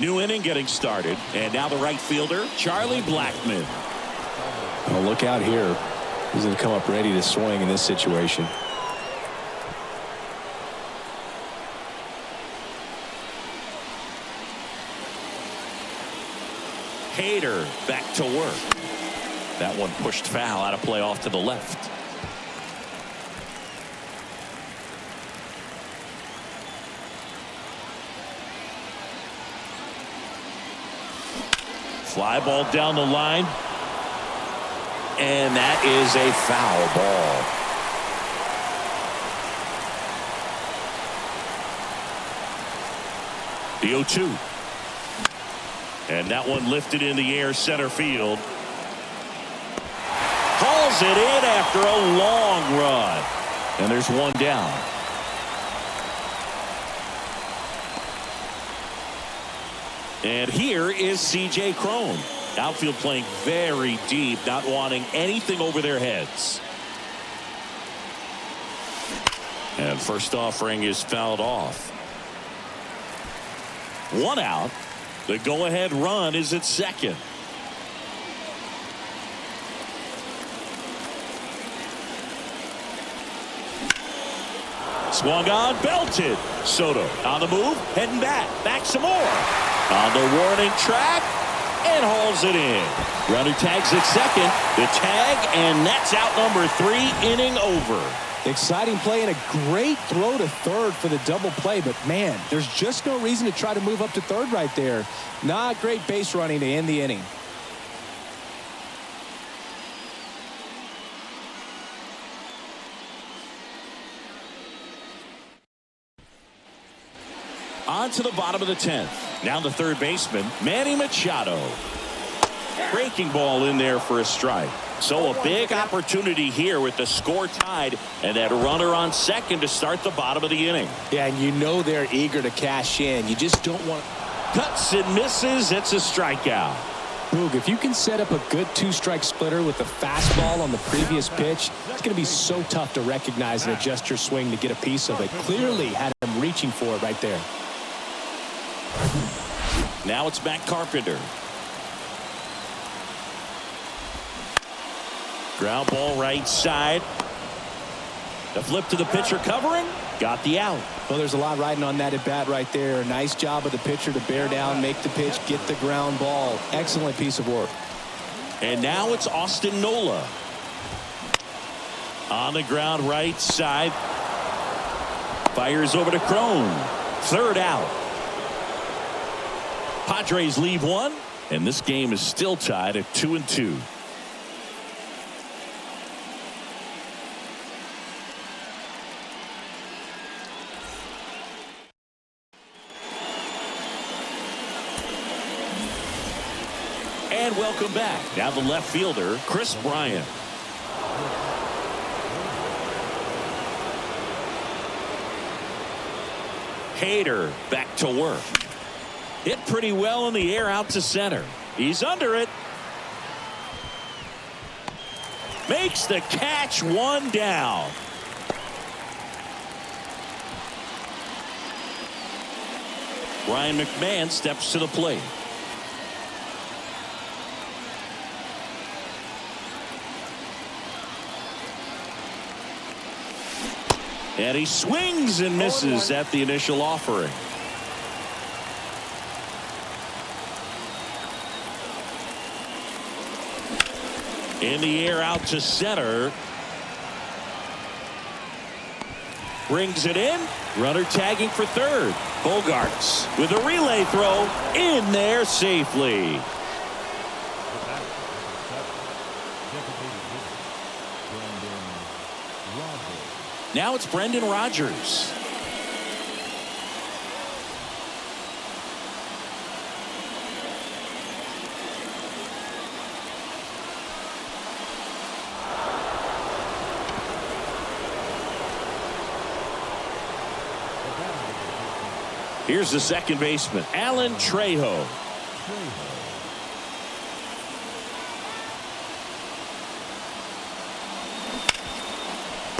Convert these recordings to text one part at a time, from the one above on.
New inning getting started. And now the right fielder, Charlie Blackmon. Well, look out here. He's going to come up ready to swing in this situation. Hader back to work. That one pushed foul, out of play off to the left. Fly ball down the line. And that is a foul ball. The 0-2. And that one lifted in the air center field. Hauls it in after a long run. And there's one down. And here is C.J. Cron. Outfield playing very deep, not wanting anything over their heads. And first offering is fouled off. One out. The go-ahead run is at second. Swung on, belted. Soto on the move, heading back some more. On the warning track, and hauls it in. Runner tags at second, the tag, and that's out number 3, inning over. Exciting play and a great throw to third for the double play, but man, there's just no reason to try to move up to third right there. Not great base running to end the inning. On to the bottom of the 10th. Now the third baseman, Manny Machado. Breaking ball in there for a strike. So a big opportunity here with the score tied and that runner on second to start the bottom of the inning. Yeah, and you know they're eager to cash in. You just don't want... Cuts and misses. It's a strikeout. Boog, if you can set up a good two-strike splitter with the fastball on the previous pitch, it's going to be so tough to recognize and adjust your swing to get a piece of it. Clearly had him reaching for it right there. Now it's Matt Carpenter. Ground ball right side. The flip to the pitcher covering. Got the out. Well, there's a lot riding on that at bat right there. Nice job of the pitcher to bear down, make the pitch, get the ground ball. Excellent piece of work. And now it's Austin Nola. On the ground right side. Fires over to Cron. Third out. Padres leave one. And this game is still tied at 2-2. And welcome back. Now the left fielder, Chris Bryant. Hader back to work. Hit pretty well in the air out to center. He's under it. Makes the catch, one down. Ryan McMahon steps to the plate. And he swings and misses at the initial offering. In the air out to center. Brings it in. Runner tagging for third. Bogarts with a relay throw in there safely. Now it's Brendan Rodgers. Here's the second baseman, Alan Trejo.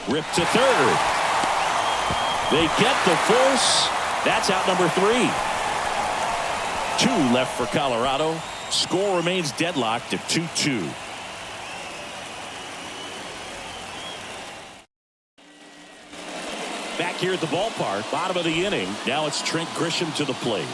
Ripped to third. They get the force. That's out number 3. 2 left for Colorado. Score remains deadlocked at 2-2. Back here at the ballpark, bottom of the inning. Now it's Trent Grisham to the plate.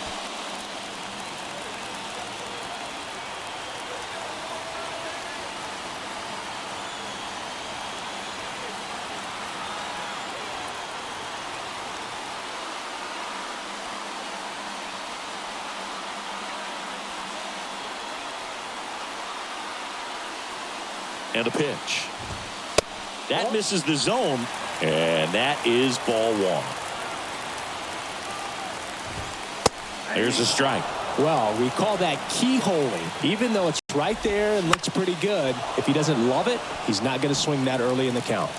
And a pitch. That misses the zone, and that is ball 1. Here's a strike. Well, we call that keyholing. Even though it's right there and looks pretty good, if he doesn't love it, he's not going to swing that early in the count.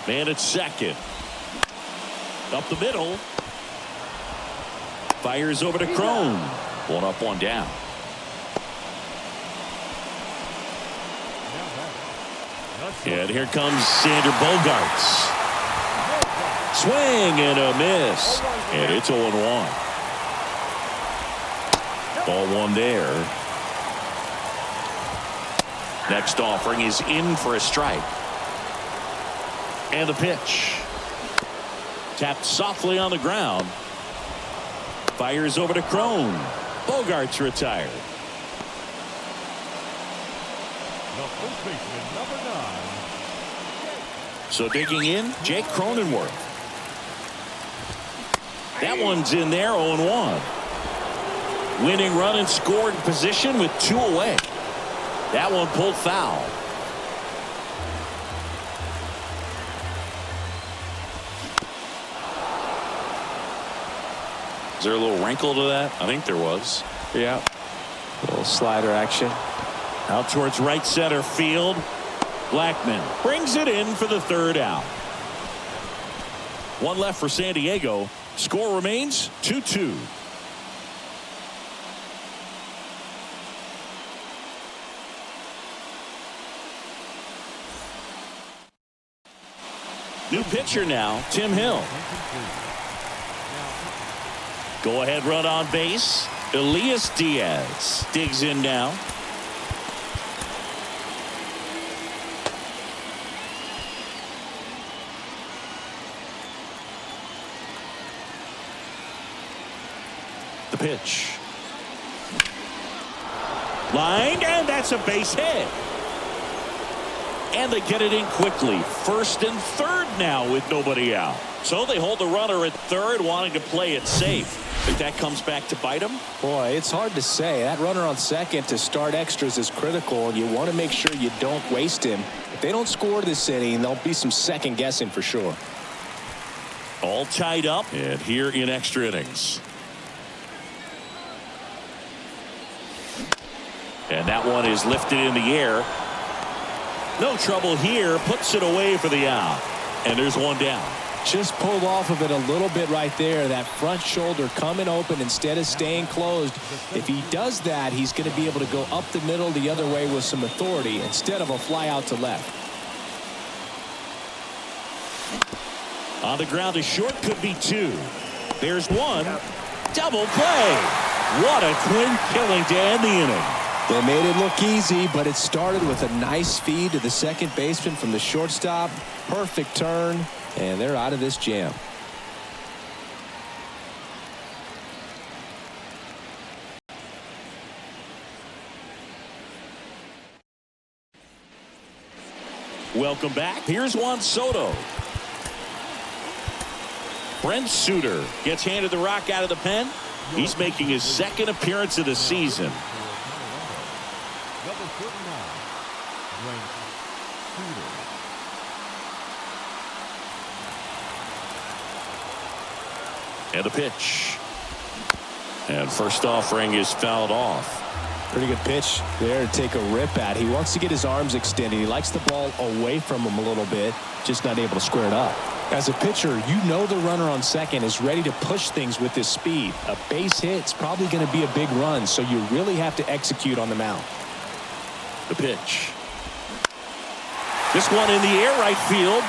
Man at second. Up the middle. Fires over to Crone. 1 up, 1 down. And here comes Xander Bogaerts. Swing and a miss. And it's 0-1. Ball 1 there. Next offering is in for a strike. And the pitch. Tapped softly on the ground. Fires over to Crone. Bogaerts retired. So digging in, Jake Cronenworth. That one's in there, 0-1. Winning run in scoring position with 2 away. That one pulled foul. Is there a little wrinkle to that? I think there was. Yeah. A little slider action. Out towards right center field. Blackmon brings it in for the 3rd out. 1 left for San Diego. Score remains 2-2. New pitcher now, Tim Hill. Go ahead run on base. Elias Diaz digs in now. The pitch. Lined, and that's a base hit. And they get it in quickly. 1st and 3rd now with nobody out. So they hold the runner at 3rd, wanting to play it safe. Think that comes back to bite them? Boy, it's hard to say. That runner on second to start extras is critical, and you want to make sure you don't waste him. If they don't score this inning, there'll be some second guessing for sure. All tied up, and here in extra innings. And that one is lifted in the air. No trouble here. Puts it away for the out. And there's 1 down. Just pulled off of it a little bit right there. That front shoulder coming open instead of staying closed. If he does that, he's going to be able to go up the middle the other way with some authority instead of a fly out to left. On the ground to short, could be 2. There's 1. Double play. What a twin killing to end the inning. They made it look easy, but it started with a nice feed to the second baseman from the shortstop. Perfect turn, and they're out of this jam. Welcome back. Here's Juan Soto. Brent Suter gets handed the rock out of the pen. He's making his 2nd appearance of the season. And the pitch. And first offering is fouled off. Pretty good pitch there to take a rip at. He wants to get his arms extended. He likes the ball away from him a little bit, just not able to square it up. As a pitcher, you know the runner on second is ready to push things with his speed. A base hit's probably going to be a big run, so you really have to execute on the mound. The pitch. This one in the air, right field.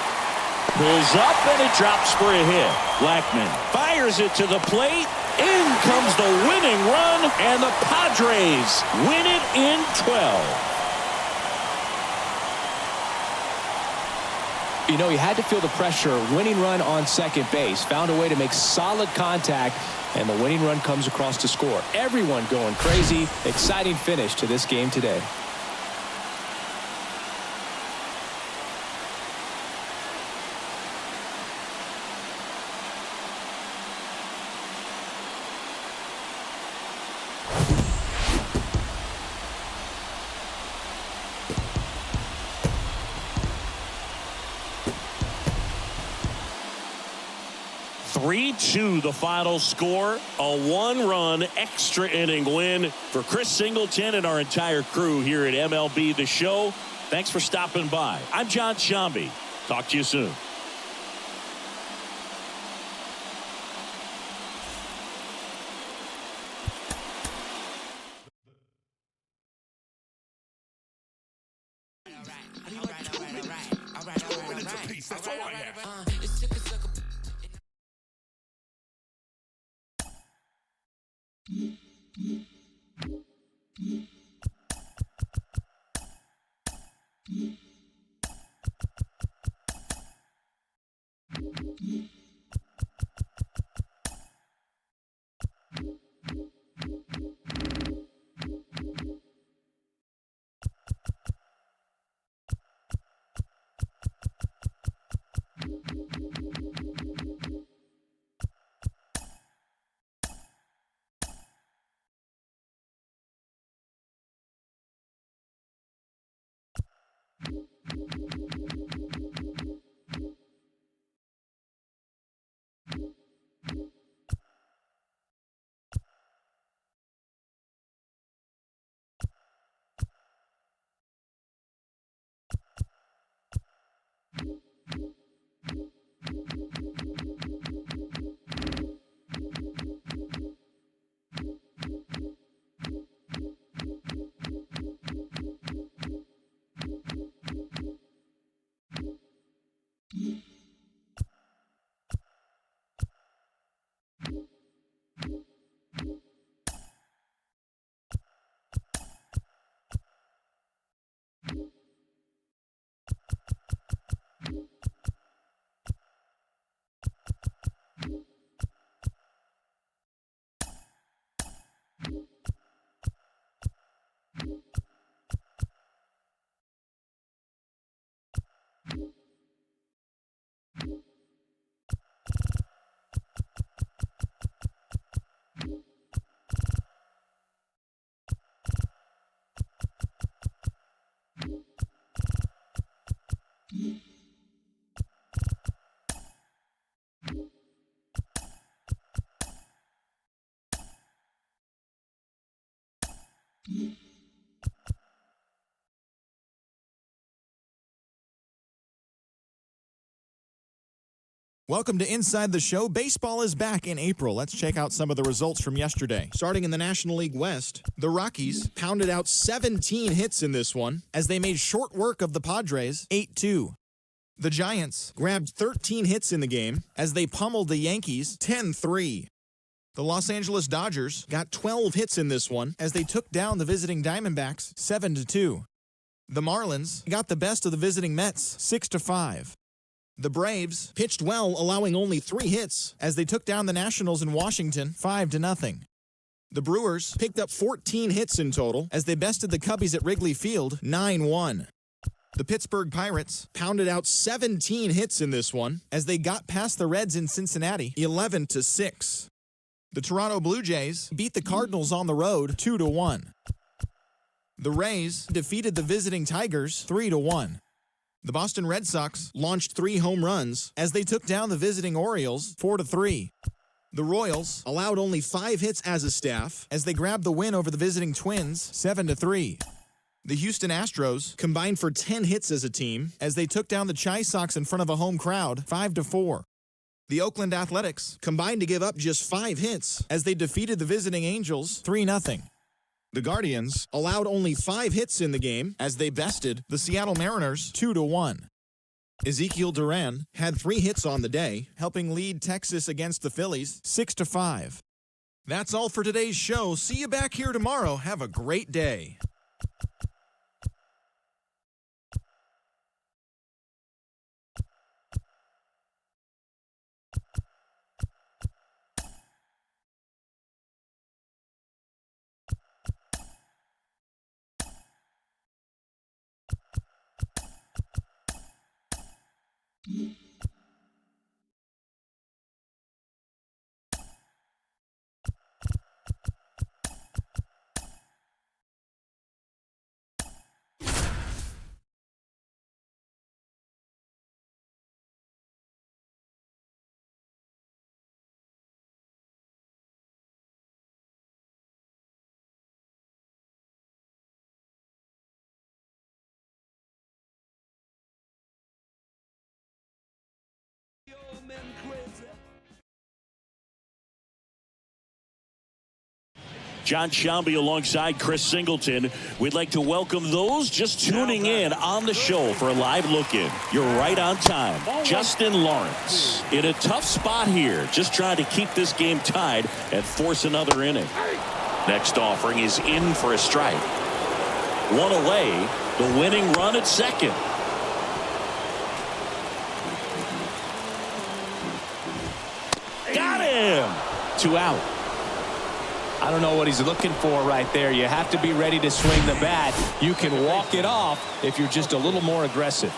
Pulls up, and it drops for a hit. Blackmon fires it to the plate. In comes the winning run, and the Padres win it in 12. You know, he had to feel the pressure. Winning run on second base. Found a way to make solid contact, and the winning run comes across to score. Everyone going crazy. Exciting finish to this game today. (3-2) the final score. A one-run extra inning win for Chris Singleton and our entire crew here at MLB The Show. Thanks for stopping by. I'm John Sciambi. Talk to you soon. Welcome to Inside the Show. Baseball is back in April. Let's check out some of the results from yesterday. Starting in the National League West, the Rockies pounded out 17 hits in this one as they made short work of the Padres 8-2. The Giants grabbed 13 hits in the game as they pummeled the Yankees 10-3. The Los Angeles Dodgers got 12 hits in this one as they took down the visiting Diamondbacks 7-2. The Marlins got the best of the visiting Mets 6-5. The Braves pitched well, allowing only 3 hits as they took down the Nationals in Washington 5-0. The Brewers picked up 14 hits in total as they bested the Cubbies at Wrigley Field 9-1. The Pittsburgh Pirates pounded out 17 hits in this one as they got past the Reds in Cincinnati 11-6. The Toronto Blue Jays beat the Cardinals on the road 2-1. The Rays defeated the visiting Tigers 3-1. The Boston Red Sox launched 3 home runs as they took down the visiting Orioles 4-3. The Royals allowed only 5 hits as a staff as they grabbed the win over the visiting Twins 7-3. The Houston Astros combined for 10 hits as a team as they took down the Chi Sox in front of a home crowd 5-4. The Oakland Athletics combined to give up just 5 hits as they defeated the visiting Angels 3-0. The Guardians allowed only 5 hits in the game as they bested the Seattle Mariners 2-1. Ezekiel Duran had 3 hits on the day, helping lead Texas against the Phillies 6-5. That's all for today's show. See you back here tomorrow. Have a great day. John Shambi alongside Chris Singleton. We'd like to welcome those just tuning in on the show for a live look-in. You're right on time. Justin Lawrence in a tough spot here, just trying to keep this game tied and force another inning. Next offering is in for a strike. One away, the winning run at second. Got him! 2 out. I don't know what he's looking for right there. You have to be ready to swing the bat. You can walk it off if you're just a little more aggressive.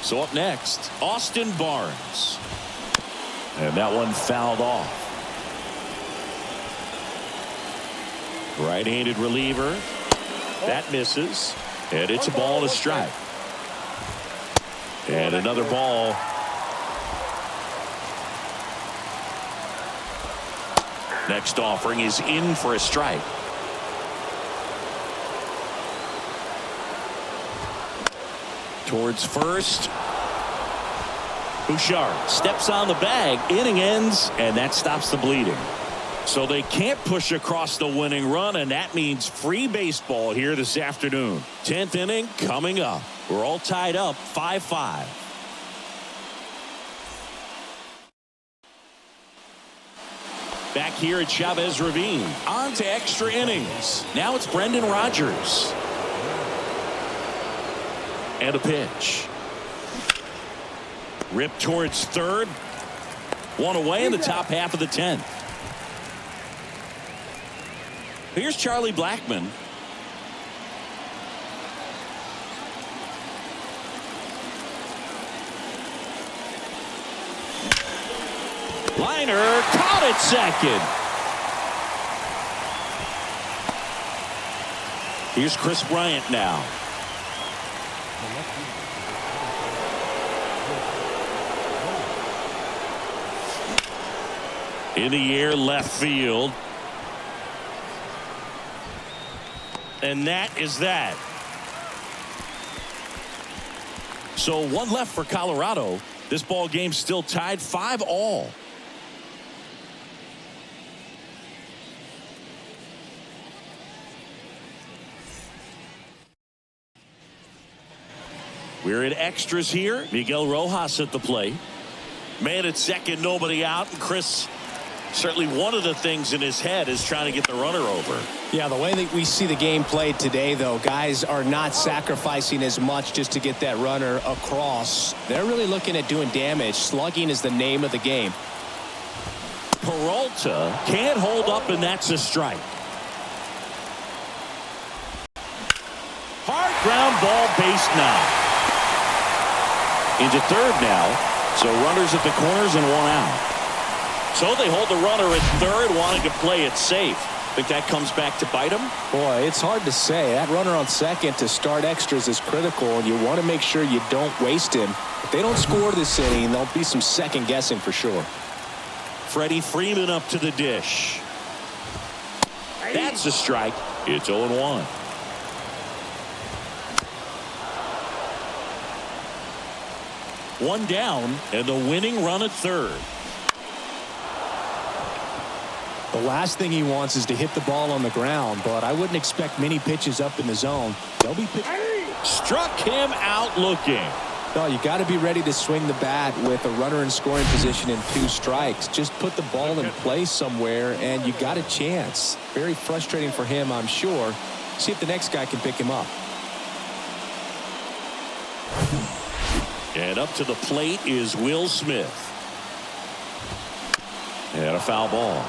So up next, Austin Barnes. And that one fouled off. Right-handed reliever. That misses. And it's a ball to strike. And another ball. Next offering is in for a strike. Towards first. Bouchard steps on the bag. Inning ends, and that stops the bleeding. So they can't push across the winning run, and that means free baseball here this afternoon. 10th inning coming up. We're all tied up 5-5. Back here at Chavez Ravine. On to extra innings. Now it's Brendan Rodgers. And a pitch. Ripped towards third. One away in the top half of the 10th. Here's Charlie Blackmon. Liner caught at second. Here's Chris Bryant now. In the air, left field. And that is that. So one left for Colorado. This ball game still tied 5-all. We're in extras here. Miguel Rojas at the plate. Man at second, nobody out. And Chris, certainly one of the things in his head is trying to get the runner over. Yeah, the way that we see the game played today, though, guys are not sacrificing as much just to get that runner across. They're really looking at doing damage. Slugging is the name of the game. Peralta can't hold up, and that's a strike. Hard ground ball, base now. Into third now. So runners at the corners and one out. So they hold the runner at third, wanting to play it safe. Think that comes back to bite him? Boy, it's hard to say. That runner on second to start extras is critical, and you want to make sure you don't waste him. If they don't score this inning, there'll be some second guessing for sure. Freddie Freeman up to the dish. That's a strike. It's 0-1. One down, and the winning run at third. The last thing he wants is to hit the ball on the ground, but I wouldn't expect many pitches up in the zone. They'll be Struck him out looking. No, you got to be ready to swing the bat with a runner in scoring position and 2 strikes. Just put the ball in place somewhere, and you got a chance. Very frustrating for him, I'm sure. See if the next guy can pick him up. And up to the plate is Will Smith. And a foul ball.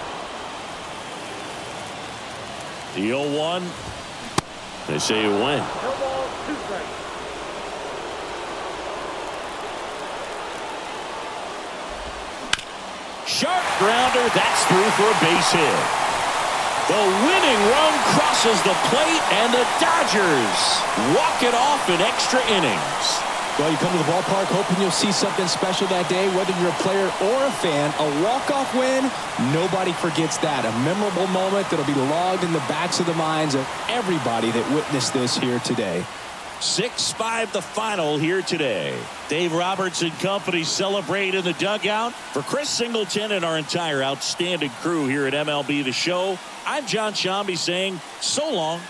The 0-1. They say it went. Sharp grounder. That's through for a base hit. The winning run crosses the plate, and the Dodgers walk it off in extra innings. Well, you come to the ballpark hoping you'll see something special that day, whether you're a player or a fan. A walk-off win, nobody forgets that. A memorable moment that'll be logged in the backs of the minds of everybody that witnessed this here today. 6-5 the final here today. Dave Roberts and company celebrate in the dugout. For Chris Singleton and our entire outstanding crew here at MLB The Show, I'm John Shambi saying so long.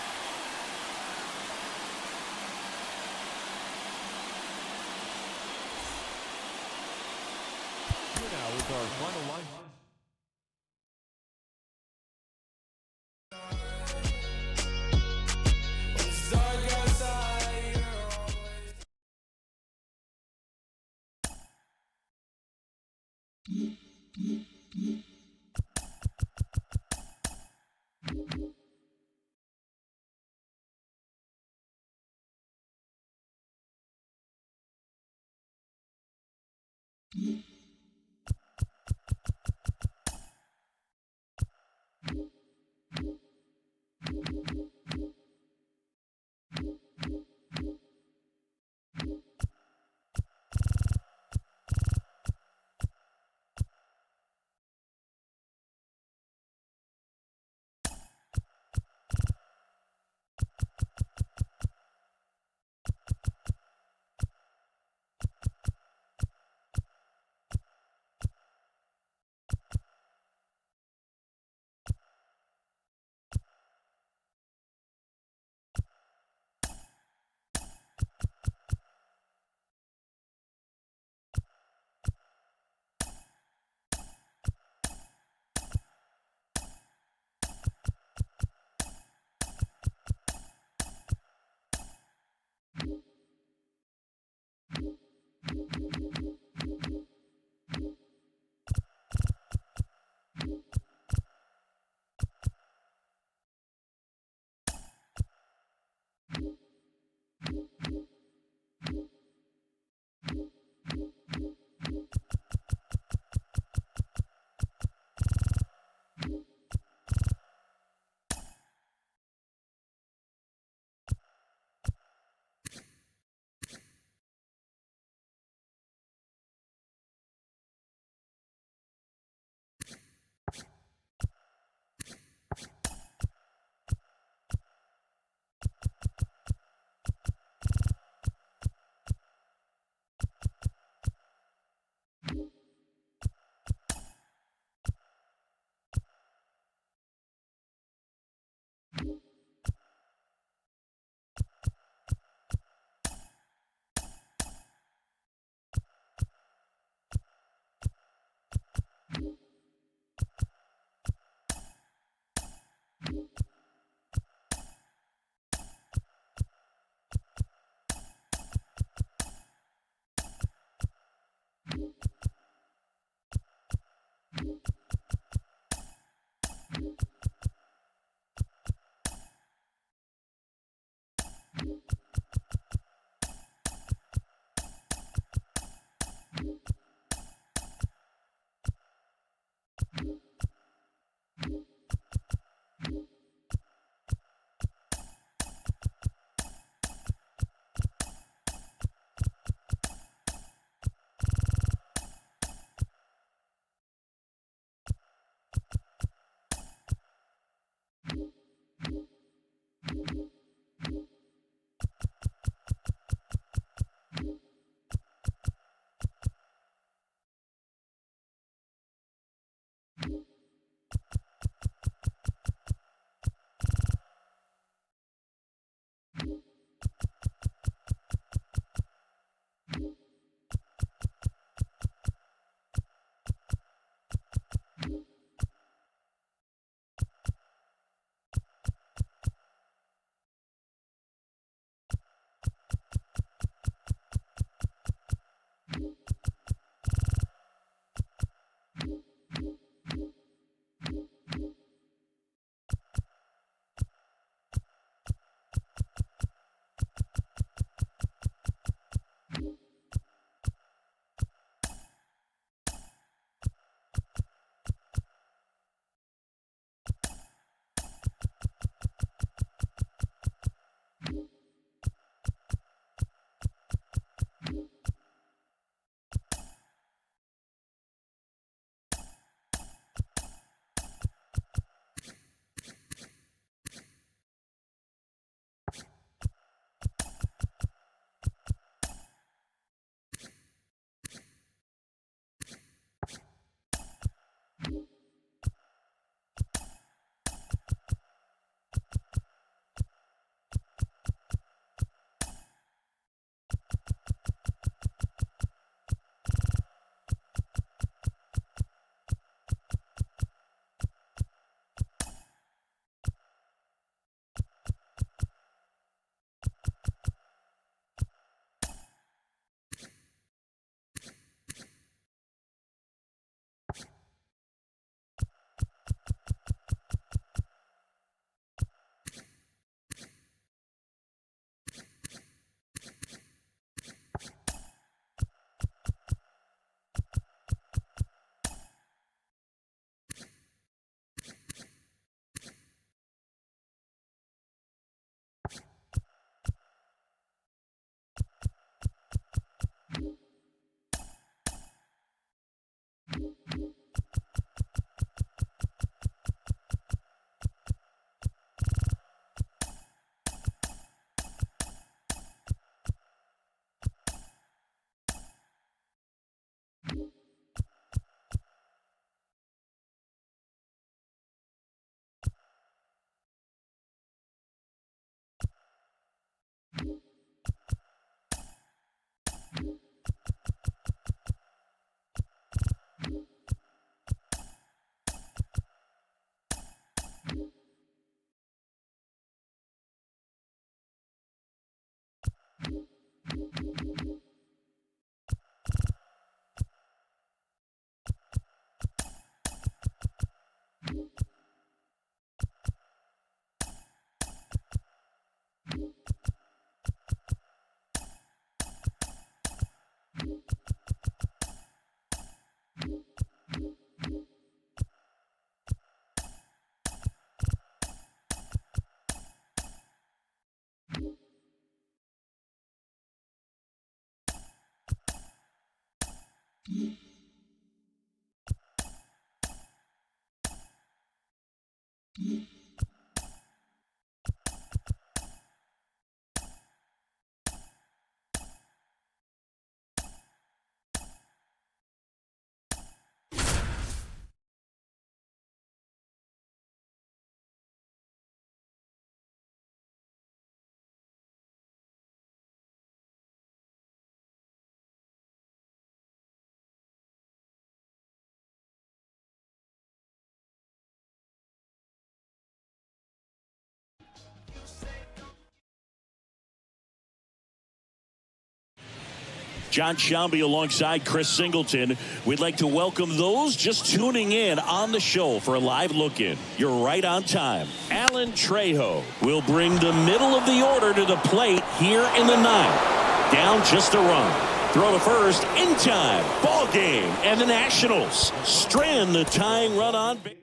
Jon Sciambi alongside Chris Singleton. We'd like to welcome those just tuning in on the show for a live look-in. You're right on time. Alan Trejo will bring the middle of the order to the plate here in the ninth. Down just a run. Throw to first in time. Ball game. And the Nationals strand the tying run on base.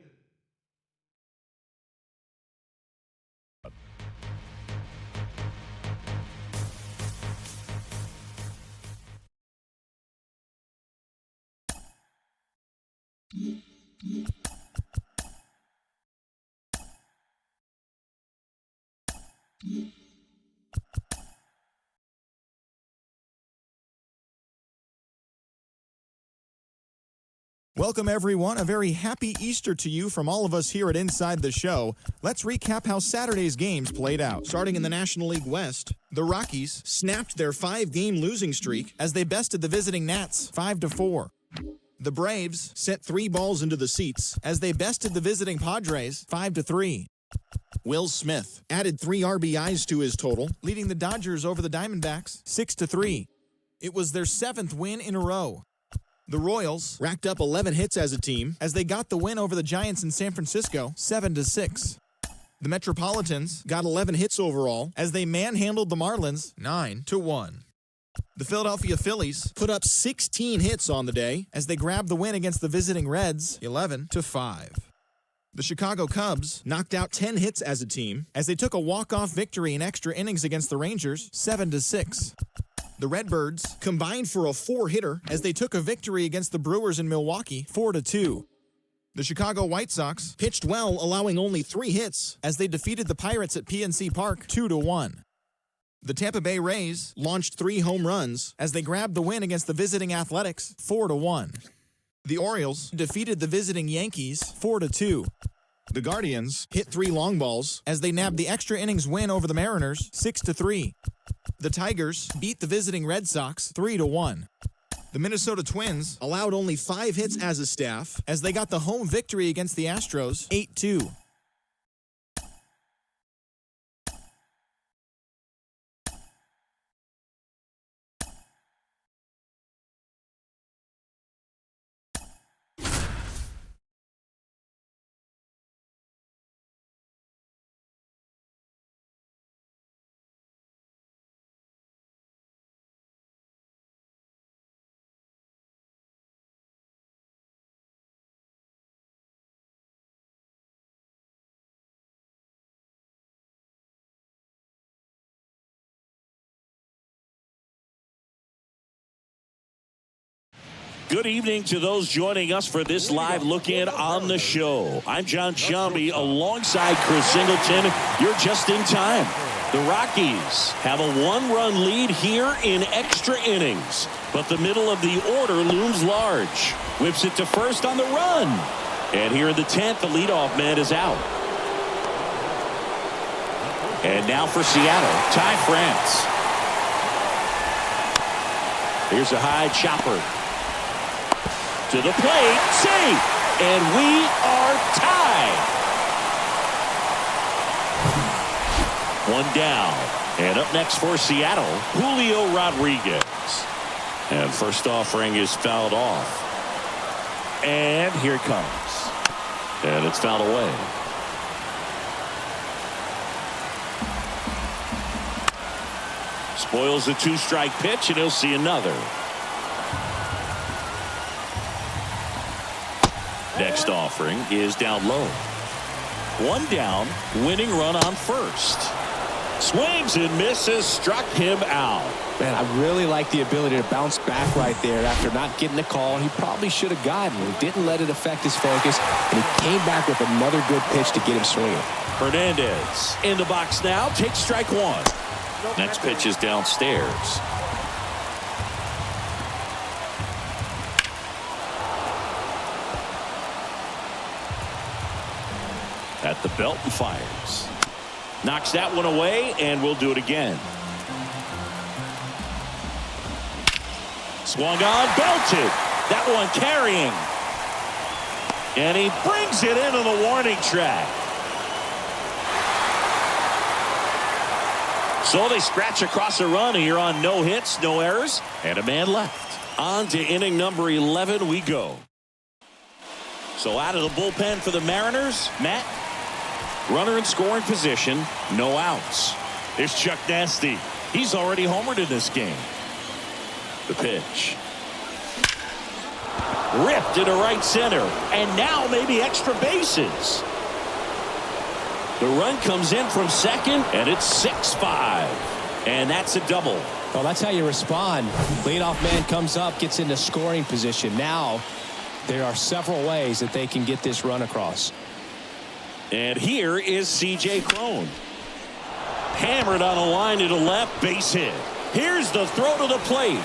Welcome, everyone. A very happy Easter to you from all of us here at Inside the Show. Let's recap how Saturday's games played out. Starting in the National League West, the Rockies snapped their 5-game losing streak as they bested the visiting Nats 5-4. The Braves sent 3 balls into the seats as they bested the visiting Padres 5-3. Will Smith added 3 RBIs to his total, leading the Dodgers over the Diamondbacks 6-3. It was their 7th win in a row. The Royals racked up 11 hits as a team as they got the win over the Giants in San Francisco 7-6. The Metropolitans got 11 hits overall as they manhandled the Marlins 9-1. The Philadelphia Phillies put up 16 hits on the day as they grabbed the win against the visiting Reds 11-5. The Chicago Cubs knocked out 10 hits as a team as they took a walk-off victory in extra innings against the Rangers 7-6. The Redbirds combined for a 4-hitter as they took a victory against the Brewers in Milwaukee 4-2. The Chicago White Sox pitched well, allowing only 3 hits as they defeated the Pirates at PNC Park 2-1. The Tampa Bay Rays launched 3 home runs as they grabbed the win against the visiting Athletics 4-1. The Orioles defeated the visiting Yankees 4-2. The Guardians hit 3 long balls as they nabbed the extra innings win over the Mariners 6-3. The Tigers beat the visiting Red Sox 3-1. The Minnesota Twins allowed only 5 hits as a staff as they got the home victory against the Astros 8-2. Good evening to those joining us for this live look-in on the show. I'm Jon Sciambi alongside Chris Singleton. You're just in time. The Rockies have a 1-run lead here in extra innings, but the middle of the order looms large. Whips it to first on the run. And here in the 10th, the leadoff man is out. And now for Seattle, Ty France. Here's a high chopper. To the plate, safe, and we are tied. 1 down, And up next for Seattle, Julio Rodriguez. And first offering is fouled off. And here it comes. And it's fouled away. Spoils the two-strike pitch, and he'll see another. Next offering is down low. One down, winning run on first. Swings and misses, struck him out. Man, I really like the ability to bounce back right there after not getting the call. He probably should have gotten it. He didn't let it affect his focus, and he came back with another good pitch to get him swinging. Hernandez in the box now, takes strike one. Next pitch is downstairs. At the belt and fires. Knocks that one away, and we'll do it again. Swung on, belted. That one carrying. And he brings it into the warning track. So they scratch across a run here on no hits, no errors, and a man left. On to inning number 11 we go. So out of the bullpen for the Mariners, Matt. Runner in scoring position, no outs. Here's Chuck Nasty. He's already homered in this game. The pitch. Ripped into right center. And now maybe extra bases. The run comes in from second, and it's 6-5. And that's a double. Well, that's how you respond. Leadoff man comes up, gets into scoring position. Now, there are several ways that they can get this run across. And here is C.J. Cron. Hammered on a line to the left, base hit. Here's the throw to the plate.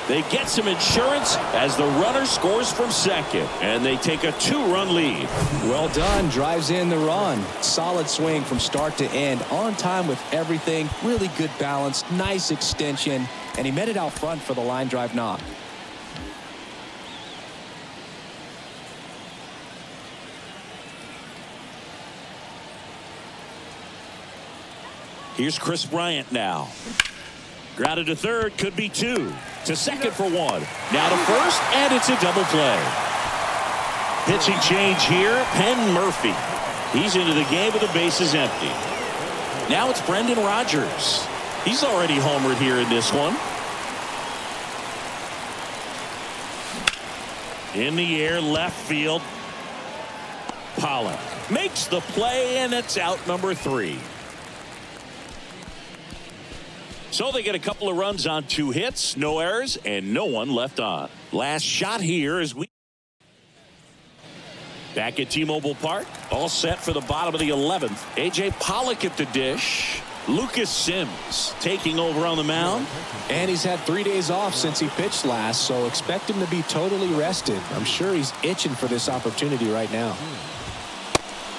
They get some insurance as the runner scores from second. And they take a 2-run lead. Well done. Drives in the run. Solid swing from start to end. On time with everything. Really good balance. Nice extension. And he met it out front for the line drive knock. Here's Chris Bryant now. Grounded to third, could be two. To second for one. Now to first, and it's a double play. Pitching change here, Penn Murphy. He's into the game with the bases empty. Now it's Brendan Rodgers. He's already homered here in this one. In the air, left field. Pollock makes the play, and it's out number 3. So they get a couple of runs on 2 hits, no errors, and no one left on. Last shot here as we back at T-Mobile Park. All set for the bottom of the 11th. A.J. Pollock at the dish. Lucas Sims taking over on the mound. And he's had 3 days off since he pitched last, so expect him to be totally rested. I'm sure he's itching for this opportunity right now.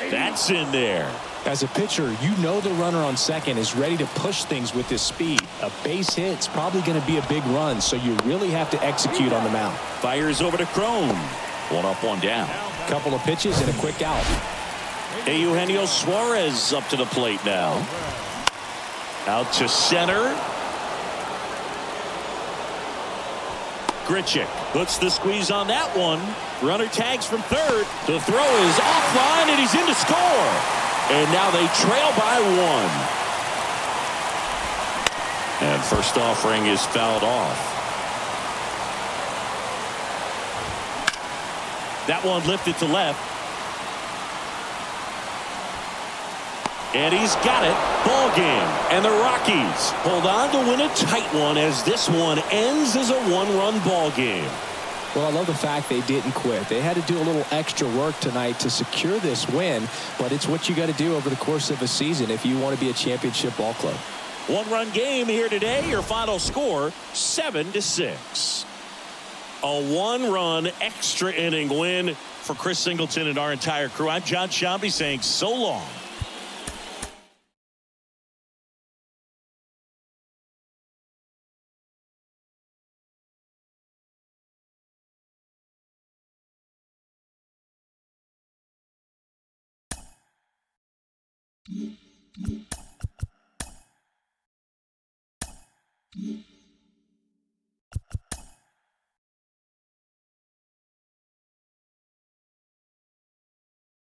That's in there. As a pitcher, you know the runner on second is ready to push things with his speed. A base hit's probably going to be a big run, so you really have to execute on the mound. Fires over to Cron. 1 up, 1 down. Couple of pitches and a quick out. Eugenio Suarez up to the plate now. Out to center. Grichuk puts the squeeze on that one. Runner tags from third. The throw is offline, and he's in to score. And now they trail by 1. And first offering is fouled off. That one lifted to left. And he's got it. Ball game. And the Rockies hold on to win a tight one as this one ends as a 1-run ball game. Well, I love the fact they didn't quit. They had to do a little extra work tonight to secure this win, but it's what you got to do over the course of a season if you want to be a championship ball club. 1-run game here today. Your final score, 7-6. A 1-run extra inning win for Chris Singleton and our entire crew. I'm John Shambi saying so long.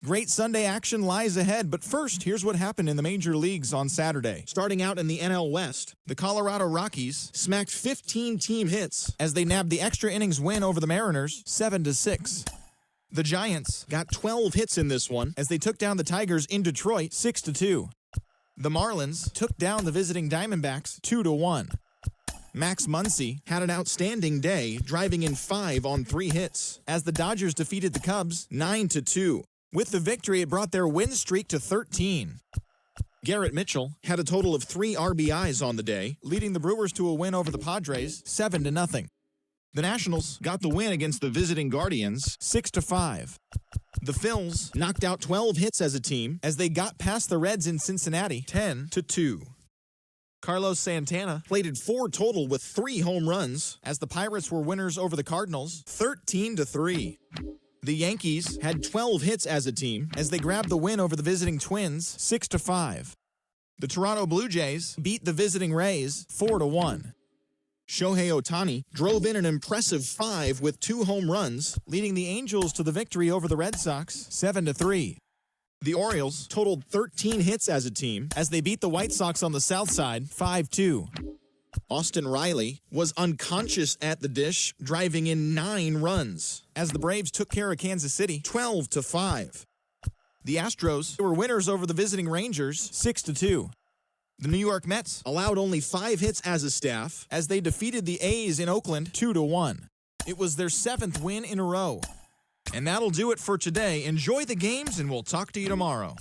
Great Sunday action lies ahead, but first, here's what happened in the major leagues on Saturday. Starting out in the NL West, the Colorado Rockies smacked 15 team hits as they nabbed the extra innings win over the Mariners 7-6. The Giants got 12 hits in this one as they took down the Tigers in Detroit 6-2. The Marlins took down the visiting Diamondbacks 2-1. Max Muncy had an outstanding day, driving in 5 on 3 hits, as the Dodgers defeated the Cubs 9-2. With the victory, it brought their win streak to 13. Garrett Mitchell had a total of 3 RBIs on the day, leading the Brewers to a win over the Padres 7-0. The Nationals got the win against the visiting Guardians 6-5. The Phils knocked out 12 hits as a team as they got past the Reds in Cincinnati 10-2. Carlos Santana plated 4 total with 3 home runs as the Pirates were winners over the Cardinals 13-3. The Yankees had 12 hits as a team as they grabbed the win over the visiting Twins 6-5. The Toronto Blue Jays beat the visiting Rays 4-1. Shohei Ohtani drove in an impressive 5 with 2 home runs, leading the Angels to the victory over the Red Sox 7-3. The Orioles totaled 13 hits as a team as they beat the White Sox on the South Side 5-2. Austin Riley was unconscious at the dish, driving in 9 runs as the Braves took care of Kansas City 12-5. The Astros were winners over the visiting Rangers 6-2. The New York Mets allowed only 5 hits as a staff as they defeated the A's in Oakland 2-1. It was their 7th win in a row. And that'll do it for today. Enjoy the games, and we'll talk to you tomorrow.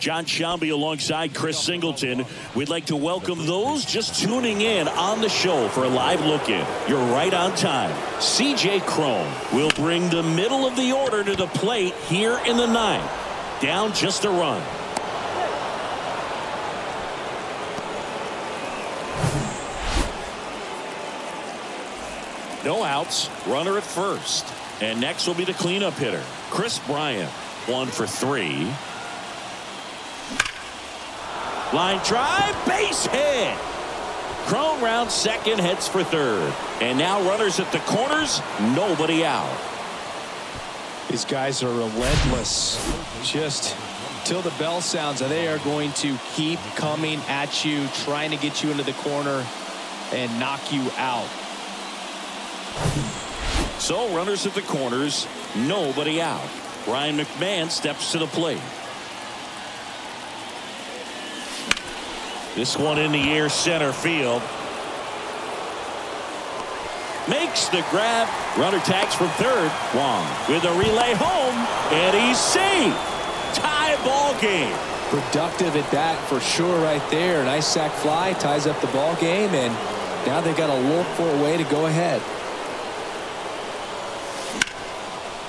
John Shambi alongside Chris Singleton. We'd like to welcome those just tuning in on the show for a live look-in. You're right on time. C.J. Cron will bring the middle of the order to the plate here in the 9th. Down just a run. No outs. Runner at first. And next will be the cleanup hitter, Chris Bryant. 1 for 3. Line drive, base hit. Cron rounds second, heads for third. And now runners at the corners, nobody out. These guys are relentless. Just till the bell sounds, and they are going to keep coming at you, trying to get you into the corner and knock you out. So runners at the corners, nobody out. Ryan McMahon steps to the plate. This one in the air, center field. Makes the grab. Runner tags from third. Wong with a relay home. And he's safe. Tie ball game. Productive at bat for sure right there. Nice sac fly. Ties up the ball game. And now they got to look for a way to go ahead.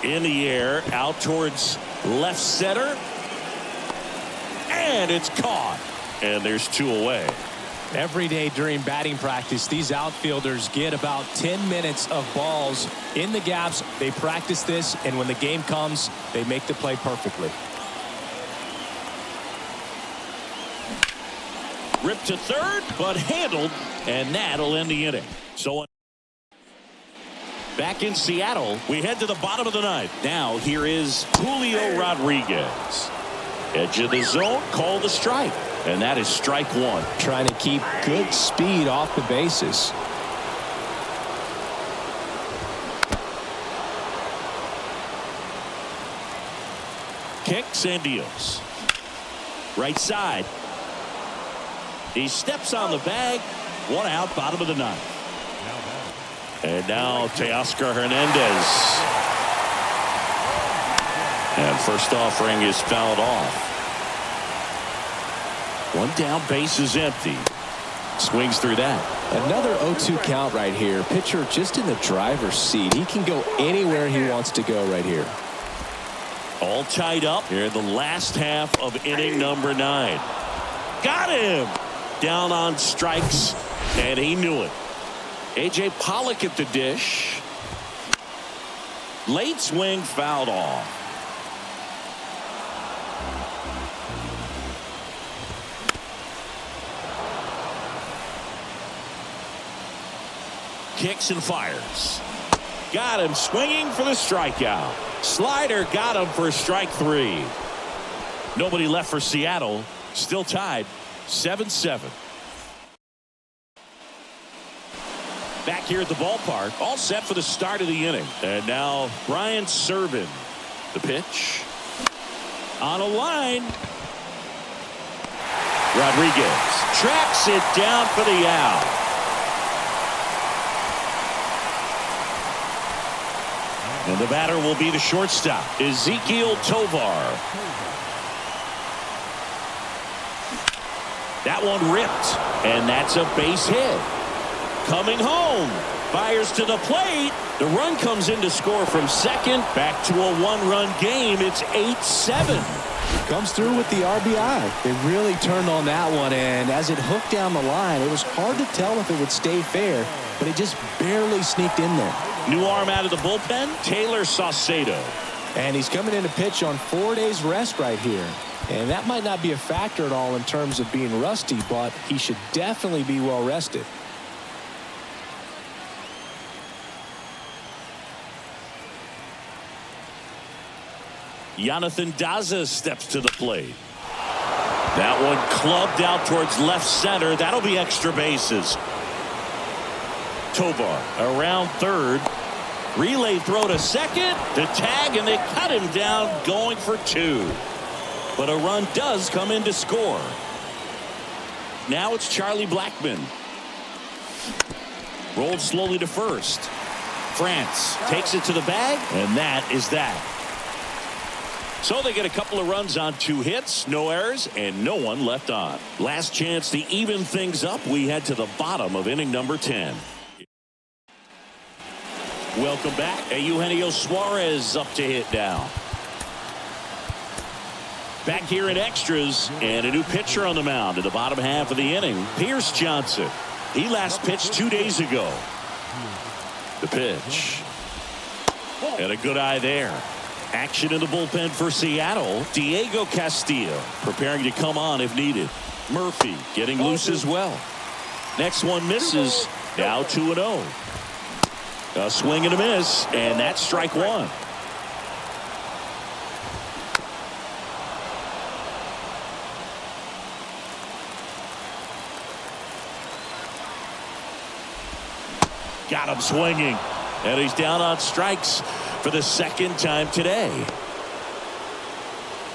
In the air. Out towards left center. And it's caught. And there's 2 away. Every day during batting practice, these outfielders get about 10 minutes of balls in the gaps. They practice this, and when the game comes, they make the play perfectly. Ripped to third, but handled, and that'll end the inning. So back in Seattle, we head to the bottom of the ninth. Now here is Julio Rodriguez. Edge of the zone, called a strike. And that is strike one. Trying to keep good speed off the bases. Kicks and deals. Right side. He steps on the bag. One out, bottom of the ninth. And now Teoscar Hernandez. And first offering is fouled off. One down, base is empty. Swings through that. Another 0-2 count right here. Pitcher just in the driver's seat. He can go anywhere he wants to go right here. All tied up here in the last half of inning number 9. Got him! Down on strikes, and he knew it. A.J. Pollock at the dish. Late swing fouled off. Kicks and fires. Got him swinging for the strikeout. Slider got him for strike 3. Nobody left for Seattle. Still tied 7-7. Back here at the ballpark, all set for the start of the inning. And now Brian Serven. The pitch. On a line. Rodriguez tracks it down for the out. And the batter will be the shortstop, Ezequiel Tovar. That one ripped, and that's a base hit. Coming home, fires to the plate. The run comes in to score from second. Back to a one-run game. It's 8-7. Comes through with the RBI. They really turned on that one, and as it hooked down the line, it was hard to tell if it would stay fair, but it just barely sneaked in there. New arm out of the bullpen, Taylor Saucedo. And he's coming in to pitch on 4 days rest right here. And that might not be a factor at all in terms of being rusty, but he should definitely be well rested. Jonathan Daza steps to the plate. That one clubbed out towards left center. That'll be extra bases. Tovar around third. Relay throw to second. The tag, and they cut him down going for 2. But a run does come in to score. Now it's Charlie Blackmon. Rolled slowly to first. France takes it to the bag, and that is that. So they get a couple of runs on 2 hits, no errors, and no one left on. Last chance to even things up. We head to the bottom of inning number 10. Welcome back. Eugenio Suarez up to hit now. Back here in extras, and a new pitcher on the mound in the bottom half of the inning, Pierce Johnson. He last pitched 2 days ago. The pitch. And a good eye there. Action in the bullpen for Seattle. Diego Castillo preparing to come on if needed. Murphy getting loose as well. Next one misses. Now 2-0. A swing and a miss, and that's strike 1. Got him swinging, and he's down on strikes for the second time today.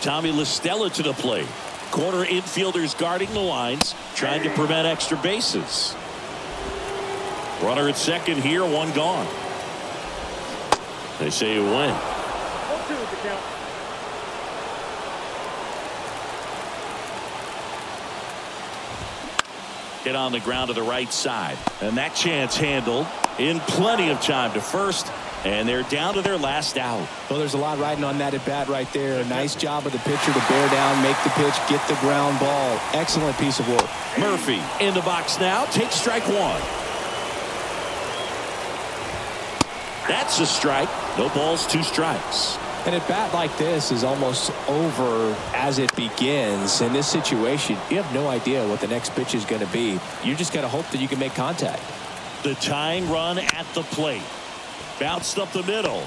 Tommy La Stella to the plate. Corner infielders guarding the lines, trying to prevent extra bases. Runner at second here, one gone. They say you win. Hit on the ground to the right side. And that chance handled in plenty of time to first. And they're down to their last out. Well, there's a lot riding on that at bat right there. A nice job of the pitcher to bear down, make the pitch, get the ground ball. Excellent piece of work. Murphy in the box now. Takes strike 1. That's a strike. No balls, 2 strikes. An at-bat like this is almost over as it begins. In this situation, you have no idea what the next pitch is going to be. You just got to hope that you can make contact. The tying run at the plate. Bounced up the middle.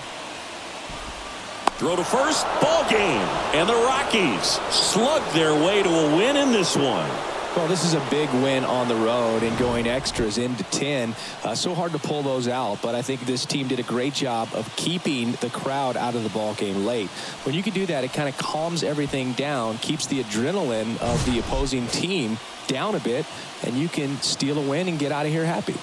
Throw to first. Ball game. And the Rockies slugged their way to a win in this one. Well, this is a big win on the road and going extras into 10. So hard to pull those out, but I think this team did a great job of keeping the crowd out of the ball game late. When you can do that, it kind of calms everything down, keeps the adrenaline of the opposing team down a bit, and you can steal a win and get out of here happy.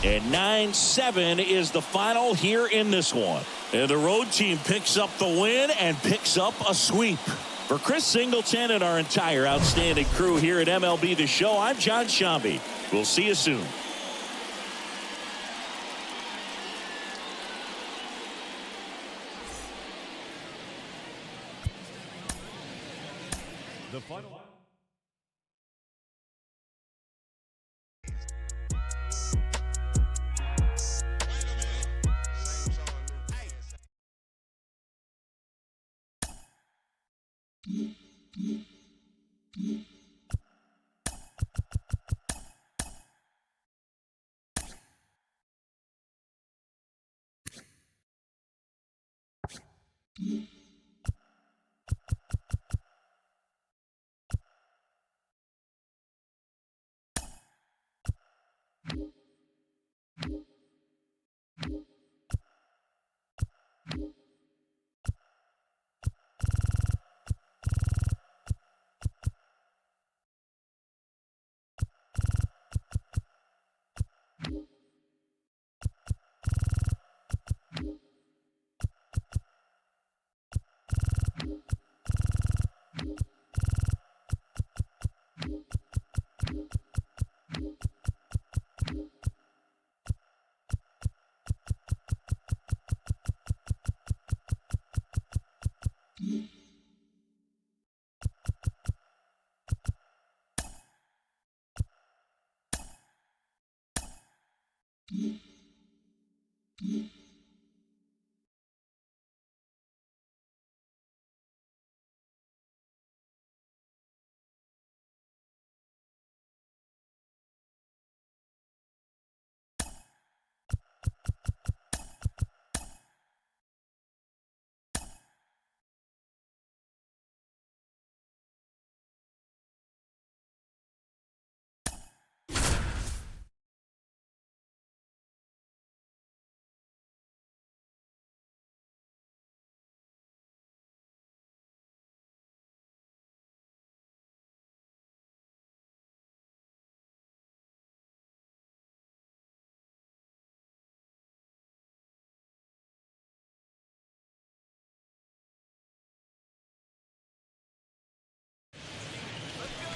And 9-7 is the final here in this one. And the road team picks up the win and picks up a sweep. For Chris Singleton and our entire outstanding crew here at MLB The Show, I'm John Shambi. We'll see you soon. The final.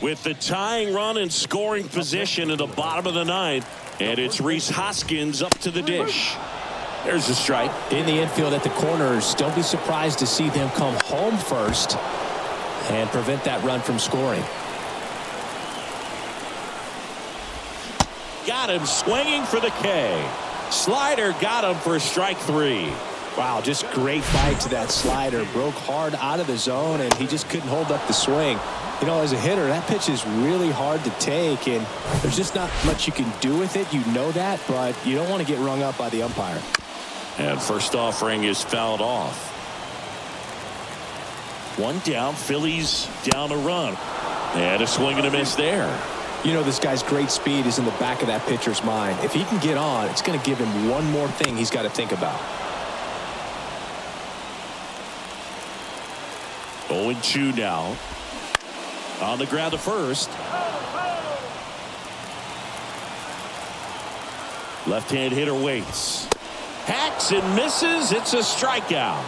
With the tying run and scoring position in the bottom of the ninth, and it's Rhys Hoskins up to the dish. There's a strike. In the infield at the corners, don't be surprised to see them come home first and prevent that run from scoring. Got him swinging for the K. Slider got him for strike three. Wow, just great bite to that slider. Broke hard out of the zone, and he just couldn't hold up the swing. You know, as a hitter, that pitch is really hard to take, and there's just not much you can do with it. You know that, but you don't want to get rung up by the umpire. And first offering is fouled off. One down, Phillies down a run. And a swing and a miss there. You know, this guy's great speed is in the back of that pitcher's mind. If he can get on, it's going to give him one more thing he's got to think about. 0-2 now. On the ground to first. Left-hand hitter waits. Hacks and misses. It's a strikeout.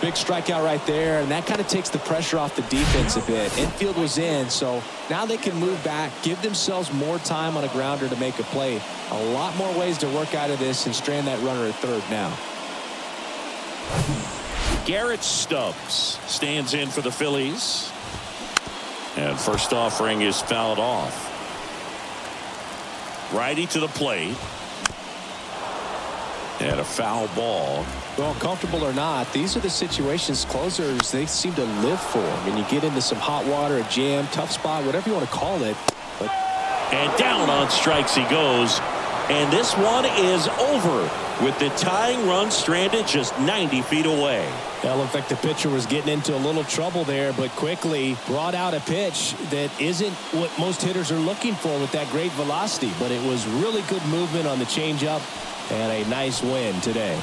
Big strikeout right there, and that kind of takes the pressure off the defense a bit. Infield was in, so now they can move back, give themselves more time on a grounder to make a play. A lot more ways to work out of this and strand that runner at third now. Garrett Stubbs stands in for the Phillies. And first offering is fouled off. Righty to the plate. And a foul ball. Well, comfortable or not, these are the situations closers, they seem to live for. I mean, you get into some hot water, a jam, tough spot, whatever you want to call it. But... And down on strikes he goes. And this one is over with the tying run stranded just 90 feet away. That looked like the pitcher was getting into a little trouble there, but quickly brought out a pitch that isn't what most hitters are looking for with that great velocity. But it was really good movement on the changeup and a nice win today.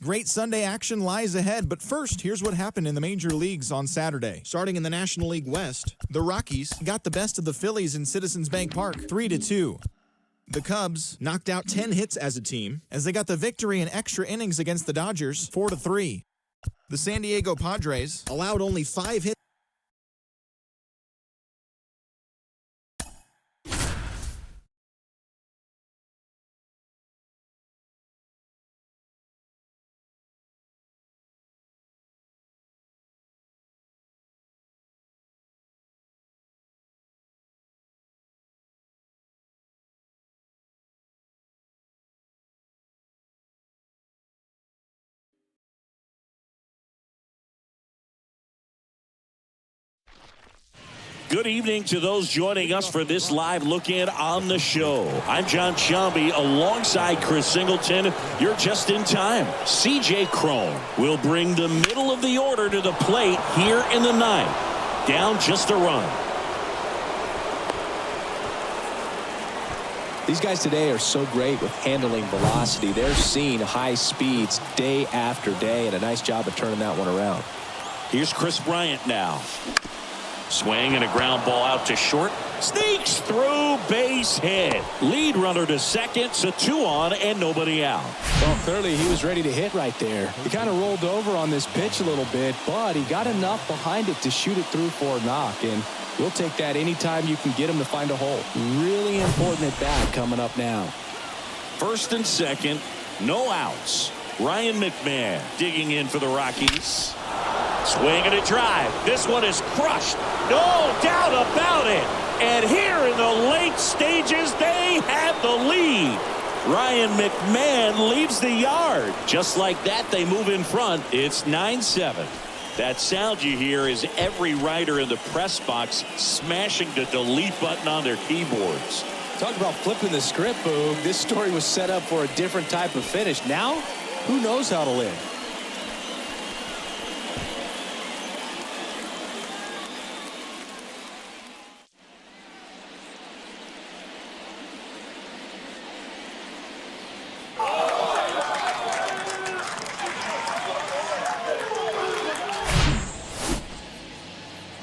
Great Sunday action lies ahead, but first, here's what happened in the major leagues on Saturday. Starting in the National League West, the Rockies got the best of the Phillies in Citizens Bank Park, 3-2. The Cubs knocked out 10 hits as a team as they got the victory in extra innings against the Dodgers, 4-3. The San Diego Padres allowed only 5 hits. Good evening to those joining us for this live look-in on the show. I'm John Sciambi alongside Chris Singleton. You're just in time. C.J. Cron will bring the middle of the order to the plate here in the ninth. Down just a run. These guys today are so great with handling velocity. They're seeing high speeds day after day, and a nice job of turning that one around. Here's Chris Bryant now. Swing and a ground ball out to short. Sneaks through, base hit. Lead runner to second, so 2 on and nobody out. Well, clearly he was ready to hit right there. He kind of rolled over on this pitch a little bit, but he got enough behind it to shoot it through for a knock. And we'll take that anytime you can get him to find a hole. Really important at bat coming up now. First and second, no outs. Ryan McMahon digging in for the Rockies. Swing and a drive. This one is crushed. No doubt about it. And here in the late stages, they have the lead. Ryan McMahon leaves the yard. Just like that, they move in front. It's 9-7. That sound you hear is every writer in the press box smashing the delete button on their keyboards. Talk about flipping the script, Boog. This story was set up for a different type of finish. Now, who knows how to live?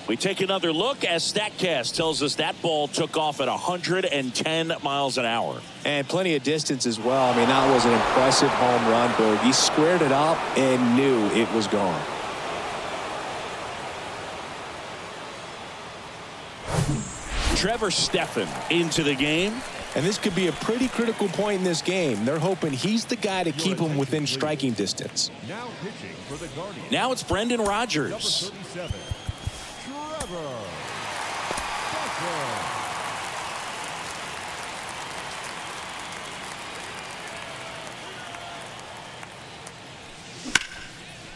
We take another look as StatCast tells us that ball took off at 110 miles an hour. And plenty of distance as well. I mean, that was an impressive home run, Boog. He squared it up and knew it was gone. Trevor Stephan into the game. And this could be a pretty critical point in this game. They're hoping he's the guy to keep him within striking distance. Now pitching for the Guardians. Now it's Brendan Rodgers.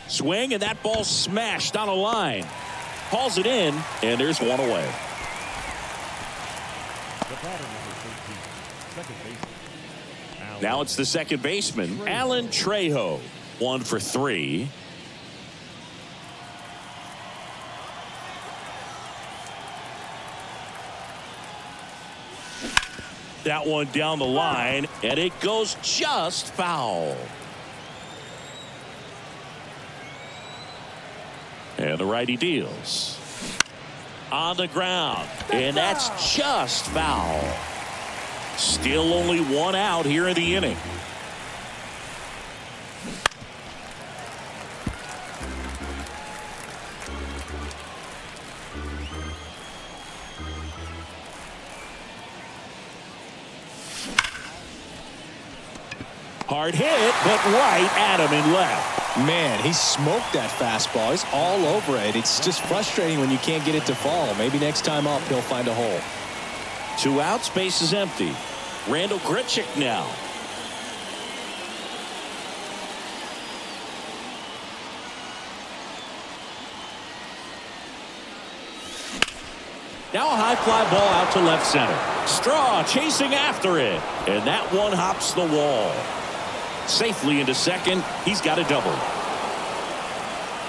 Swing, and that ball smashed on a line. Hauls it in, and there's one away. The batter, number 13, second baseman. Now it's the second baseman, Alan Trejo. 1 for 3. That one down the line, and it goes just foul. And the righty deals. On the ground, and that's just foul. Still only one out here in the inning. Hard hit, but right at him in left. Man, he smoked that fastball. He's all over it. It's just frustrating when you can't get it to fall. Maybe next time up he'll find a hole. 2 outs, base is empty. Randal Grichuk now. Now a high fly ball out to left center. Straw chasing after it, and that one hops the wall. Safely into second. He's got a double.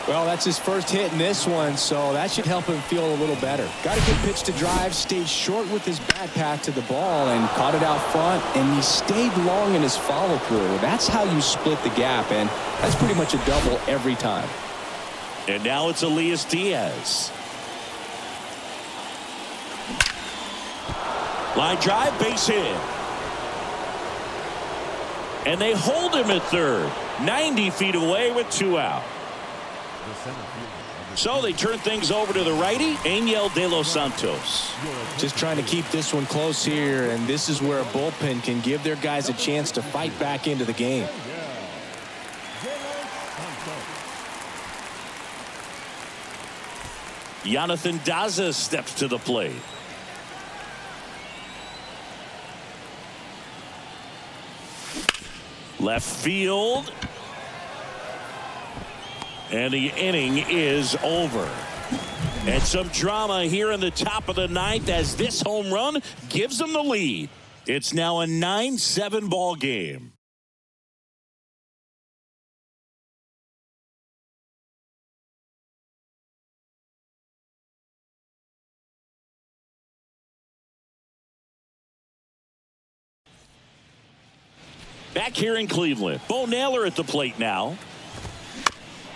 Well, that's his first hit in this one, so that should help him feel a little better. Got a good pitch to drive, stayed short with his bad path to the ball, and caught it out front, and he stayed long in his follow-through. That's how you split the gap, and that's pretty much a double every time. And now it's Elias Diaz. Line drive, base hit. And they hold him at third. 90 feet away with 2 out. So they turn things over to the righty, Angel De Los Santos. Just trying to keep this one close here, and this is where a bullpen can give their guys a chance to fight back into the game. Jonathan Daza steps to the plate. Left field. And the inning is over. And some drama here in the top of the ninth as this home run gives them the lead. It's now a 9-7 ball game. Back here in Cleveland, Bo Naylor at the plate now.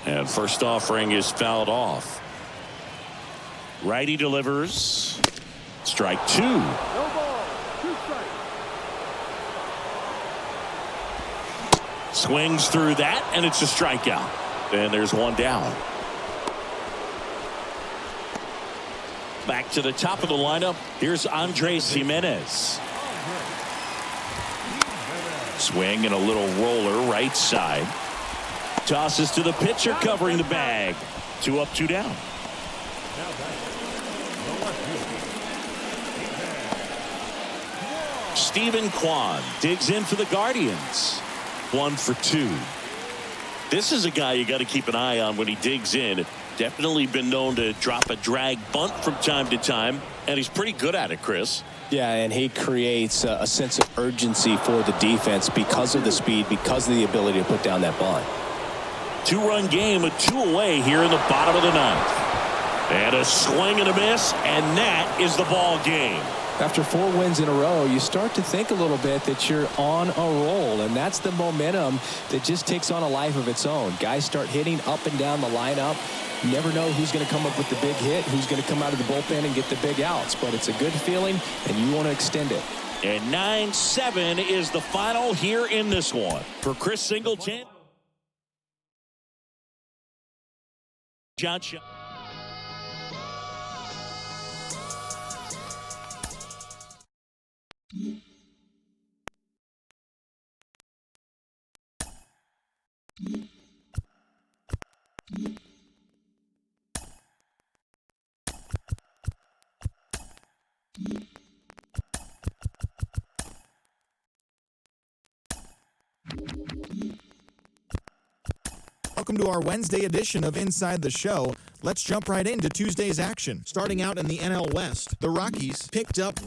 And first offering is fouled off. Righty delivers. Strike 2. No ball, 2 strikes. Swings through that, and it's a strikeout. And there's one down. Back to the top of the lineup. Here's Andres Gimenez. Swing and a little roller right side. Tosses to the pitcher covering the bag. 2 up, 2 down. Stephen Kwan digs in for the Guardians. 1 for 2. This is a guy you got to keep an eye on when he digs in. Definitely been known to drop a drag bunt from time to time, and he's pretty good at it, Chris. Yeah, and he creates a sense of urgency for the defense because of the speed, because of the ability to put down that bunt. 2-run game with 2 away here in the bottom of the ninth. And a swing and a miss, and that is the ball game. After 4 wins in a row, you start to think a little bit that you're on a roll, and that's the momentum that just takes on a life of its own. Guys start hitting up and down the lineup. You never know who's going to come up with the big hit, who's going to come out of the bullpen and get the big outs, but it's a good feeling, and you want to extend it. And 9-7 is the final here in this one. For Chris Singleton, John Shaw. Welcome Welcome to our Wednesday edition of Inside the Show. Let's jump right into Tuesday's action. Starting out in the NL West, the Rockies picked up,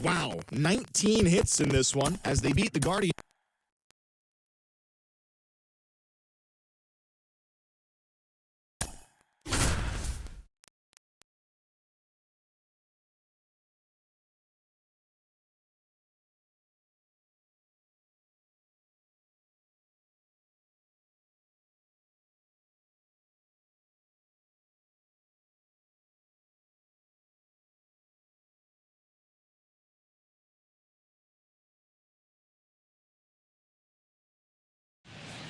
19 hits in this one as they beat the Guardians.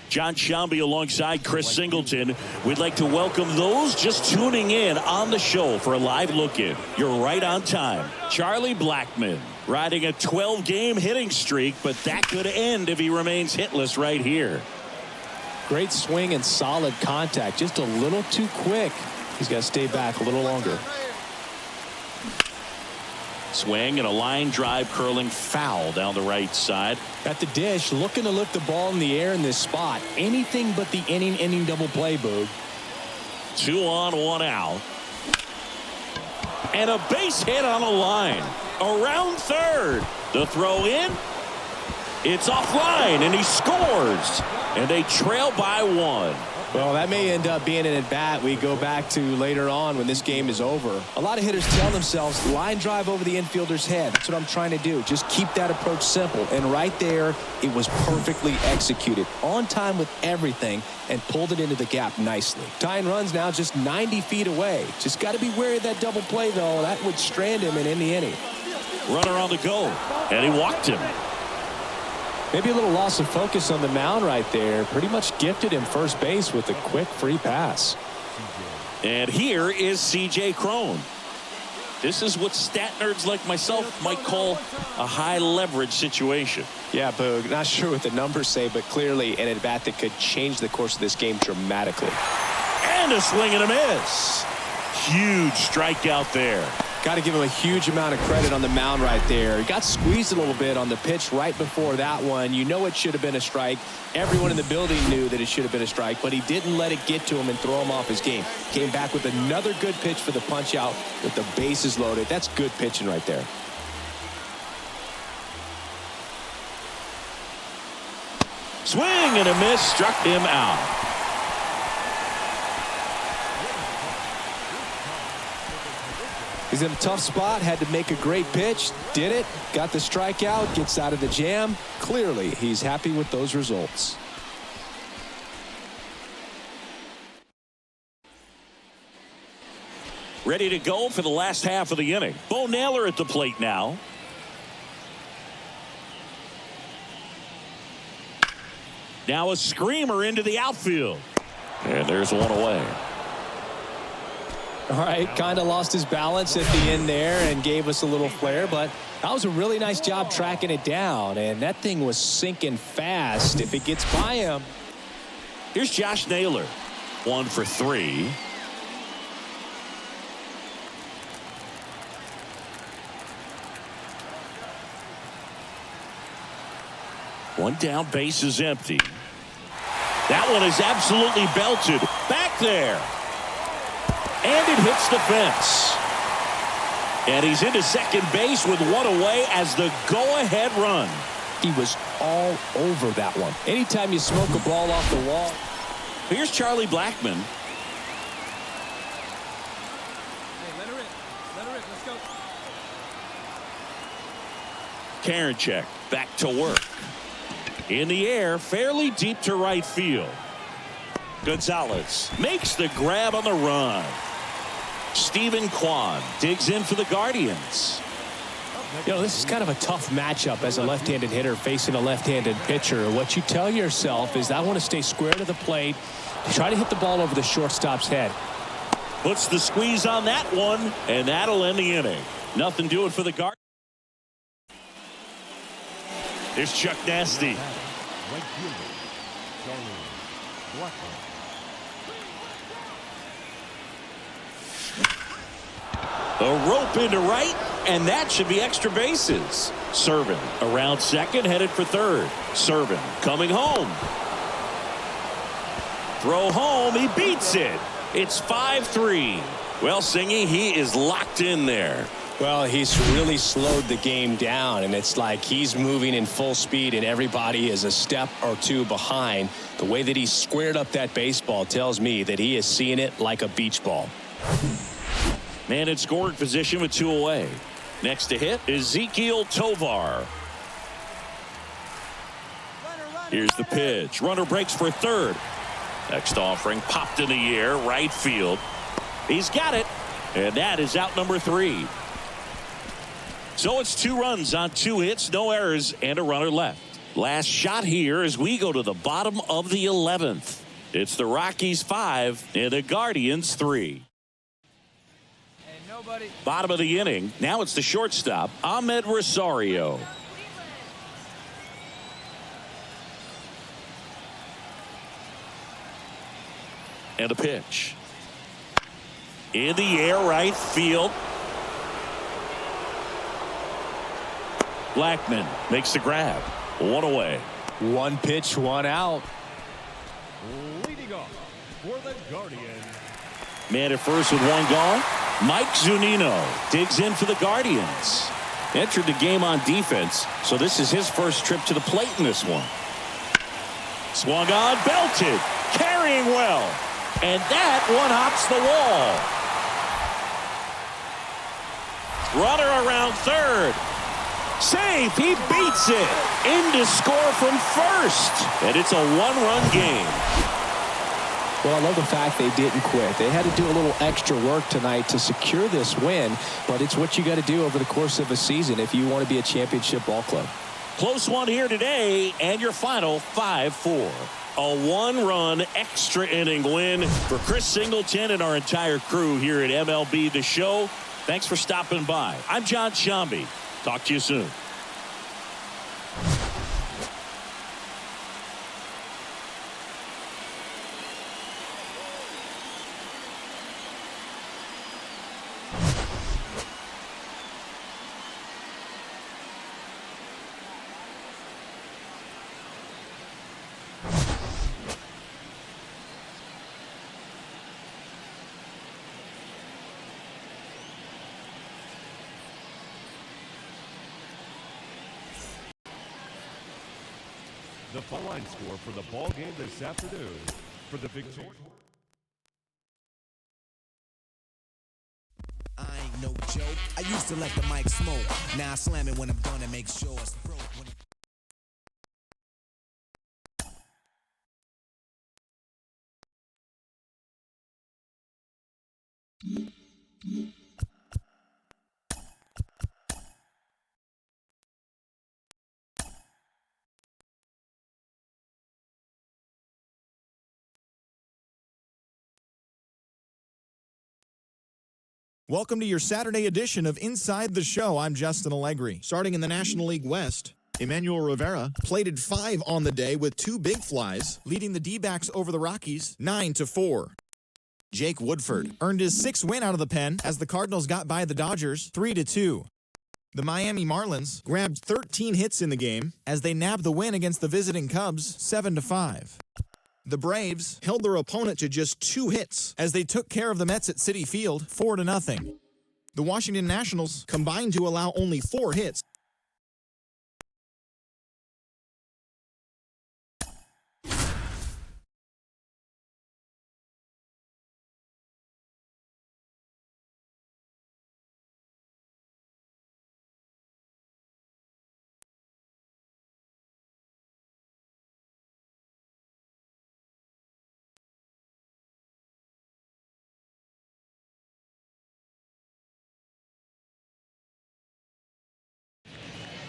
John Shambi alongside Chris Singleton. We'd like to welcome those just tuning in on the show for a live look-in. You're right on time. Charlie Blackmon riding a 12-game hitting streak, but that could end if he remains hitless right here. Great swing and solid contact. Just a little too quick. He's got to stay back a little longer. Swing and a line drive curling foul down the right side. At the dish, looking to lift the ball in the air in this spot. Anything but the inning double play, Boog. 2 on, 1 out. And a base hit on a line. Around third. The throw in. It's offline, and he scores. And they trail by 1. Well, that may end up being an at-bat we go back to later on when this game is over. A lot of hitters tell themselves, line drive over the infielder's head. That's what I'm trying to do. Just keep that approach simple. And right there, it was perfectly executed. On time with everything and pulled it into the gap nicely. Tying runs now just 90 feet away. Just got to be wary of that double play, though. That would strand him and end the inning. Runner on the go. And he walked him. Maybe a little loss of focus on the mound right there. Pretty much gifted him first base with a quick free pass. And here is C.J. Cron. This is what stat nerds like myself might call a high leverage situation. Yeah, Boog, not sure what the numbers say, but clearly an at-bat that could change the course of this game dramatically. And a swing and a miss. Huge strikeout there. Got to give him a huge amount of credit on the mound right there. He got squeezed a little bit on the pitch right before that one. You know it should have been a strike. Everyone in the building knew that it should have been a strike, but he didn't let it get to him and throw him off his game. Came back with another good pitch for the punch out with the bases loaded. That's good pitching right there. Swing and a miss, struck him out. He's in a tough spot, had to make a great pitch, did it, got the strikeout, gets out of the jam. Clearly, he's happy with those results. Ready to go for the last half of the inning. Bo Naylor at the plate now. Now a screamer into the outfield. And there's one away. All right, kind of lost his balance at the end there and gave us a little flare, but that was a really nice job tracking it down, and that thing was sinking fast. If it gets by him. Here's Josh Naylor. 1 for 3. One down, base is empty. That one is absolutely belted. Back there. And it hits the fence. And he's into second base with one away as the go-ahead run. He was all over that one. Anytime you smoke a ball off the wall. Here's Charlie Blackmon. Hey, let her in. Let her in. Let's go. Karinchak back to work. In the air, fairly deep to right field. Gonzalez makes the grab on the run. Stephen Kwan digs in for the Guardians. You know, this is kind of a tough matchup as a left-handed hitter facing a left-handed pitcher. What you tell yourself is I want to stay square to the plate, try to hit the ball over the shortstop's head. Puts the squeeze on that one, and that'll end the inning. Nothing doing for the Guardians. Here's Chuck Nasty. Right fielder, Charlie Blackmon. A rope into right, and that should be extra bases. Servin around second, headed for third. Servin coming home. Throw home. He beats it. It's 5-3. Well, Singy, he is locked in there. Well, he's really slowed the game down, and it's like he's moving in full speed, and everybody is a step or two behind. The way that he squared up that baseball tells me that he is seeing it like a beach ball. Man in scoring position with 2 away. Next to hit, Ezequiel Tovar. Here's the pitch. Runner breaks for third. Next offering popped in the air, right field. He's got it, and that is out number 3. So it's 2 runs on 2 hits, no errors, and a runner left. Last shot here as we go to the bottom of the 11th. It's the Rockies 5 and the Guardians 3. Bottom of the inning. Now it's the shortstop, Ahmed Rosario. And a pitch. In the air, right field. Blackman makes the grab. 1 away. 1 pitch, 1 out. Leading off for the Guardians. Man at first with 1 gone. Mike Zunino digs in for the Guardians. Entered the game on defense, so this is his first trip to the plate in this one. Swung on, belted, carrying well. And that one hops the wall. Runner around third. Safe. He beats it. In to score from first. And it's a 1-run game. Well, I love the fact they didn't quit. They had to do a little extra work tonight to secure this win, but it's what you got to do over the course of a season if you want to be a championship ball club. Close one here today, and your final 5-4. A 1-run extra inning win for Chris Singleton and our entire crew here at MLB The Show. Thanks for stopping by. I'm John Sciambi. Talk to you soon. The full line score for the ball game this afternoon. For the victory. I ain't no joke. I used to let the mic smoke. Now I slam it when I'm done and make sure it's broke. Welcome to your Saturday edition of Inside the Show. I'm Justin Allegri. Starting in the National League West, Emmanuel Rivera plated 5 on the day with 2 big flies, leading the D-backs over the Rockies 9-4. Jake Woodford earned his 6th win out of the pen as the Cardinals got by the Dodgers 3-2. The Miami Marlins grabbed 13 hits in the game as they nabbed the win against the visiting Cubs 7-5. The Braves held their opponent to just 2 hits as they took care of the Mets at Citi Field 4-0. The Washington Nationals combined to allow only 4 hits.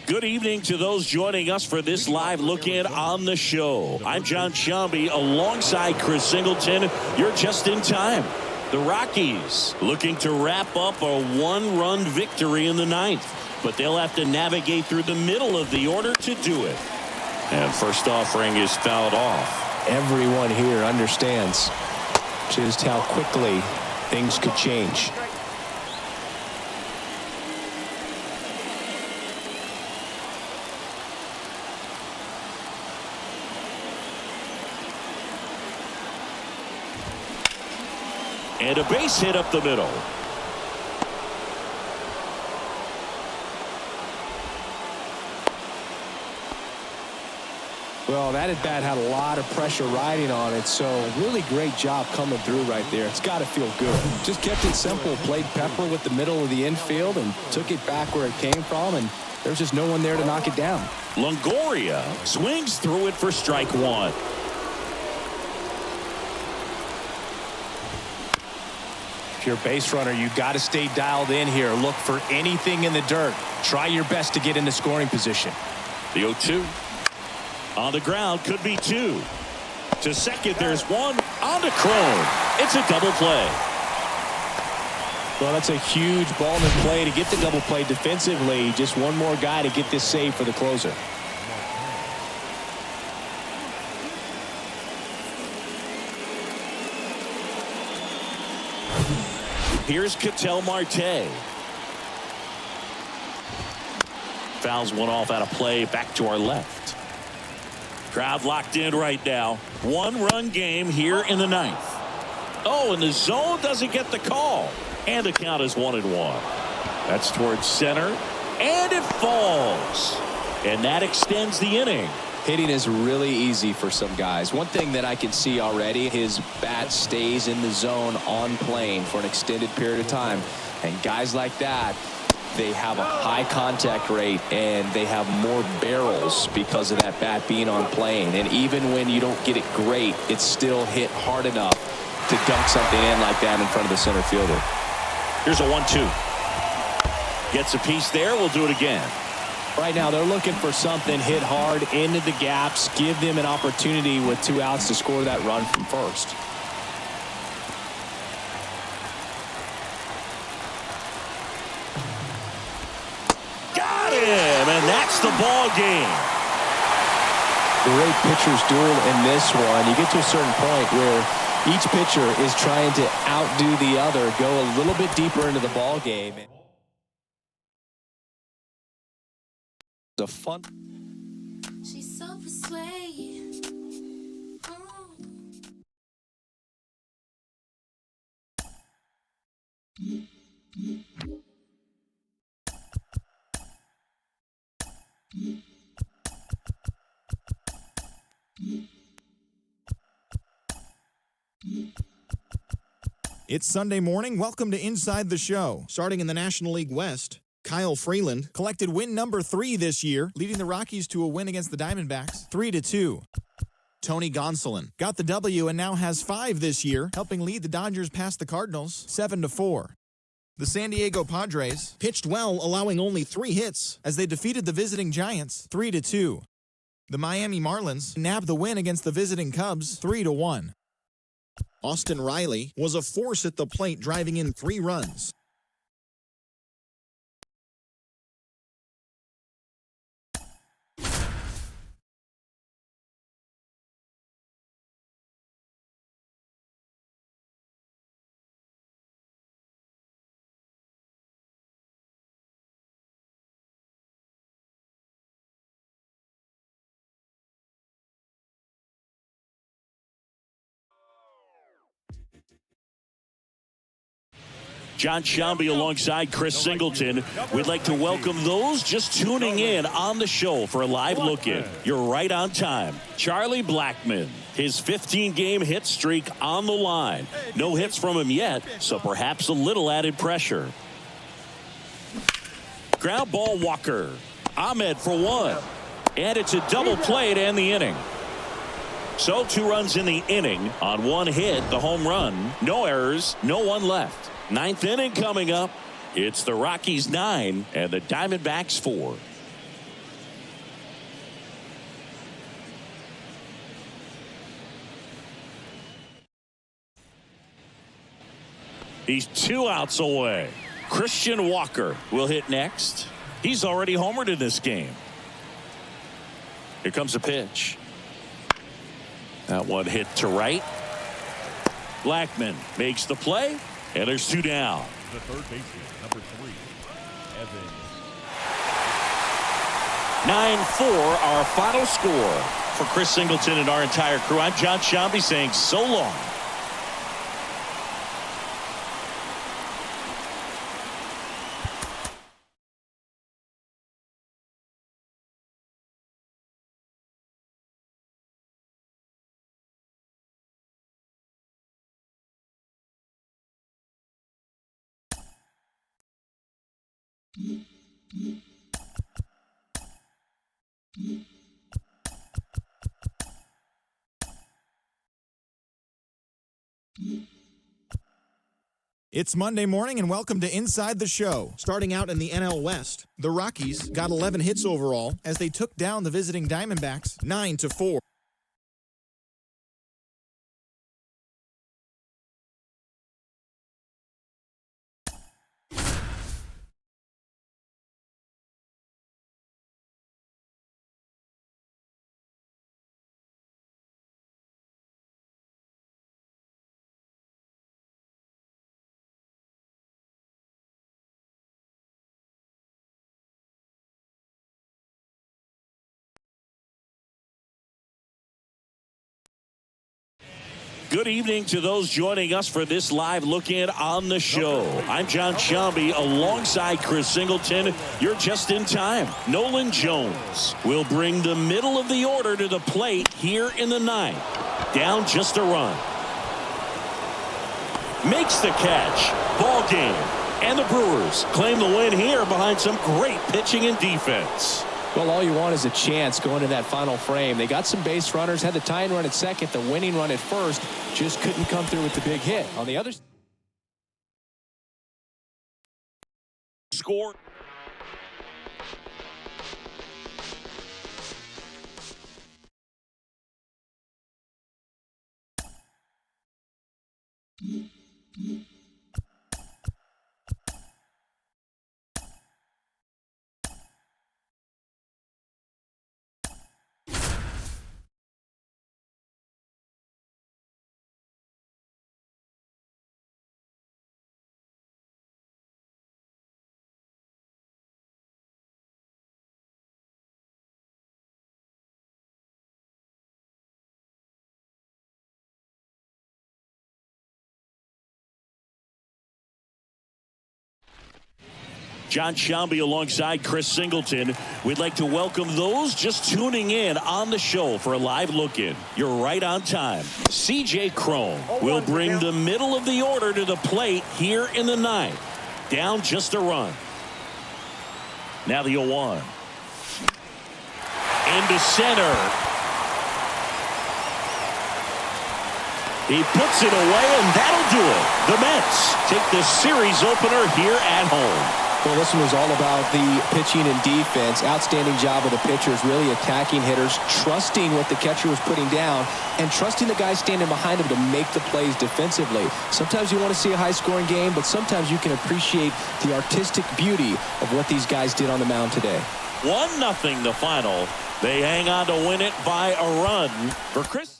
Good evening to those joining us for this live look-in on the show. I'm John Sciambi alongside Chris Singleton. You're just in time. The Rockies looking to wrap up a 1-run victory in the 9th, but they'll have to navigate through the middle of the order to do it. And first offering is fouled off. Everyone here understands just how quickly things could change. And a base hit up the middle. Well, that at bat had a lot of pressure riding on it, so really great job coming through right there. It's got to feel good. Just kept it simple, played pepper with the middle of the infield and took it back where it came from, and there's just no one there to knock it down. Longoria swings through it for strike one. If you're a base runner, you got to stay dialed in here. Look for anything in the dirt. Try your best to get into scoring position. The 0-2. On the ground, could be two. To second, there's one. On to Cron. It's a double play. Well, that's a huge ball in play to get the double play defensively. Just one more guy to get this save for the closer. Here's Ketel Marte. Fouls one off out of play, back to our left. Crowd locked in right now. One-run game here in the ninth. Oh, and the zone doesn't get the call. And the count is 1-1. That's towards center. And it falls. And that extends the inning. Hitting is really easy for some guys. One thing that I can see already, his bat stays in the zone on plane for an extended period of time. And guys like that, they have a high contact rate and they have more barrels because of that bat being on plane. And even when you don't get it great, it's still hit hard enough to dunk something in like that in front of the center fielder. Here's a 1-2. Gets a piece there. We'll do it again. Right now they're looking for something hit hard into the gaps, give them an opportunity with 2 outs to score that run from first. Got him, and that's the ball game. Great pitcher's duel in this one. You get to a certain point where each pitcher is trying to outdo the other, go a little bit deeper into the ball game. The fun. She's so persuasive. It's Sunday morning. Welcome to Inside the Show. Starting in the National League West, Kyle Freeland collected win number 3 this year, leading the Rockies to a win against the Diamondbacks 3-2. Tony Gonsolin got the W and now has 5 this year, helping lead the Dodgers past the Cardinals 7-4. The San Diego Padres pitched well, allowing only 3 hits as they defeated the visiting Giants 3-2. The Miami Marlins nabbed the win against the visiting Cubs 3-1. Austin Riley was a force at the plate, driving in 3 runs. John Shambi alongside Chris Singleton. We'd like to welcome those just tuning in on the show for a live look-in. You're right on time. Charlie Blackmon, his 15-game hit streak on the line. No hits from him yet, so perhaps a little added pressure. Ground ball Walker. Ahmed for 1. And it's a double play to end the inning. So 2 runs in the inning on 1 hit, the home run. No errors, no one left. 9th inning coming up. It's the Rockies 9 and the Diamondbacks 4. He's 2 outs away. Christian Walker will hit next. He's already homered in this game. Here comes a pitch. That one hit to right. Blackmon makes the play. And there's 2 down. The third baseman, number 3, Evans. 9-4, our final score. For Chris Singleton and our entire crew, I'm John Shambi saying so long. It's Monday morning and welcome to Inside the Show. Starting out in the NL West, the Rockies got 11 hits overall as they took down the visiting Diamondbacks 9-4. Good evening to those joining us for this live look-in on the show. I'm John Sciambi alongside Chris Singleton. You're just in time. Nolan Jones will bring the middle of the order to the plate here in the ninth. Down just a run. Makes the catch. Ball game. And the Brewers claim the win here behind some great pitching and defense. Well, all you want is a chance going to that final frame. They got some base runners, had the tying run at second, the winning run at first, just couldn't come through with the big hit. On the other Score. John Sciambi alongside Chris Singleton. We'd like to welcome those just tuning in on the show for a live look-in. You're right on time. C.J. Cron will bring the middle of the order to the plate here in the ninth. Down just a run. Now the 0-1. Into center. He puts it away, and that'll do it. The Mets take the series opener here at home. Well, this one was all about the pitching and defense. Outstanding job of the pitchers, really attacking hitters, trusting what the catcher was putting down, and trusting the guys standing behind him to make the plays defensively. Sometimes you want to see a high-scoring game, but sometimes you can appreciate the artistic beauty of what these guys did on the mound today. 1-0 the final. They hang on to win it by a run for Chris.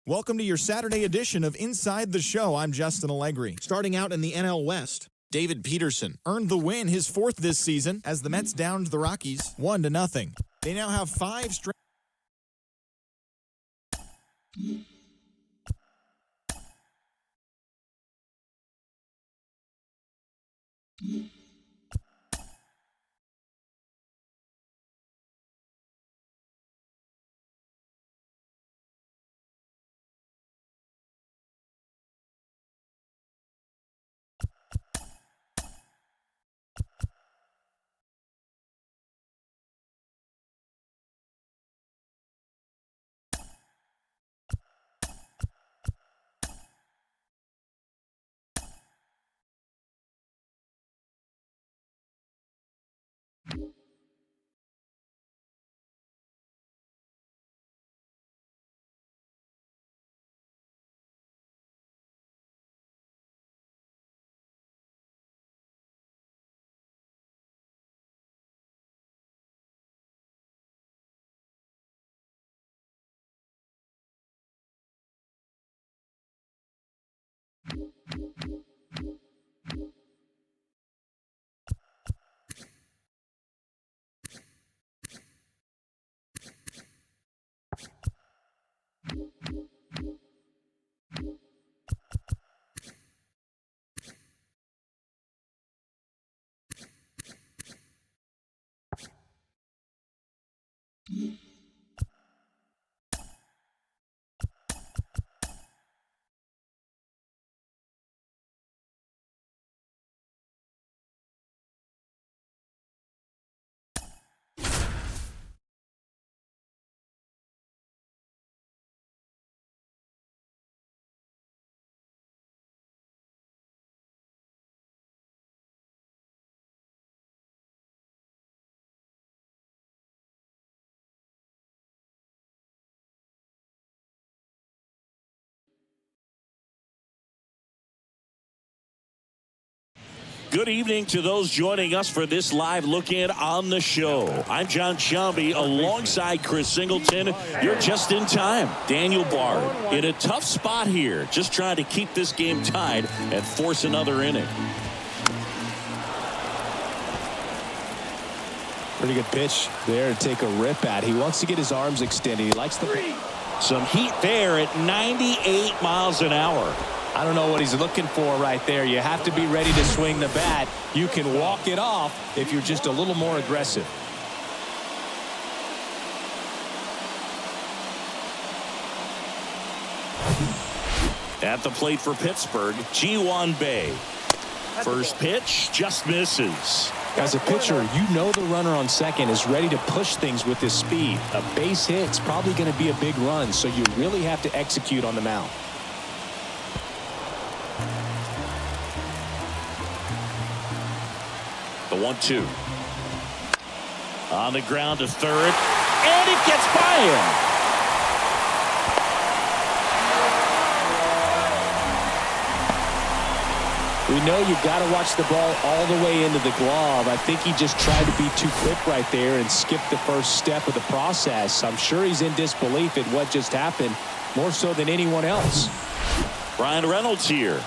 Welcome to your Saturday edition of Inside the Show. I'm Justin Allegri. Starting out in the NL West, David Peterson earned the win, his fourth this season, as the Mets downed the Rockies 1-0. They now have 5 straight. Good evening to those joining us for this live look in on the show. I'm John Sciambi alongside Chris Singleton. You're just in time. Daniel Bard in a tough spot here, just trying to keep this game tied and force another inning. Pretty good pitch there to take a rip at. He wants to get his arms extended. He likes the Some heat there at 98 miles an hour. I don't know what he's looking for right there. You have to be ready to swing the bat. You can walk it off if you're just a little more aggressive. At the plate for Pittsburgh, Ji-hwan Bae. First pitch just misses. As a pitcher, you know the runner on second is ready to push things with his speed. A base hit's probably going to be a big run, so you really have to execute on the mound. The 1-2. On the ground to third, and it gets by him. We know you've got to watch the ball all the way into the glove. I think he just tried to be too quick right there and skipped the first step of the process. I'm sure he's in disbelief at what just happened, more so than anyone else. Bryan Reynolds here.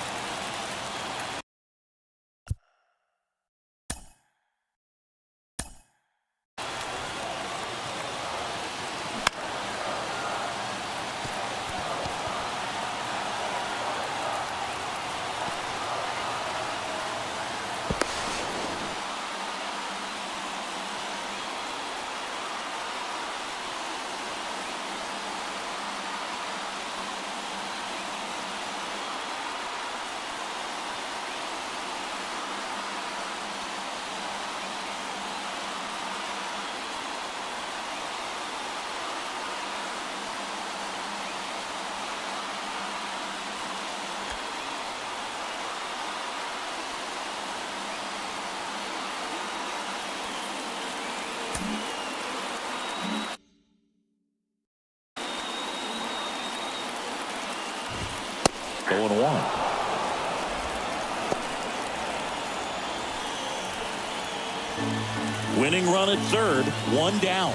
Going 1. Winning run at third, 1 down.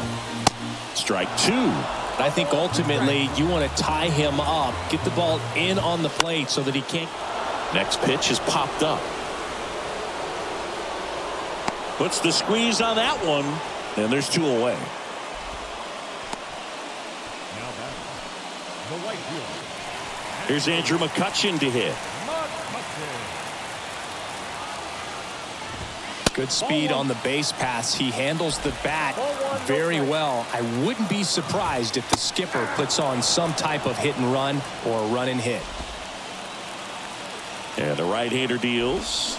Strike 2. I think ultimately you want to tie him up, get the ball in on the plate so that he can't. Next pitch is popped up. Puts the squeeze on that one, and there's 2 away. Now batting, the right fielder. Here's Andrew McCutchen to hit. Good speed on the base pass. He handles the bat very well. I wouldn't be surprised if the skipper puts on some type of hit and run or a run and hit. And the right-hander deals.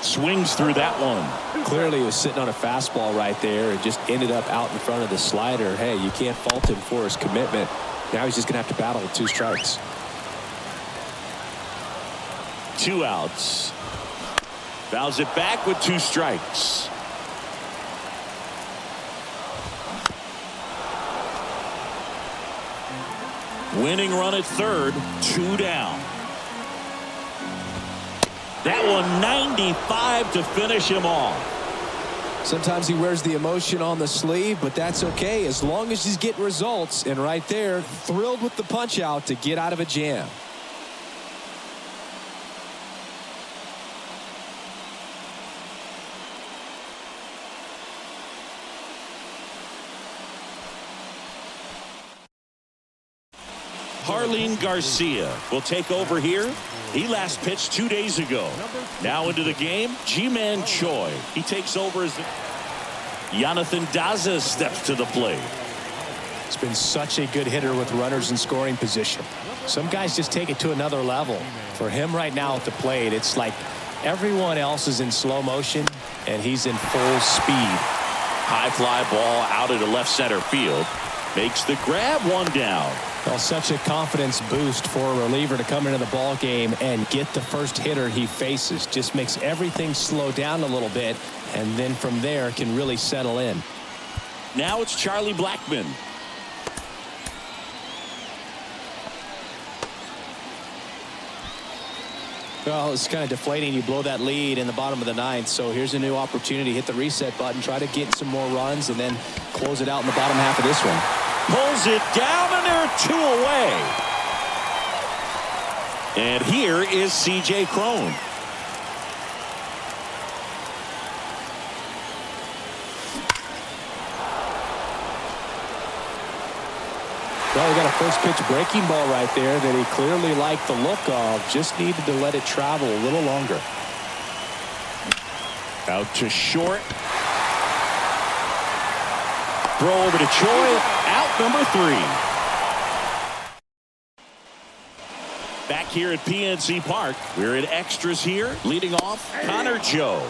Swings through that one. Clearly he was sitting on a fastball right there and just ended up out in front of the slider. Hey, you can't fault him for his commitment. Now he's just going to have to battle with 2 strikes. 2 outs. Fouls it back with 2 strikes. Winning run at third, 2 down. That one 95 to finish him off. Sometimes he wears the emotion on the sleeve, but that's okay as long as he's getting results. And right there, thrilled with the punch out to get out of a jam. Jarlin Garcia will take over here. He last pitched 2 days ago. Now into the game, Ji-man Choi. He takes over as Jonathan Daza steps to the plate. has been such a good hitter with runners in scoring position. Some guys just take it to another level. For him right now at the plate, it's like everyone else is in slow motion and he's in full speed. High fly ball out into left center field. Makes the grab, one down. Well, such a confidence boost for a reliever to come into the ball game and get the first hitter he faces. Just makes everything slow down a little bit, and then from there can really settle in. Now it's Charlie Blackmon. Well, it's kind of deflating. You blow that lead in the bottom of the ninth, so here's a new opportunity. Hit the reset button, try to get some more runs, and then close it out in the bottom half of this one. Pulls it down, and there are 2 away. And here is C.J. Cron. Well, we got a first pitch breaking ball right there that he clearly liked the look of. Just needed to let it travel a little longer. Out to short. Throw over to Choi. Out number 3. Back here at PNC Park. We're in extras here. Leading off, Connor Joe.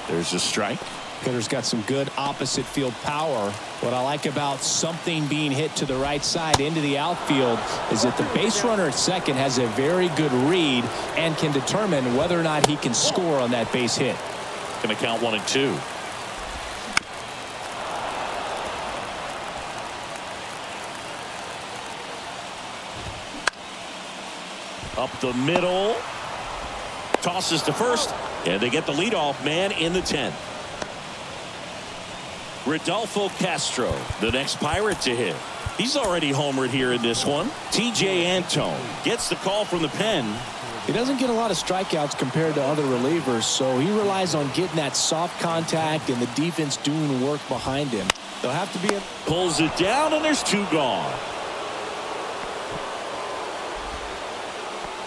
There's a strike. Hitter's got some good opposite field power. What I like about something being hit to the right side into the outfield is that the base runner at second has a very good read and can determine whether or not he can score on that base hit. Going to count 1 and 2. Up the middle. Tosses to first. And they get the leadoff man in the 10th. Rodolfo Castro, the next Pirate to hit. He's already homered here in this one. T.J. Antone gets the call from the pen. He doesn't get a lot of strikeouts compared to other relievers, so he relies on getting that soft contact and the defense doing work behind him. They'll have to be Pulls it down, and there's 2 gone.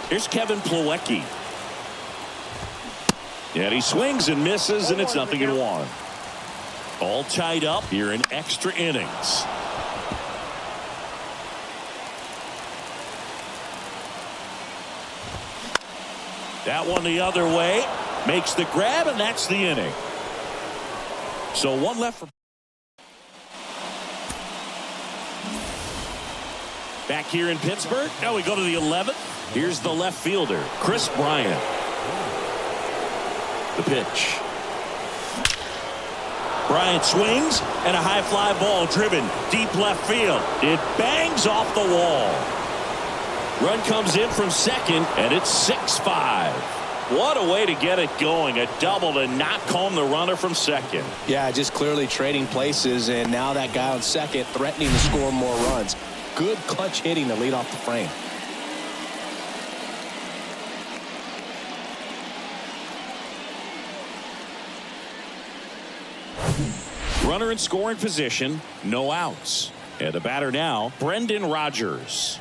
Here's Kevin Plawecki. And he swings and misses, and it's 0-1. All tied up here in extra innings. That one the other way. Makes the grab, and that's the inning. So 1 left for. Back here in Pittsburgh. Now we go to the 11th. Here's the left fielder, Chris Bryant. The pitch. Bryant swings, and a high fly ball driven deep left field. It bangs off the wall. Run comes in from second, and it's 6-5. What a way to get it going. A double to knock home the runner from second. Yeah, just clearly trading places, and now that guy on second threatening to score more runs. Good clutch hitting to lead off the frame. Runner in scoring position, no outs. And the batter now, Brendan Rodgers.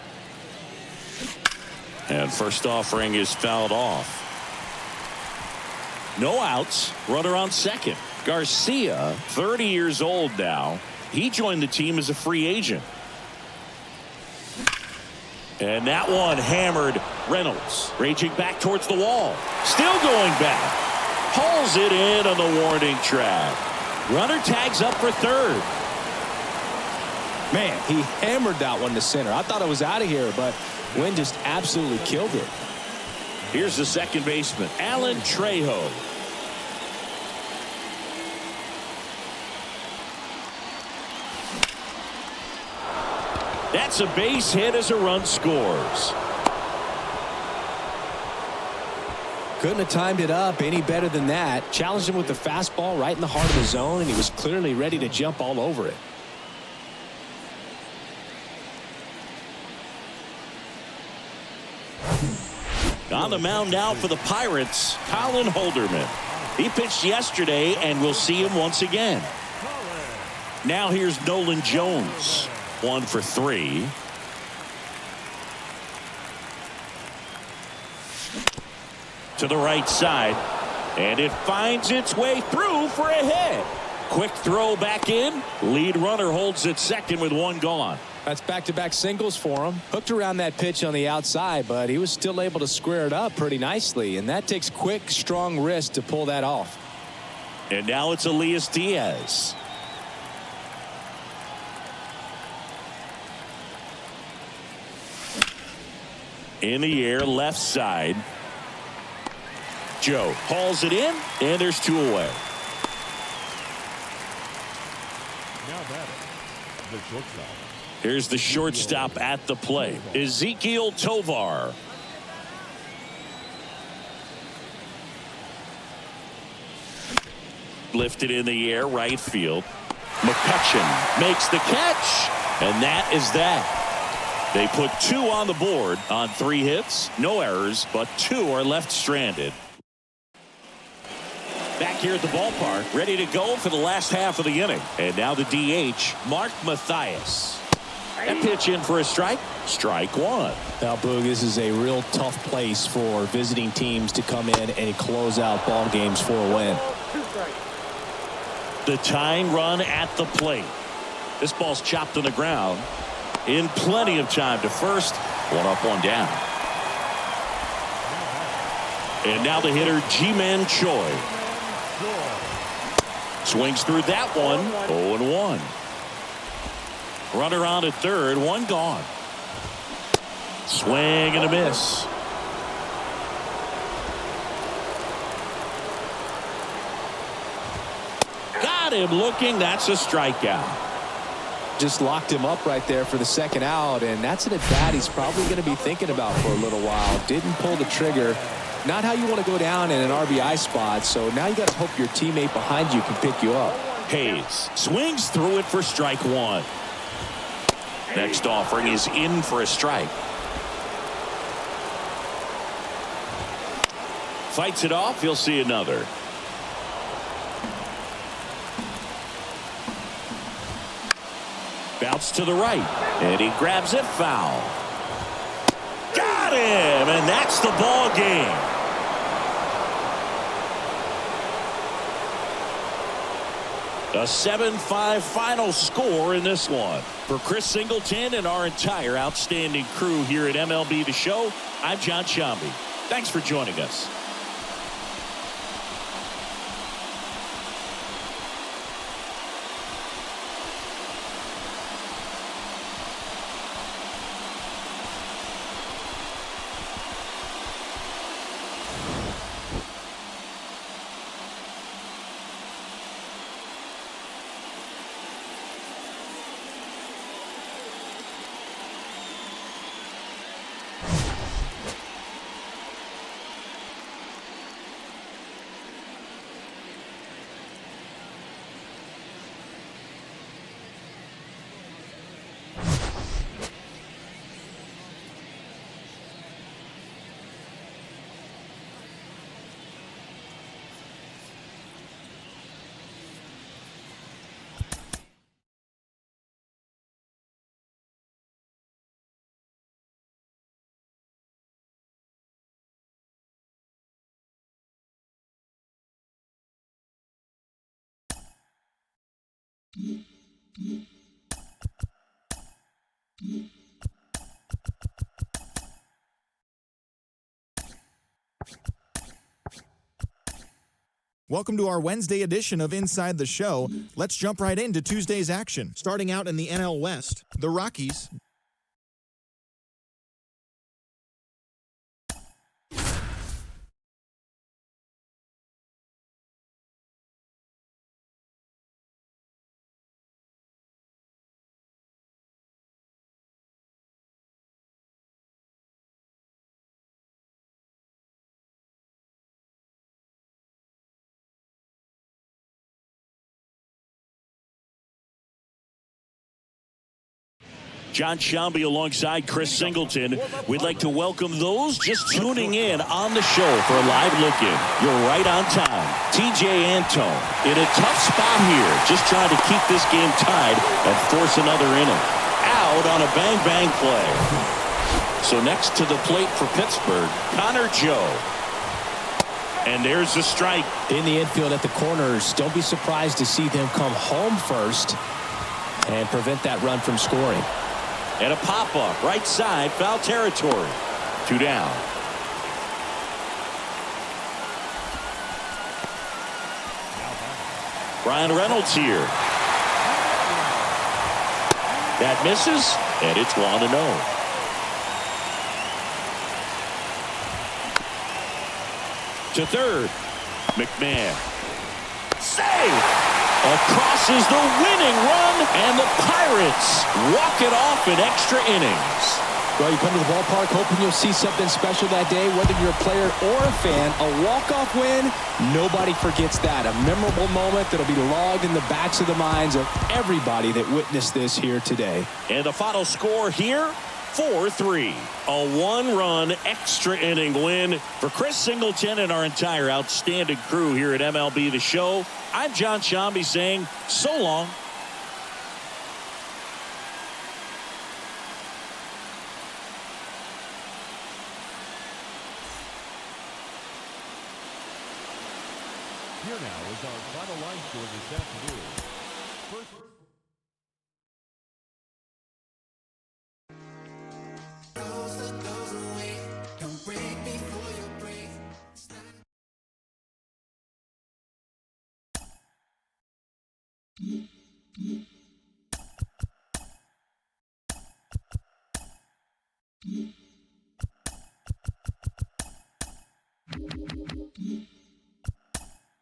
And first offering is fouled off. No outs, runner on second. Garcia, 30 years old now. He joined the team as a free agent. And that one hammered Reynolds. Raging back towards the wall. Still going back. Hauls it in on the warning track. Runner tags up for third. Man, he hammered that one to center. I thought it was out of here, but Wynn just absolutely killed it. Here's the second baseman, Alan Trejo. That's a base hit as a run scores. Couldn't have timed it up any better than that. Challenged him with the fastball right in the heart of the zone, and he was clearly ready to jump all over it. On the mound now for the Pirates, Colin Holderman. He pitched yesterday, and we'll see him once again. Now here's Nolan Jones. 1 for 3. To the right side, and it finds its way through for a hit. Quick throw back in. Lead runner holds at second with one gone. That's back-to-back singles for him. Hooked around that pitch on the outside, but he was still able to square it up pretty nicely, and that takes quick, strong wrist to pull that off. And now it's Elias Diaz. In the air, left side. Joe hauls it in, and there's two away. Now batting, the shortstop. Here's the shortstop at the plate, Ezequiel Tovar. Lifted in the air, right field. McCutchen makes the catch, and that is that. They put two on the board on 3 hits, no errors, but 2 are left stranded. Back here at the ballpark, ready to go for the last half of the inning. And now the DH, Mark Mathias. That pitch in for a strike. Strike one. Now, Boog, this is a real tough place for visiting teams to come in and close out ball games for a win. The tying run at the plate. This ball's chopped to the ground. In plenty of time to first. One up, one down. And now the hitter, Ji-Man Choi. Swings through that one. 0-1. Runner on at third. One gone. Swing and a miss. Got him looking. That's a strikeout. Just locked him up right there for the second out, and that's an at-bat he's probably going to be thinking about for a little while. Didn't pull the trigger. Not how you want to go down in an RBI spot, so now you got to hope your teammate behind you can pick you up. Hayes swings through it for strike one. Next offering is in for a strike. Fights it off. He'll see another. Bounce to the right, and he grabs it foul. Got him, and that's the ball game. A 7-5 final score in this one. For Chris Singleton and our entire outstanding crew here at MLB The Show, I'm John Sciambi. Thanks for joining us. Welcome to our Wednesday edition of Inside the Show. Let's jump right into Tuesday's action. Starting out in the NL West, the Rockies John Sciambi alongside Chris Singleton. We'd like to welcome those just tuning in on the show for a live look-in. You're right on time. TJ Antone in a tough spot here, just trying to keep this game tied and force another inning. Out on a bang-bang play. So next to the plate for Pittsburgh, Connor Joe. And there's the strike. In the infield at the corners, don't be surprised to see them come home first and prevent that run from scoring. And a pop-up, right side, foul territory. 2 down. Brian Reynolds here. That misses, and it's 1-0. To third. McMahon. Save! Across is the winning run, and the Pirates walk it off in extra innings. Well, you come to the ballpark hoping you'll see something special that day, whether you're a player or a fan. A walk-off win, nobody forgets that. A memorable moment that'll be logged in the backs of the minds of everybody that witnessed this here today. And the final score here, 4-3. A one-run extra inning win for Chris Singleton and our entire outstanding crew here at MLB The Show. I'm John Sciambi saying so long. Here now is our final line score this afternoon. First,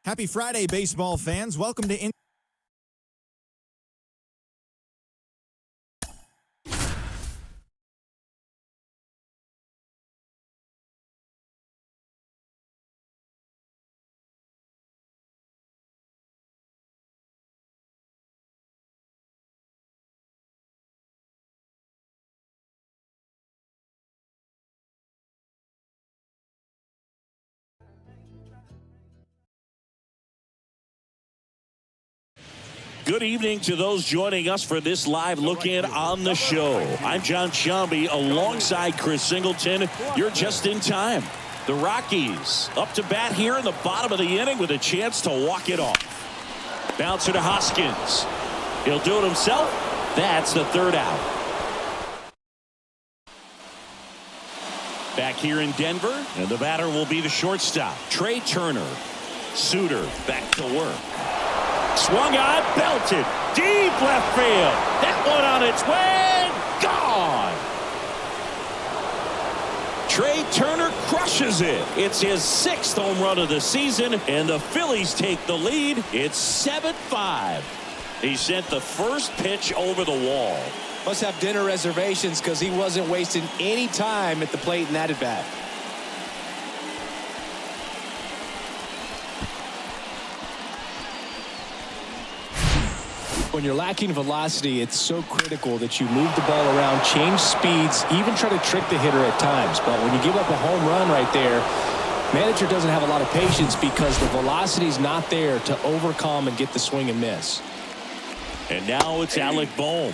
Happy Friday, baseball fans. Welcome to Good evening to those joining us for this live look-in on the show. I'm John Sciambi alongside Chris Singleton. You're just in time. The Rockies up to bat here in the bottom of the inning with a chance to walk it off. Bouncer to Hoskins. He'll do it himself. That's the third out. Back here in Denver, and the batter will be the shortstop, Trey Turner. Suter back to work. Swung on, belted, deep left field. That one on its way, gone. Trey Turner crushes it. It's his 6th home run of the season, and the Phillies take the lead. It's 7-5. He sent the first pitch over the wall. Must have dinner reservations because he wasn't wasting any time at the plate in that at bat. When you're lacking velocity, it's so critical that you move the ball around, change speeds, even try to trick the hitter at times. But when you give up a home run right there, manager doesn't have a lot of patience because the velocity's not there to overcome and get the swing and miss. And now it's Alec Bohm.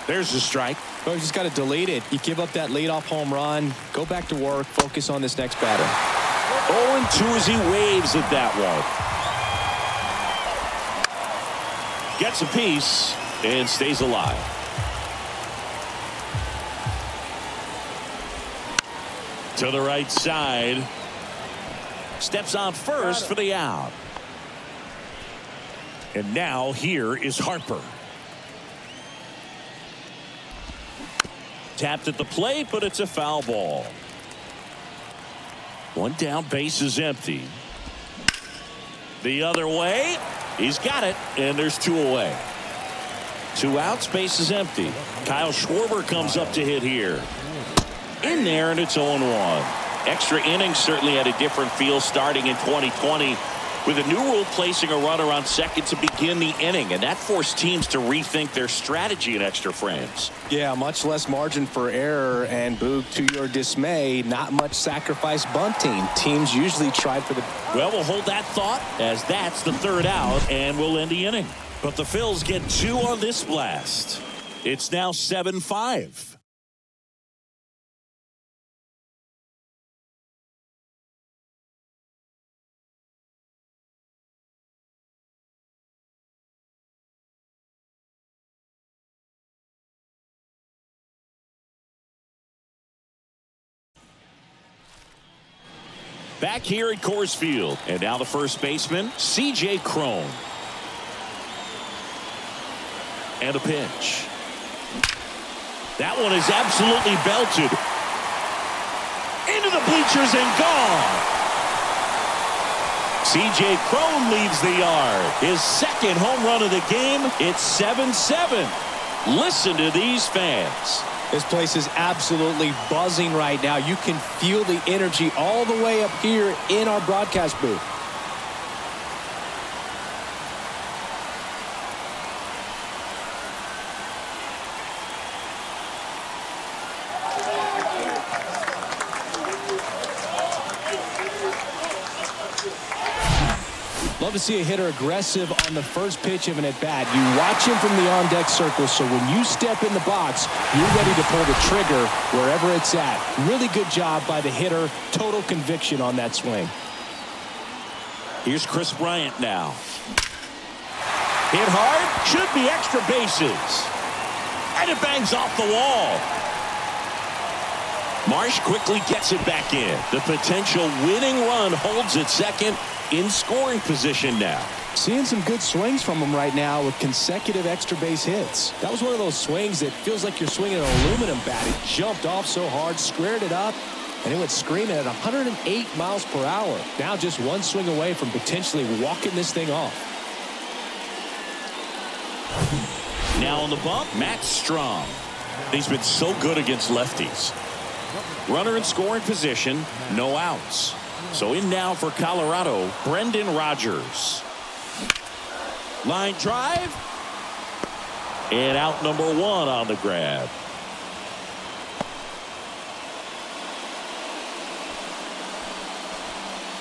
There's the strike. Well, you just got to delete it. You give up that leadoff home run, go back to work, focus on this next batter. 0-2 as he waves at that one. Gets a piece and stays alive. To the right side. Steps on first for the out. And now here is Harper. Tapped at the plate, but it's a foul ball. One down, base is empty. The other way. He's got it, and there's 2 away. 2 outs, base is empty. Kyle Schwarber comes up to hit here. In there, and it's 0-1. Extra innings certainly had a different feel starting in 2020 with a new rule placing a runner on second to begin the inning, and that forced teams to rethink their strategy in extra frames. Yeah, much less margin for error, and Boog, to your dismay, not much sacrifice bunting. Teams usually try for the... Well, we'll hold that thought as that's the third out, and we'll end the inning. But the Phils get 2 on this blast. It's now 7-5. Back here at Coors Field. And now the first baseman, C.J. Cron. And a pitch. That one is absolutely belted. Into the bleachers and gone. C.J. Cron leads the yard. His second home run of the game. It's 7-7. Listen to these fans. This place is absolutely buzzing right now. You can feel the energy all the way up here in our broadcast booth. Love to see a hitter aggressive on the first pitch of an at-bat. You watch him from the on-deck circle, so when you step in the box, you're ready to pull the trigger wherever it's at. Really good job by the hitter. Total conviction on that swing. Here's Chris Bryant now. Hit hard. Should be extra bases. And it bangs off the wall. Marsh quickly gets it back in. The potential winning run holds at second. In scoring position now. Seeing some good swings from him right now with consecutive extra base hits. That was one of those swings that feels like you're swinging an aluminum bat. It jumped off so hard, squared it up, and it went screaming at 108 miles per hour. Now just one swing away from potentially walking this thing off. Now on the bump, Matt Strom. He's been so good against lefties. Runner in scoring position, no outs. So in now for Colorado, Brendan Rodgers. Line drive. And out number one on the grab.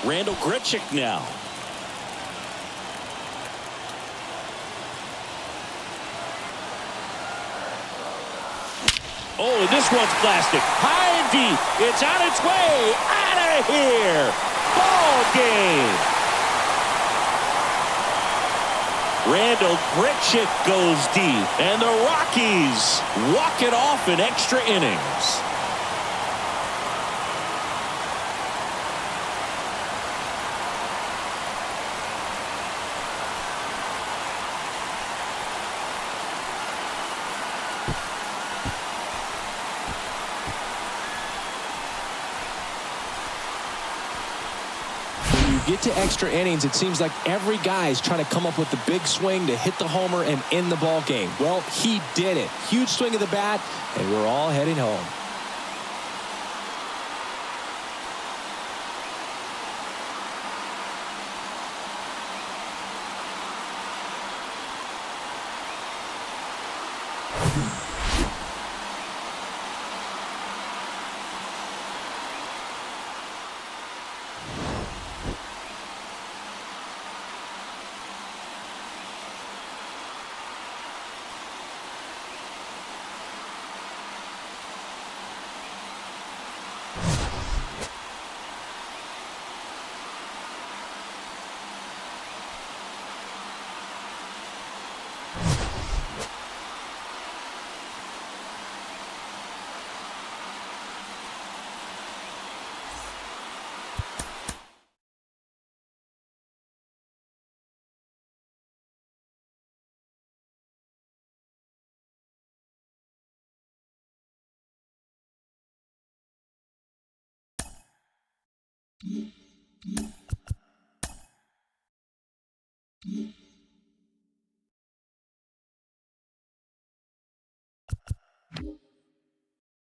Randall Grichuk now. Oh, and this one's plastic. High and deep. It's on its way. Out of here. Ball game. Randall Grichuk goes deep. And the Rockies walk it off in extra innings. Get to extra innings, it seems like every guy is trying to come up with the big swing to hit the homer and end the ball game. Well, he did it. Huge swing of the bat, and we're all heading home.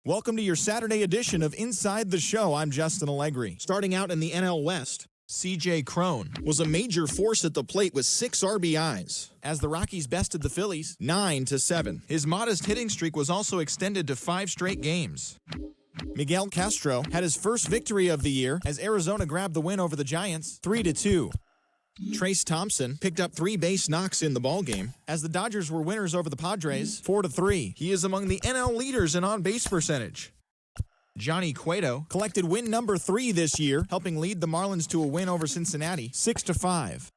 Welcome to your Saturday edition of Inside the Show. I'm Justin Allegri. Starting out in the NL West, C.J. Cron was a major force at the plate with 6 RBIs as the Rockies bested the Phillies 9-7. His modest hitting streak was also extended to 5 straight games. Miguel Castro had his first victory of the year as Arizona grabbed the win over the Giants 3-2. Trace Thompson picked up 3 base knocks in the ballgame as the Dodgers were winners over the Padres 4-3. He is among the NL leaders in on-base percentage. Johnny Cueto collected win number 3 this year, helping lead the Marlins to a win over Cincinnati 6-5.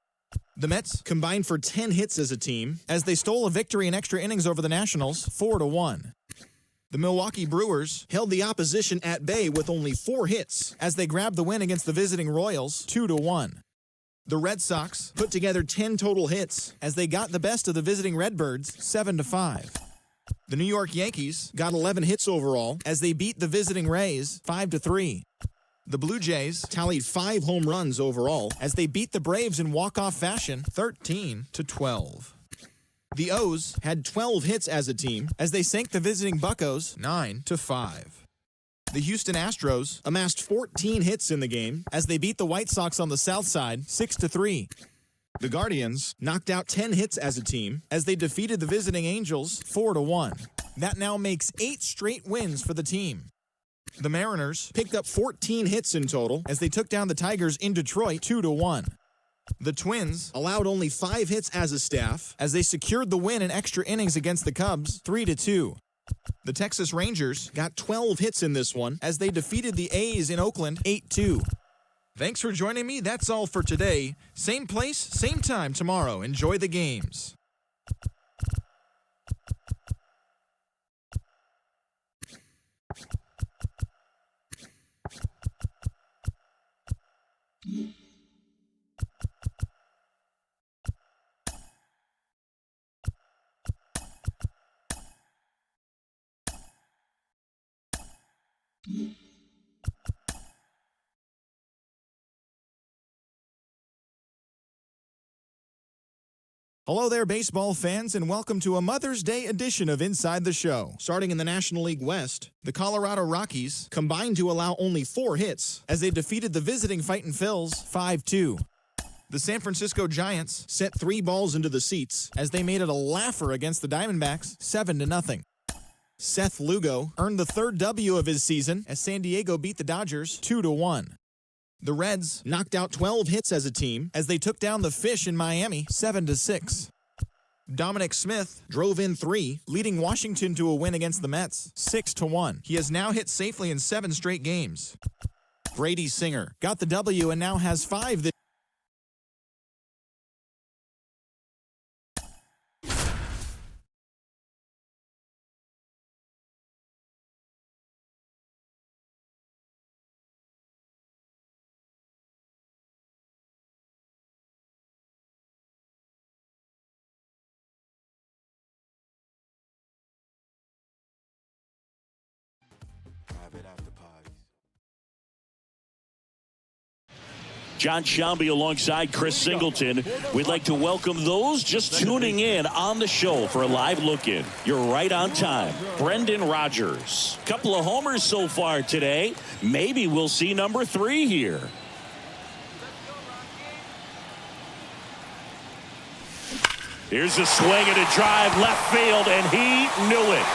The Mets combined for 10 hits as a team as they stole a victory in extra innings over the Nationals 4-1. The Milwaukee Brewers held the opposition at bay with only 4 hits as they grabbed the win against the visiting Royals 2-1. The Red Sox put together 10 total hits as they got the best of the visiting Redbirds 7-5. The New York Yankees got 11 hits overall as they beat the visiting Rays 5-3. The Blue Jays tallied 5 home runs overall as they beat the Braves in walk-off fashion 13-12. The O's had 12 hits as a team as they sank the visiting Buccos 9-5. The Houston Astros amassed 14 hits in the game as they beat the White Sox on the south side 6-3. The Guardians knocked out 10 hits as a team as they defeated the visiting Angels 4-1. That now makes 8 straight wins for the team. The Mariners picked up 14 hits in total as they took down the Tigers in Detroit 2-1. The Twins allowed only 5 hits as a staff as they secured the win in extra innings against the Cubs 3-2. The Texas Rangers got 12 hits in this one as they defeated the A's in Oakland 8-2. Thanks for joining me. That's all for today. Same place, same time tomorrow. Enjoy the games. Hello there, baseball fans, and welcome to a Mother's Day edition of Inside the Show. Starting in the National League West, the Colorado Rockies combined to allow only 4 hits as they defeated the visiting Fightin' Phils 5-2. The San Francisco Giants sent 3 balls into the seats as they made it a laugher against the Diamondbacks 7-0. Seth Lugo earned the 3rd W of his season as San Diego beat the Dodgers 2-1. The Reds knocked out 12 hits as a team as they took down the Fish in Miami 7-6. Dominic Smith drove in 3, leading Washington to a win against the Mets 6-1. He has now hit safely in 7 straight games. Brady Singer got the W and now has 5 this John Shelby alongside Chris Singleton. We'd like to welcome those just tuning in on the show for a live look-in. You're right on time. Brendan Rodgers. Couple of homers so far today. Maybe we'll see number 3 here. Here's a swing and a drive left field, and he knew it.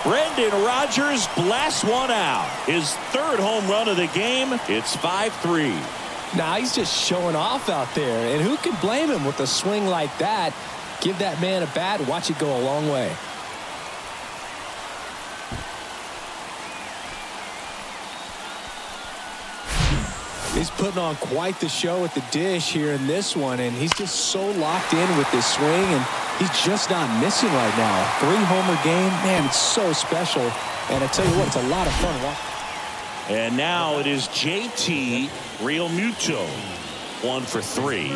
Brendan Rodgers blasts one out. His 3rd home run of the game. It's 5-3. Now he's just showing off out there, and who can blame him with a swing like that? Give that man a bat, watch it go a long way. He's putting on quite the show at the dish here in this one, and he's just so locked in with this swing, and he's just not missing right now. 3-homer game, man, it's so special. And I tell you what, it's a lot of fun watching. And now it is JT Realmuto. 1 for 3.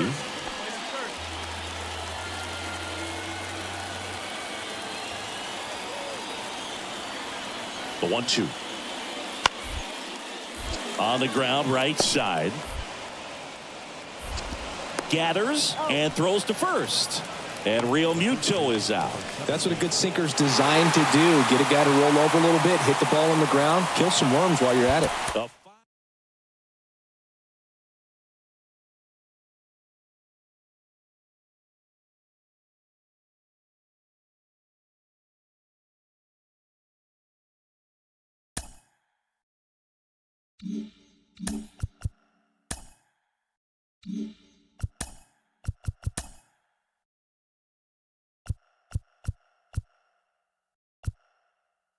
The 1-2. On the ground, right side. Gathers and throws to first. And Realmuto is out. That's what a good sinker's designed to do. Get a guy to roll over a little bit, hit the ball on the ground, kill some worms while you're at it.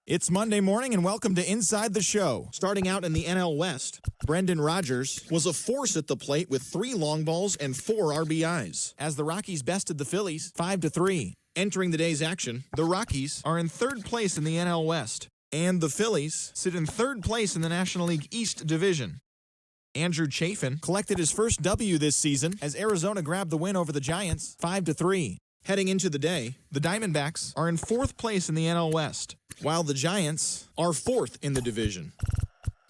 It's Monday morning and welcome to Inside the Show. Starting out in the NL West, Brendan Rodgers was a force at the plate with 3 long balls and 4 RBIs as the Rockies bested the Phillies 5-3. Entering the day's action, the Rockies are in 3rd place in the NL West, and the Phillies sit in 3rd place in the National League East Division. Andrew Chafin collected his first W this season as Arizona grabbed the win over the Giants 5-3. Heading into the day, the Diamondbacks are in 4th place in the NL West, while the Giants are 4th in the division.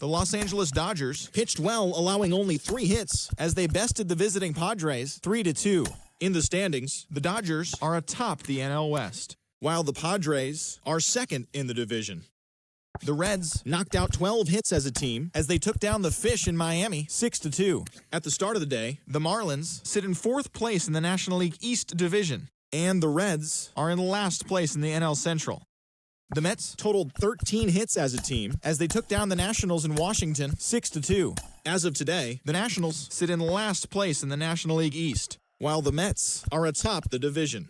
The Los Angeles Dodgers pitched well, allowing only 3 hits as they bested the visiting Padres 3-2. In the standings, the Dodgers are atop the NL West, while the Padres are 2nd in the division. The Reds knocked out 12 hits as a team as they took down the Fish in Miami 6-2. At the start of the day, the Marlins sit in 4th place in the National League East Division, and the Reds are in last place in the NL Central. The Mets totaled 13 hits as a team as they took down the Nationals in Washington 6-2. As of today, the Nationals sit in last place in the National League East, while the Mets are atop the division.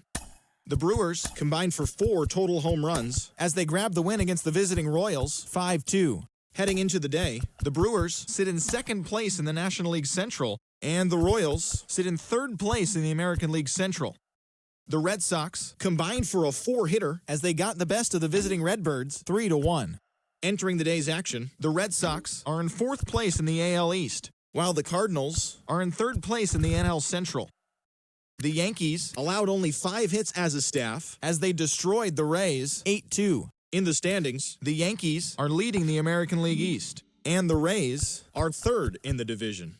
The Brewers combined for 4 total home runs as they grabbed the win against the visiting Royals 5-2. Heading into the day, the Brewers sit in 2nd place in the National League Central, and the Royals sit in 3rd place in the American League Central. The Red Sox combined for a 4-hitter as they got the best of the visiting Redbirds 3-1. Entering the day's action, the Red Sox are in 4th place in the AL East, while the Cardinals are in 3rd place in the NL Central. The Yankees allowed only 5 hits as a staff as they destroyed the Rays 8-2. In the standings, the Yankees are leading the American League East, and the Rays are 3rd in the division.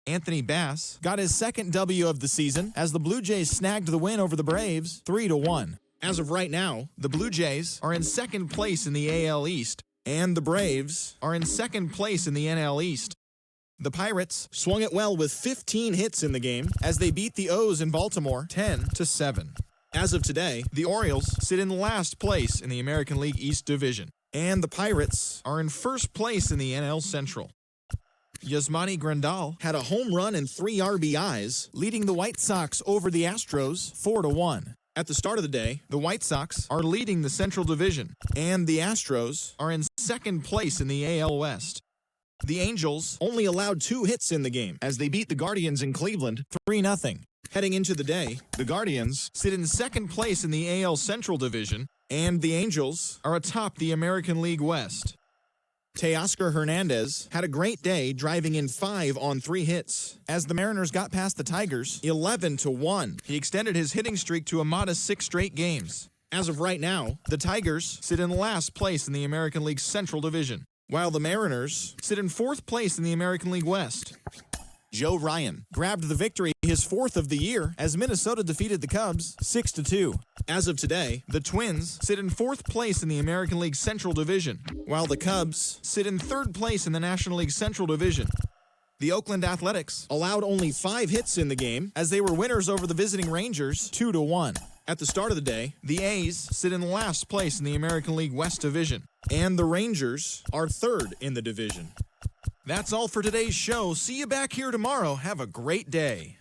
Anthony Bass got his 2nd W of the season as the Blue Jays snagged the win over the Braves 3-1. As of right now, the Blue Jays are in 2nd place in the AL East, and the Braves are in 2nd place in the NL East. The Pirates swung it well with 15 hits in the game as they beat the O's in Baltimore 10-7. As of today, the Orioles sit in last place in the American League East Division, and the Pirates are in 1st place in the NL Central. Yasmani Grandal had a home run and 3 RBIs, leading the White Sox over the Astros 4-1. At the start of the day, the White Sox are leading the Central Division, and the Astros are in 2nd place in the AL West. The Angels only allowed 2 hits in the game as they beat the Guardians in Cleveland 3-0. Heading into the day, the Guardians sit in 2nd place in the AL Central Division, and the Angels are atop the American League West. Teoscar Hernandez had a great day, driving in 5 on 3 hits as the Mariners got past the Tigers 11-1. He extended his hitting streak to a modest 6 straight games. As of right now, the Tigers sit in last place in the American League Central Division, while the Mariners sit in 4th place in the American League West. Joe Ryan grabbed the victory, his 4th of the year, as Minnesota defeated the Cubs 6-2. As of today, the Twins sit in 4th place in the American League Central Division, while the Cubs sit in 3rd place in the National League Central Division. The Oakland Athletics allowed only 5 hits in the game as they were winners over the visiting Rangers 2-1. At the start of the day, the A's sit in last place in the American League West Division, and the Rangers are 3rd in the division. That's all for today's show. See you back here tomorrow. Have a great day.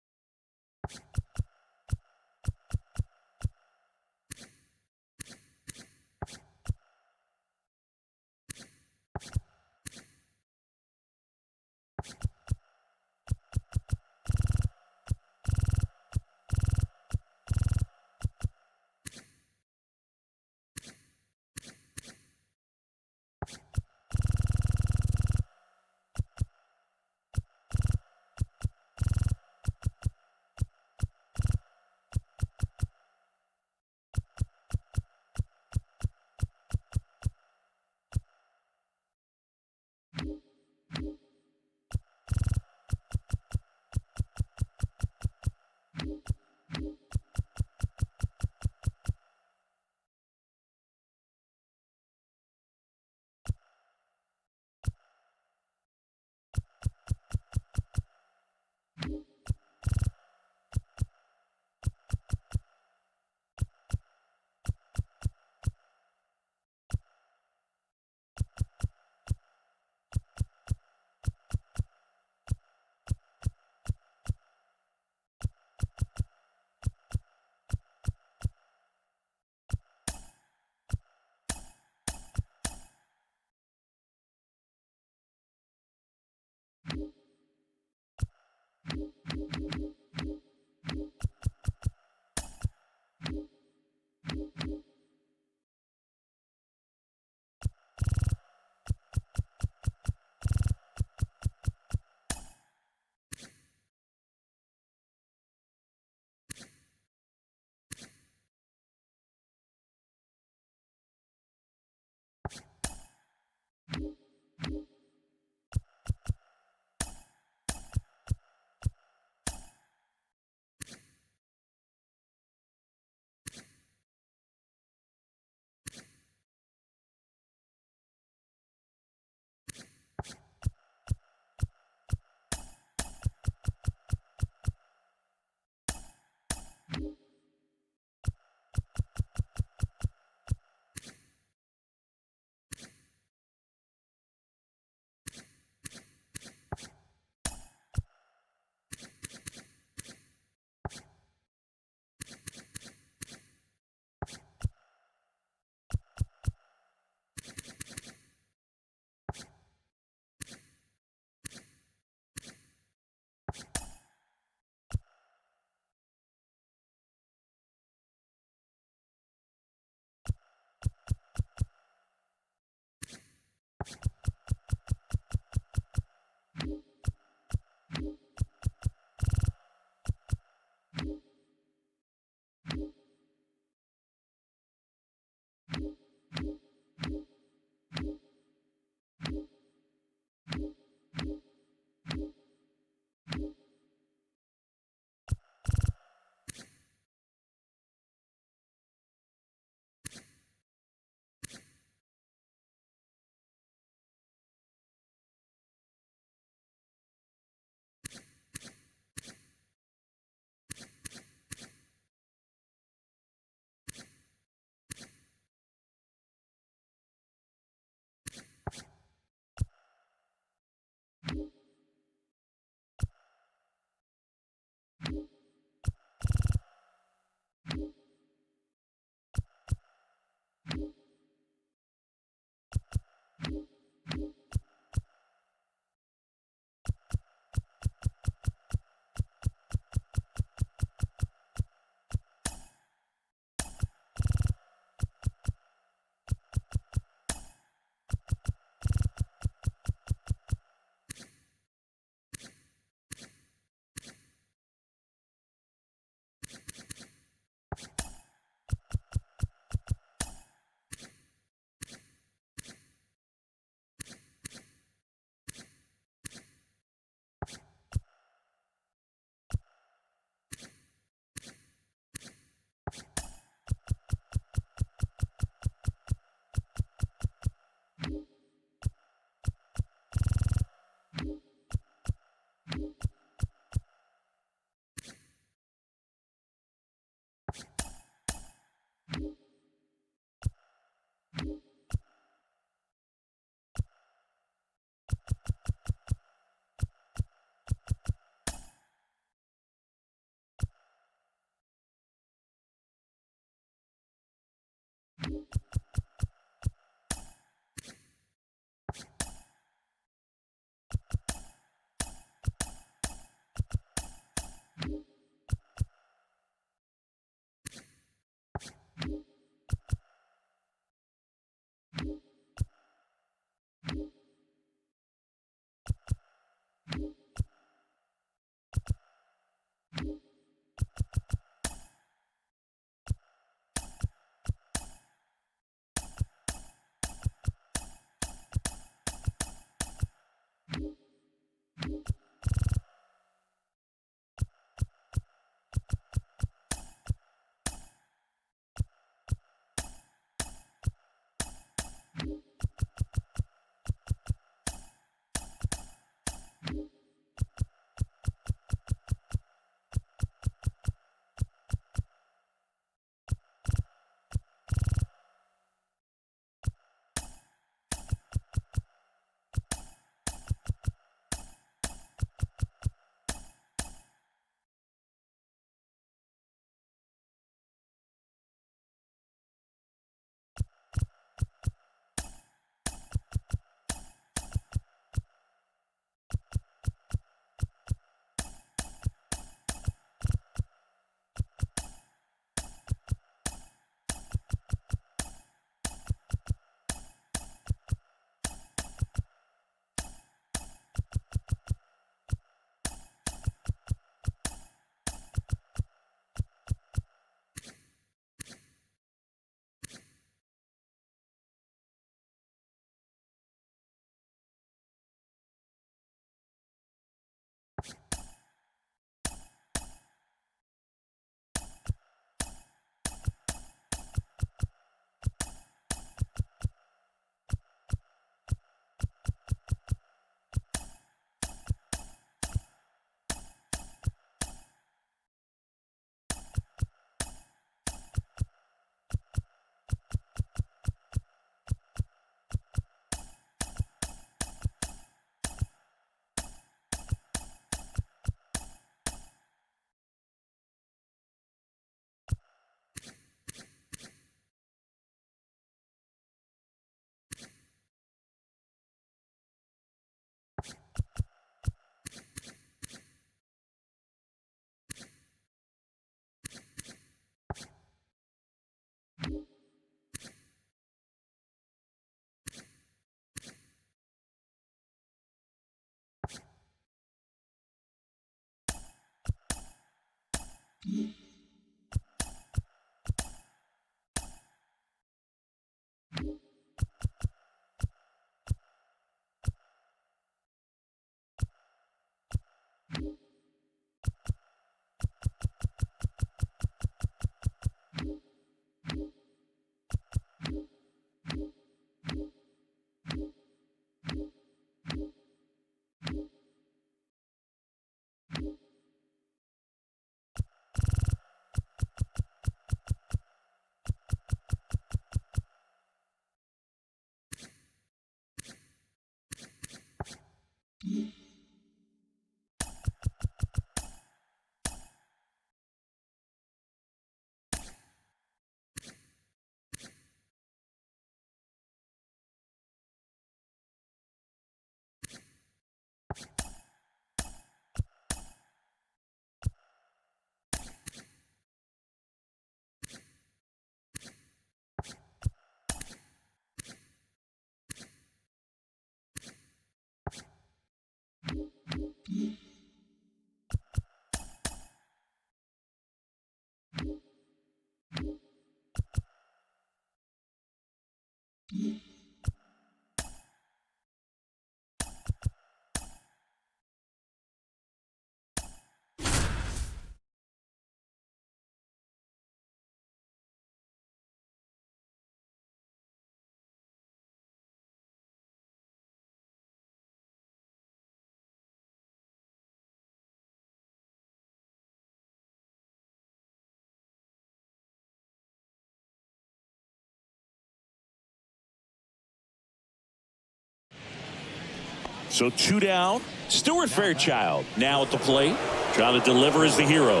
So 2 down. Stuart Fairchild now at the plate. Trying to deliver as the hero.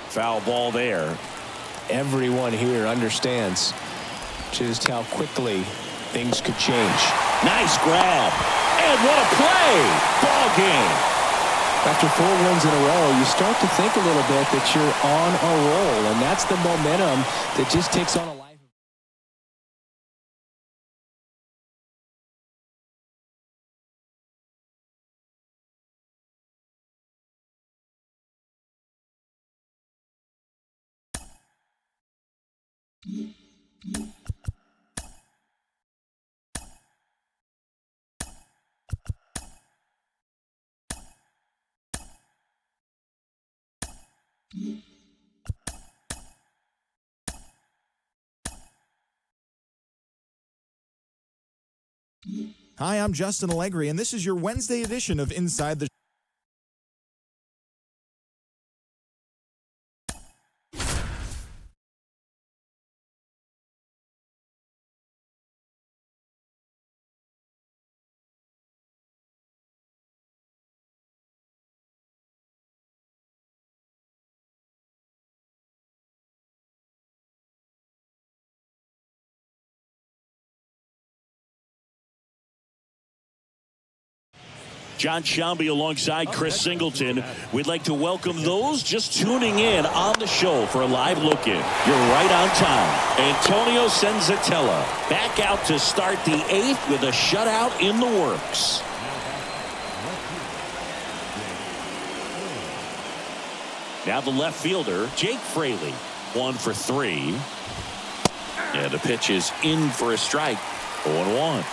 Foul ball there. Everyone here understands just how quickly things could change. Nice grab. And what a play. Ball game. After 4 wins in a row, you start to think a little bit that you're on a roll, and that's the momentum that just takes on a life. Hi, I'm Justin Allegri, and this is your Wednesday edition of Inside the John Shambi alongside Chris Singleton. We'd like to welcome those just tuning in on the show for a live look-in. You're right on time. Antonio Senzatella back out to start the 8th with a shutout in the works. Now the left fielder, Jake Fraley, 1 for 3. And the pitch is in for a strike. 0-1.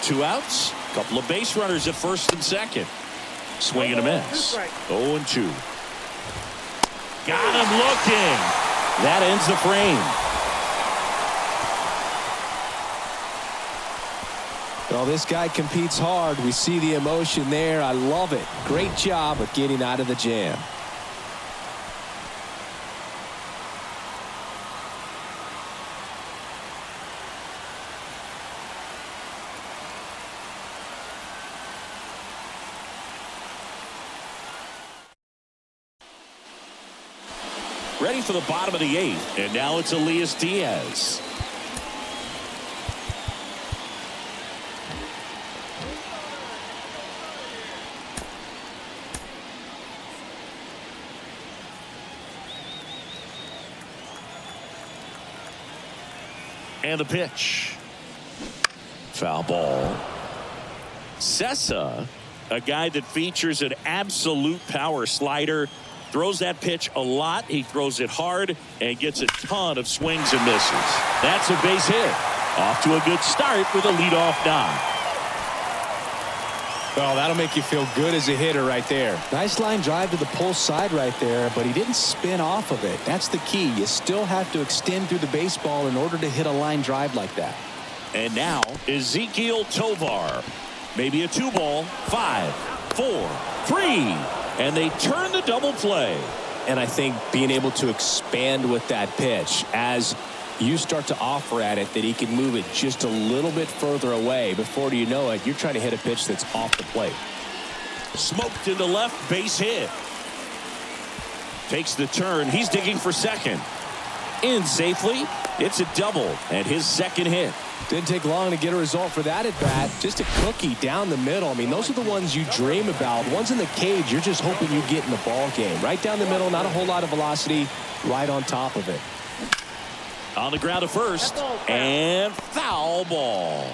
2 outs. Couple of base runners at first and second. Swing and a miss. 0-2. Got him looking. That ends the frame. Well, this guy competes hard. We see the emotion there. I love it. Great job of getting out of the jam. Ready for the bottom of the 8th. And now it's Elias Diaz. And the pitch. Foul ball. Sessa, a guy that features an absolute power slider, throws that pitch a lot. He throws it hard and gets a ton of swings and misses. That's a base hit. Off to a good start with a leadoff knock. Well, that'll make you feel good as a hitter right there. Nice line drive to the pull side right there, but he didn't spin off of it. That's the key. You still have to extend through the baseball in order to hit a line drive like that. And now Ezequiel Tovar. Maybe a 2-ball. 5, 4, 3. And they turn the double play. And I think being able to expand with that pitch as you start to offer at it that he can move it just a little bit further away. Before you know it, you're trying to hit a pitch that's off the plate. Smoked into left, base hit. Takes the turn. He's digging for second. In safely. It's a double and his second hit. Didn't take long to get a result for that at bat. Just a cookie down the middle. I mean, those are the ones you dream about. Ones in the cage, you're just hoping you get in the ball game. Right down the middle, not a whole lot of velocity, right on top of it. On the ground to first, and foul ball.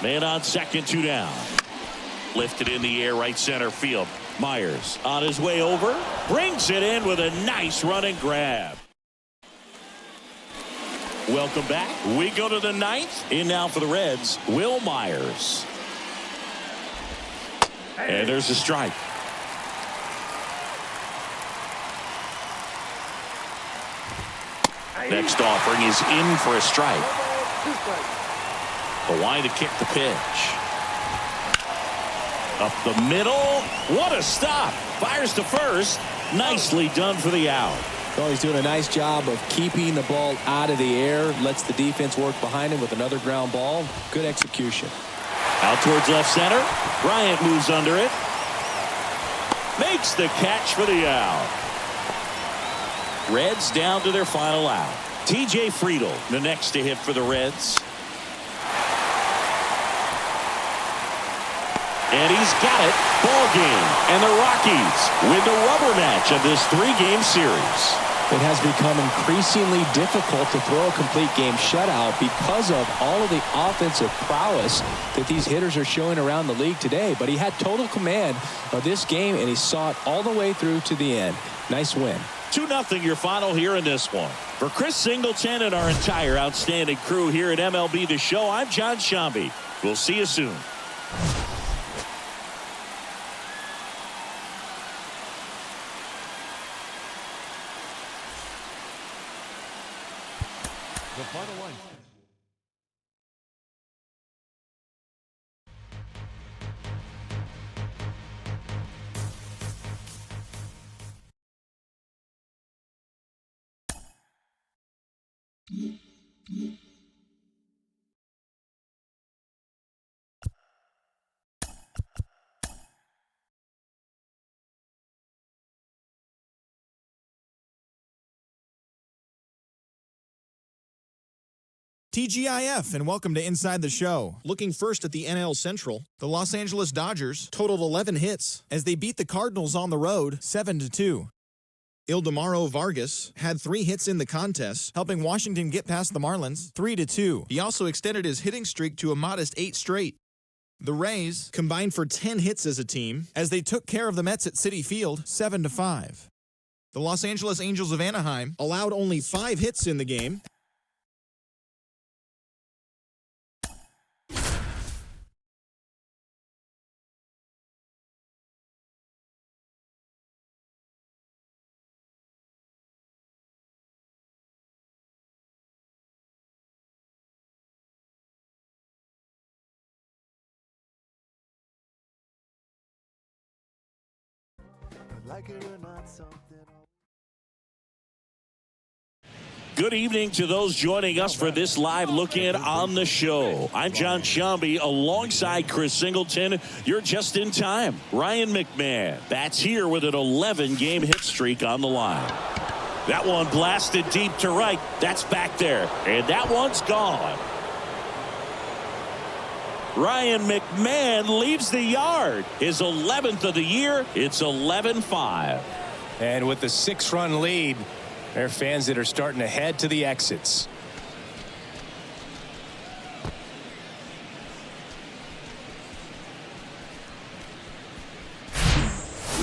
Man on second, 2 down. Lifted in the air, right center field. Myers on his way over, brings it in with a nice run and grab. Welcome back. We go to the 9th. In now for the Reds, Will Myers. And there's a strike. Next offering is in for a strike. Hawaii to kick the pitch. Up the middle. What a stop. Fires to first. Nicely done for the out. Well, he's doing a nice job of keeping the ball out of the air. Lets the defense work behind him with another ground ball. Good execution. Out towards left center. Bryant moves under it. Makes the catch for the out. Reds down to their final out. TJ Friedl, the next to hit for the Reds. And he's got it. Ball game. And the Rockies win the rubber match of this 3-game series. It has become increasingly difficult to throw a complete game shutout because of all of the offensive prowess that these hitters are showing around the league today. But he had total command of this game, and he saw it all the way through to the end. Nice win. 2-0 your final here in this one. For Chris Singleton and our entire outstanding crew here at MLB The Show, I'm John Sciambi. We'll see you soon. The final line. TGIF, and welcome to Inside the Show. Looking first at the NL Central, the Los Angeles Dodgers totaled 11 hits as they beat the Cardinals on the road 7-2. Ildemaro Vargas had 3 hits in the contest, helping Washington get past the Marlins 3-2. He also extended his hitting streak to a modest 8 straight. The Rays combined for 10 hits as a team as they took care of the Mets at Citi Field 7-5. The Los Angeles Angels of Anaheim allowed only 5 hits in the game. Like it or not, something. Good evening to those joining us for this live look-in on the show. I'm John Sciambi alongside Chris Singleton. You're just in time. Ryan McMahon bats here with an 11-game hit streak on the line. That one blasted deep to right. That's back there. And that one's gone. Ryan McMahon leaves the yard. His 11th of the year. It's 11-5. And with the 6-run lead, There are fans that are starting to head to the exits.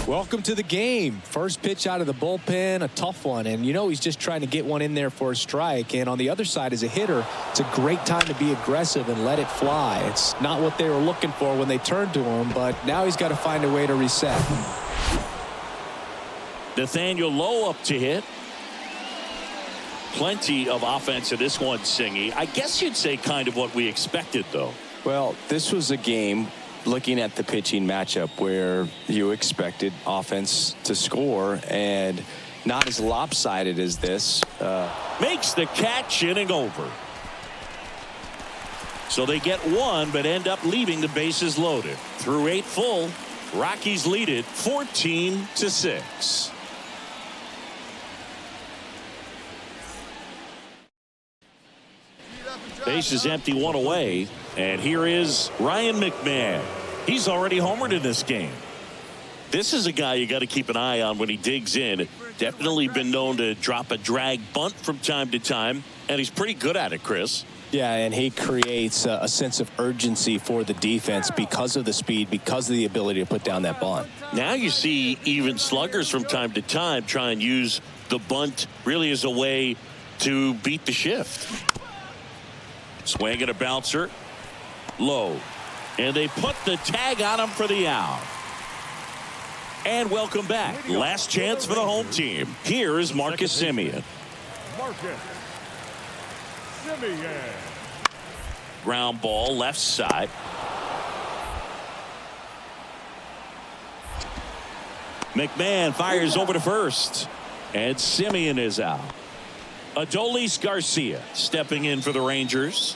Welcome to the game. First pitch out of the bullpen, a tough one. And you know he's just trying to get one in there for a strike. And on the other side, as a hitter, it's a great time to be aggressive and let it fly. It's not what they were looking for when they turned to him, but now he's got to find a way to reset. Nathaniel Lowe up to hit. Plenty of offense in this one, Singy. I guess you'd say kind of what we expected, though. Well, this was a game, looking at the pitching matchup, where you expected offense to score, and not as lopsided as this. Makes the catch, inning over. So they get one, but end up leaving the bases loaded. Through 8 full, Rockies lead it 14-6. Base is empty, one away, and here is Ryan McMahon. He's already homered in this game. This is a guy you got to keep an eye on when he digs in. Definitely been known to drop a drag bunt from time to time, and he's pretty good at it, Chris. Yeah, and he creates a sense of urgency for the defense because of the speed, because of the ability to put down that bunt. Now you see even sluggers from time to time try and use the bunt really as a way to beat the shift. Swing and a bouncer. Low. And they put the tag on him for the out. And welcome back. Last chance for the home team. Here is Marcus Semien. Marcus Semien. Ground ball left side. McMahon fires over to first. And Semien is out. Adolis Garcia stepping in for the Rangers.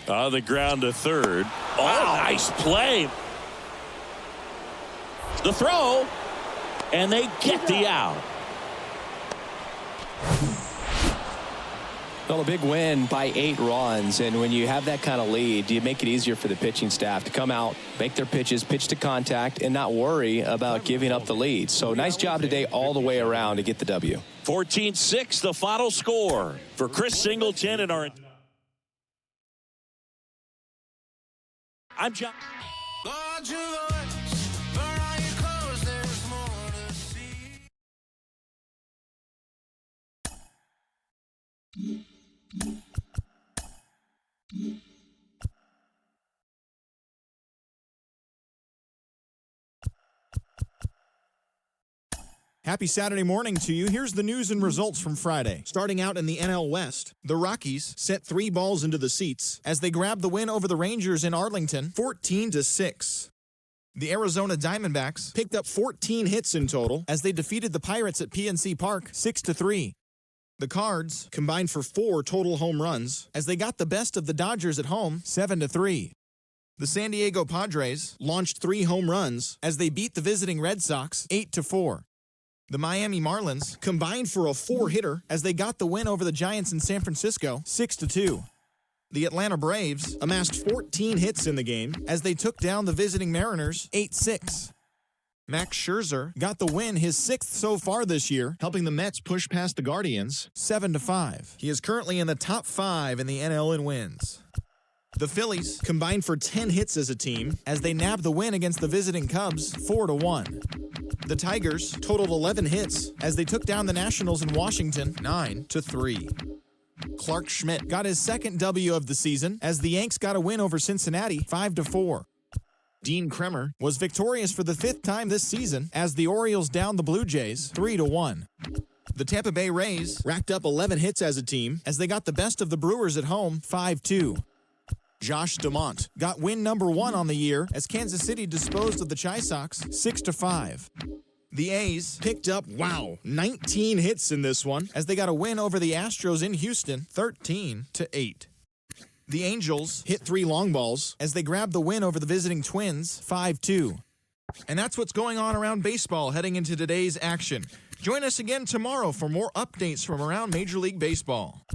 On the ground to third. Oh, nice play. The throw. And they get the out. Well, a big win by 8 runs, and when you have that kind of lead, you make it easier for the pitching staff to come out, make their pitches, pitch to contact, and not worry about giving up the lead. So nice job today all the way around to get the W. 14-6, the final score for Chris Singleton and our... I'm John. Happy Saturday morning to you. Here's the news and results from Friday. Starting out in the NL West, the Rockies sent 3 balls into the seats as they grabbed the win over the Rangers in Arlington, 14-6. The Arizona Diamondbacks picked up 14 hits in total as they defeated the Pirates at PNC Park 6-3. The Cards combined for 4 total home runs as they got the best of the Dodgers at home 7-3. The San Diego Padres launched 3 home runs as they beat the visiting Red Sox 8-4. The Miami Marlins combined for a 4-hitter as they got the win over the Giants in San Francisco 6-2. The Atlanta Braves amassed 14 hits in the game as they took down the visiting Mariners 8-6. Max Scherzer got the win, his 6th so far this year, helping the Mets push past the Guardians 7-5. He is currently in the top 5 in the NL in wins. The Phillies combined for 10 hits as a team as they nabbed the win against the visiting Cubs 4-1. The Tigers totaled 11 hits as they took down the Nationals in Washington 9-3. Clark Schmidt got his 2nd W of the season as the Yanks got a win over Cincinnati 5-4. Dean Kremer was victorious for the 5th time this season as the Orioles downed the Blue Jays 3-1. The Tampa Bay Rays racked up 11 hits as a team as they got the best of the Brewers at home 5-2. Josh DeMont got win number 1 on the year as Kansas City disposed of the Chi Sox 6-5. The A's picked up, 19 hits in this one as they got a win over the Astros in Houston 13-8. The Angels hit 3 long balls as they grabbed the win over the visiting Twins 5-2. And that's what's going on around baseball heading into today's action. Join us again tomorrow for more updates from around Major League Baseball.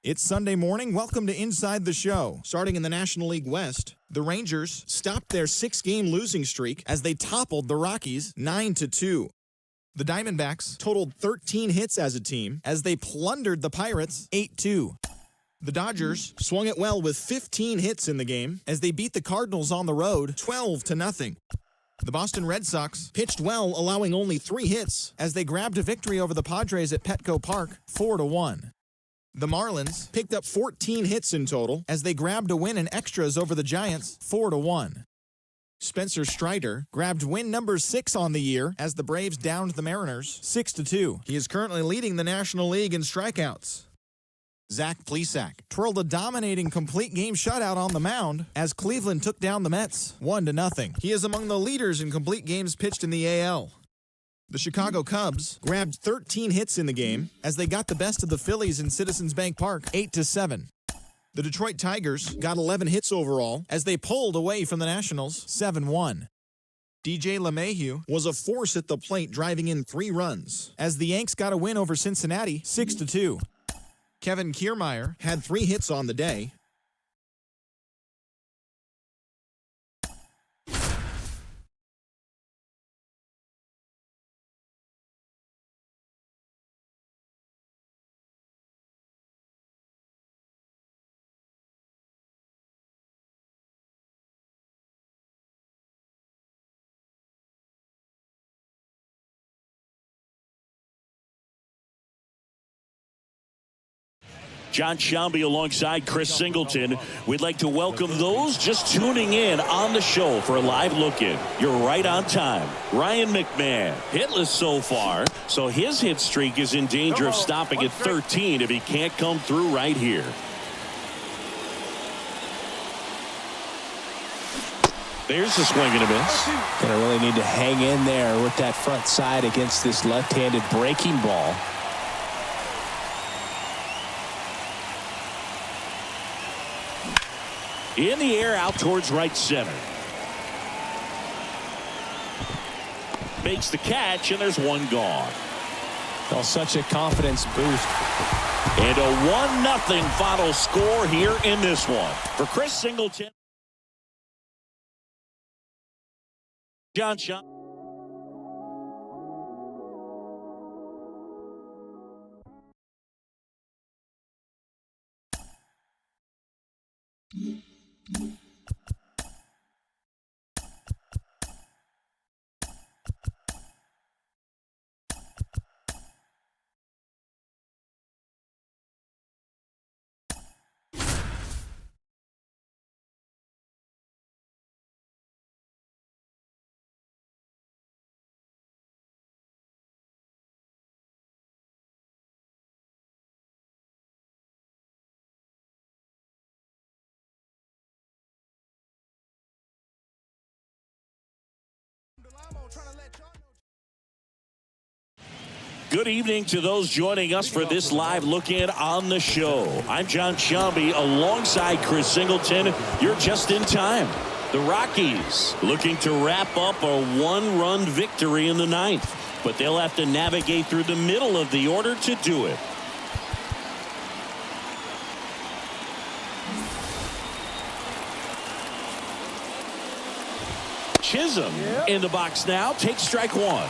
It's Sunday morning. Welcome to Inside the Show. Starting in the National League West, the Rangers stopped their 6-game losing streak as they toppled the Rockies 9-2. The Diamondbacks totaled 13 hits as a team as they plundered the Pirates 8-2. The Dodgers swung it well with 15 hits in the game as they beat the Cardinals on the road 12-0. The Boston Red Sox pitched well, allowing only 3 hits as they grabbed a victory over the Padres at Petco Park 4-1. The Marlins picked up 14 hits in total as they grabbed a win in extras over the Giants 4-1. Spencer Strider grabbed win number 6 on the year as the Braves downed the Mariners 6-2. He is currently leading the National League in strikeouts. Zach Plesac twirled a dominating complete game shutout on the mound as Cleveland took down the Mets 1-0. He is among the leaders in complete games pitched in the AL. The Chicago Cubs grabbed 13 hits in the game as they got the best of the Phillies in Citizens Bank Park 8-7. The Detroit Tigers got 11 hits overall as they pulled away from the Nationals 7-1. DJ LeMahieu was a force at the plate, driving in 3 runs as the Yanks got a win over Cincinnati 6-2. Kevin Kiermaier had 3 hits on the day. John Shambi alongside Chris Singleton. We'd like to welcome those just tuning in on the show for a live look-in. You're right on time. Ryan McMahon, hitless so far, so his hit streak is in danger of stopping at 13 if he can't come through right here. There's the swing and a miss. Gonna really need to hang in there with that front side against this left-handed breaking ball. In the air, out towards right center. Makes the catch, and there's one gone. Oh, such a confidence boost. And a 1-0 final score here in this one. For Chris Singleton, John Shaw. Good evening to those joining us for this live look-in on the show. I'm John Shambi alongside Chris Singleton. You're just in time. The Rockies looking to wrap up a 1-run victory in the 9th, but they'll have to navigate through the middle of the order to do it. Chisholm in the box now, takes strike 1.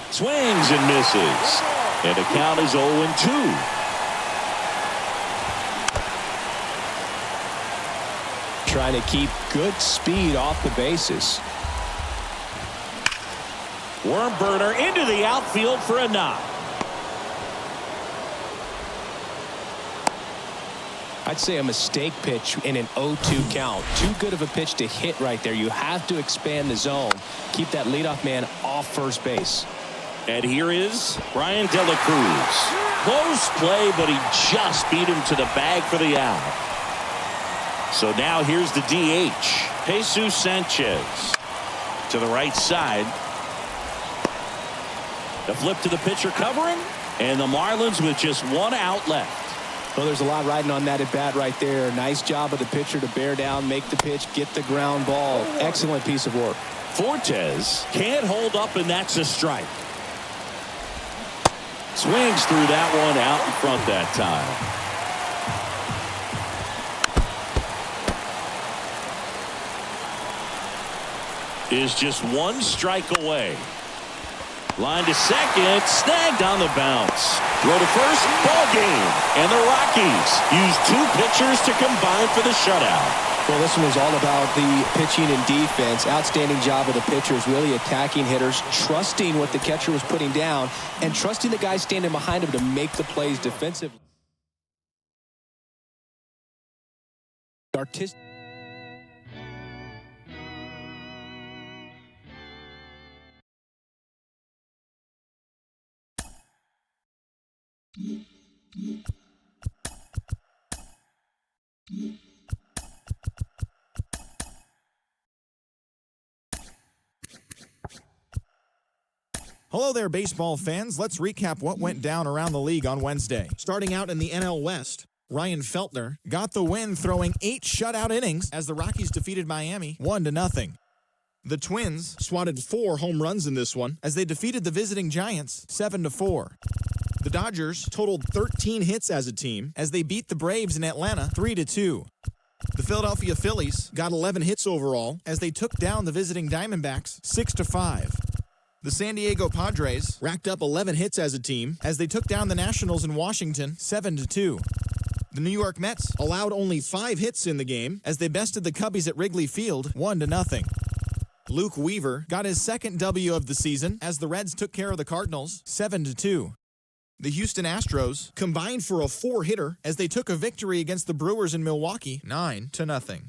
Swings and misses. And the count is 0-2. Trying to keep good speed off the bases. Worm burner into the outfield for a knock. I'd say a mistake pitch in an 0-2 count. Too good of a pitch to hit right there. You have to expand the zone. Keep that leadoff man off first base. And here is Brian De La Cruz. Close play, but he just beat him to the bag for the out. So now here's the DH. Jesus Sanchez to the right side. The flip to the pitcher covering. And the Marlins with just 1 out left. Well, there's a lot riding on that at bat right there. Nice job of the pitcher to bear down, make the pitch, get the ground ball. Excellent piece of work. Fortes can't hold up, and that's a strike. Swings through that one out in front that time. Is just 1 strike away. Line to second, snagged on the bounce. Throw to first, ball game. And the Rockies use 2 pitchers to combine for the shutout. Well, this one was all about the pitching and defense. Outstanding job of the pitchers, really attacking hitters, trusting what the catcher was putting down, and trusting the guy standing behind him to make the plays defensively. Artistic. Hello there, baseball fans. Let's recap what went down around the league on Wednesday. Starting out in the NL West, Ryan Feltner got the win throwing 8 shutout innings as the Rockies defeated Miami 1-0. The Twins swatted 4 home runs in this one as they defeated the visiting Giants 7-4. The Dodgers totaled 13 hits as a team as they beat the Braves in Atlanta 3-2. The Philadelphia Phillies got 11 hits overall as they took down the visiting Diamondbacks 6-5. The San Diego Padres racked up 11 hits as a team as they took down the Nationals in Washington 7-2. The New York Mets allowed only 5 hits in the game as they bested the Cubbies at Wrigley Field 1-0. Luke Weaver got his second W of the season as the Reds took care of the Cardinals 7-2. The Houston Astros combined for a 4-hitter as they took a victory against the Brewers in Milwaukee 9-0.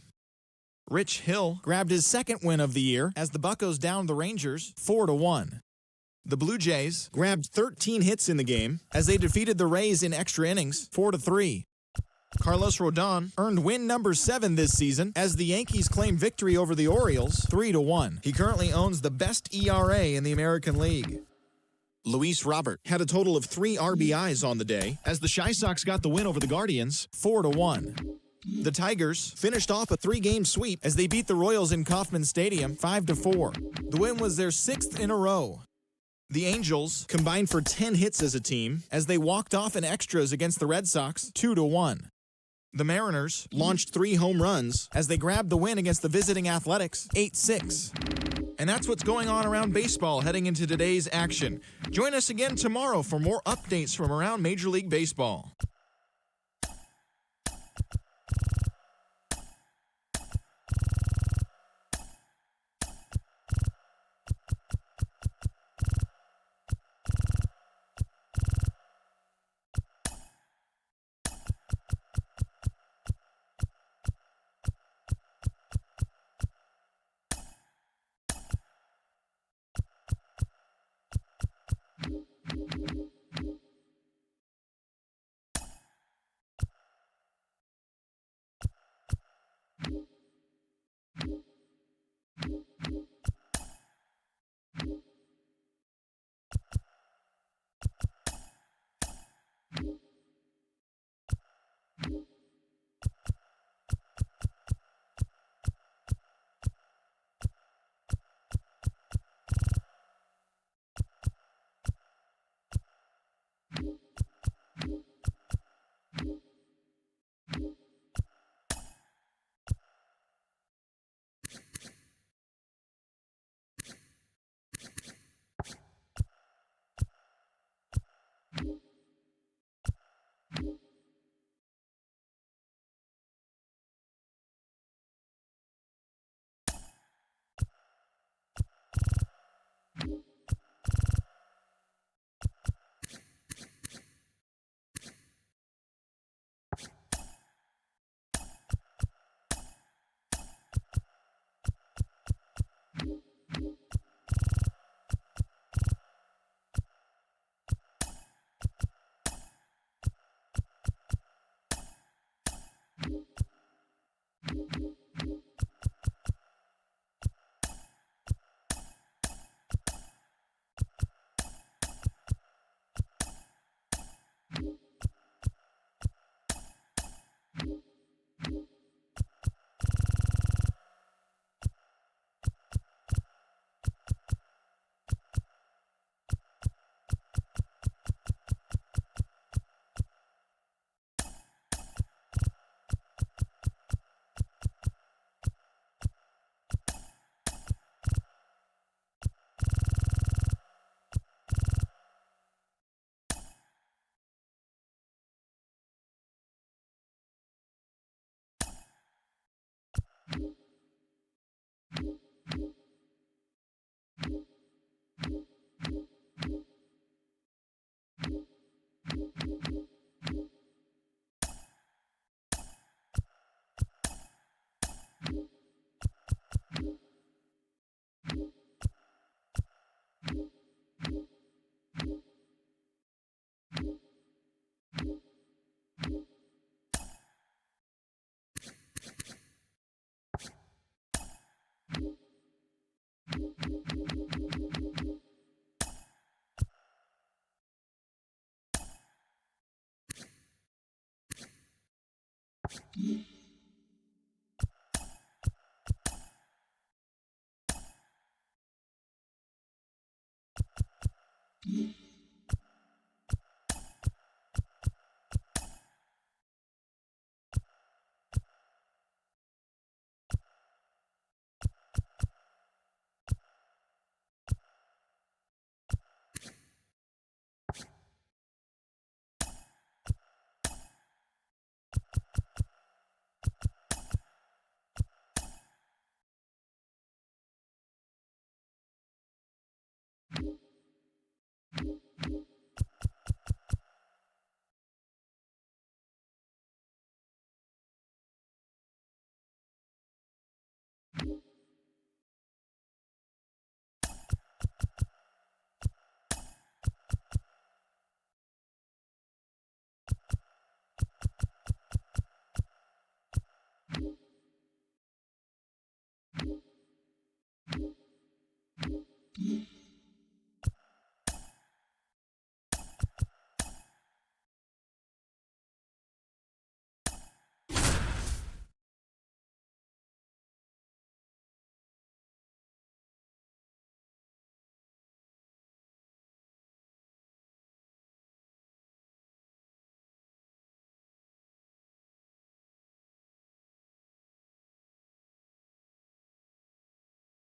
Rich Hill grabbed his second win of the year as the Buccos downed the Rangers 4-1. The Blue Jays grabbed 13 hits in the game as they defeated the Rays in extra innings 4-3. Carlos Rodon earned win number 7 this season as the Yankees claimed victory over the Orioles 3-1. He currently owns the best ERA in the American League. Luis Robert had a total of 3 RBIs on the day as the Chi Sox got the win over the Guardians 4-1. The Tigers finished off a 3-game sweep as they beat the Royals in Kauffman Stadium 5-4. The win was their 6th in a row. The Angels combined for 10 hits as a team as they walked off in extras against the Red Sox 2-1. The Mariners launched 3 home runs as they grabbed the win against the visiting Athletics 8-6. And that's what's going on around baseball heading into today's action. Join us again tomorrow for more updates from around Major League Baseball.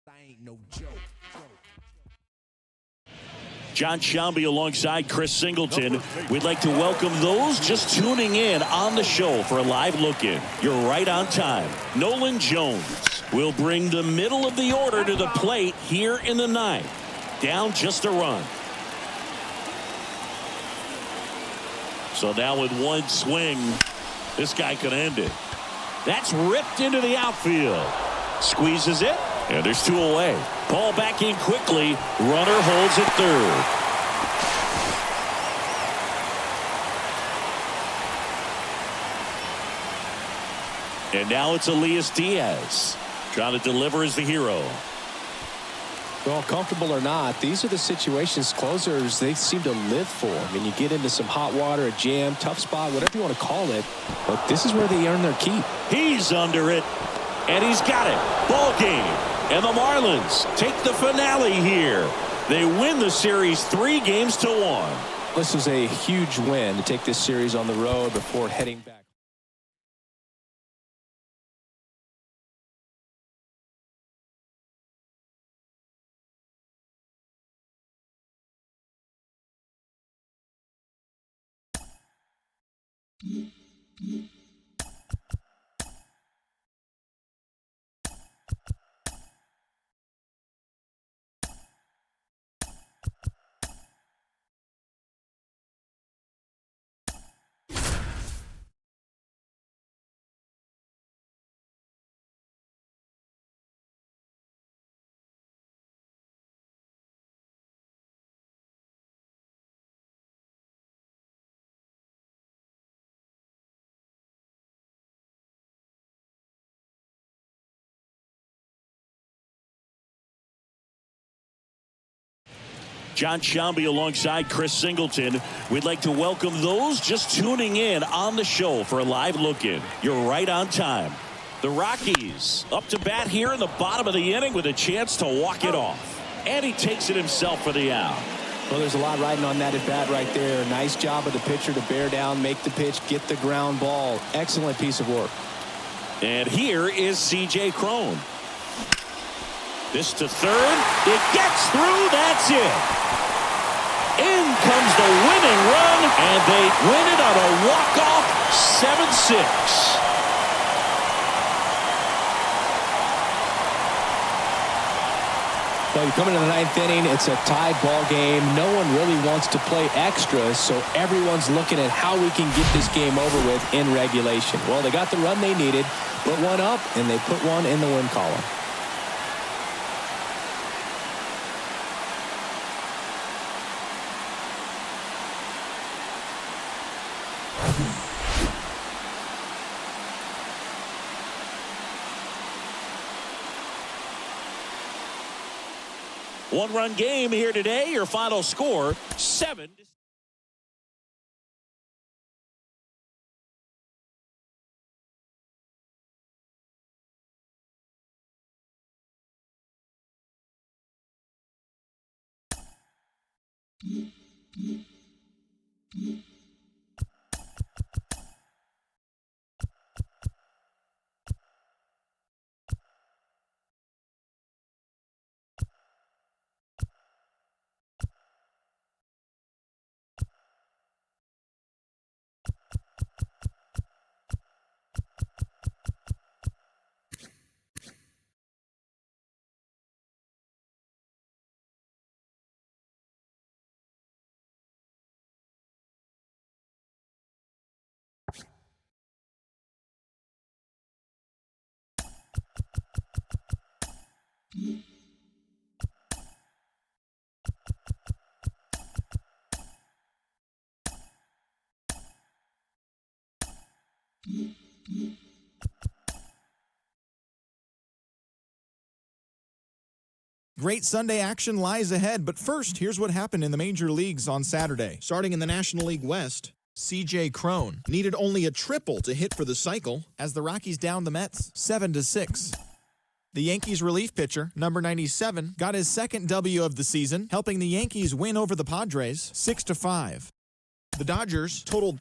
I ain't no joke. John Shambi alongside Chris Singleton. We'd like to welcome those just tuning in on the show for a live look-in. You're right on time. Nolan Jones will bring the middle of the order to the plate here in the ninth. Down just a run. So now with one swing, this guy could end it. That's ripped into the outfield. Squeezes it, and there's two away. Ball back in quickly. Runner holds at third. And now it's Elias Diaz trying to deliver as the hero. Well, comfortable or not, these are the situations closers they seem to live for. I mean, you get into some hot water, a jam, tough spot, whatever you want to call it, but this is where they earn their keep. He's under it, and he's got it. Ball game. And the Marlins take the finale here. They win the series 3-1. This was a huge win to take this series on the road before heading back. John Shambi alongside Chris Singleton. We'd like to welcome those just tuning in on the show for a live look-in. You're right on time. The Rockies up to bat here in the bottom of the inning with a chance to walk it off. And he takes it himself for the out. Well, there's a lot riding on that at bat right there. Nice job of the pitcher to bear down, make the pitch, get the ground ball. Excellent piece of work. And here is C.J. Cron. This to third. It gets through. That's it. In comes the winning run, and they win it on a walk-off 7-6. Well, you come into the ninth inning, it's a tied ball game. No one really wants to play extra, so everyone's looking at how we can get this game over with in regulation. Well, they got the run they needed, put one up, and they put one in the win column. One-run game here today. Your final score, 7-6. Great Sunday action lies ahead, but first, here's what happened in the major leagues on Saturday. Starting in the National League West, C.J. Cron needed only a triple to hit for the cycle as the Rockies downed the Mets 7-6. The Yankees relief pitcher, number 97, got his second W of the season, helping the Yankees win over the Padres 6-5. The Dodgers totaled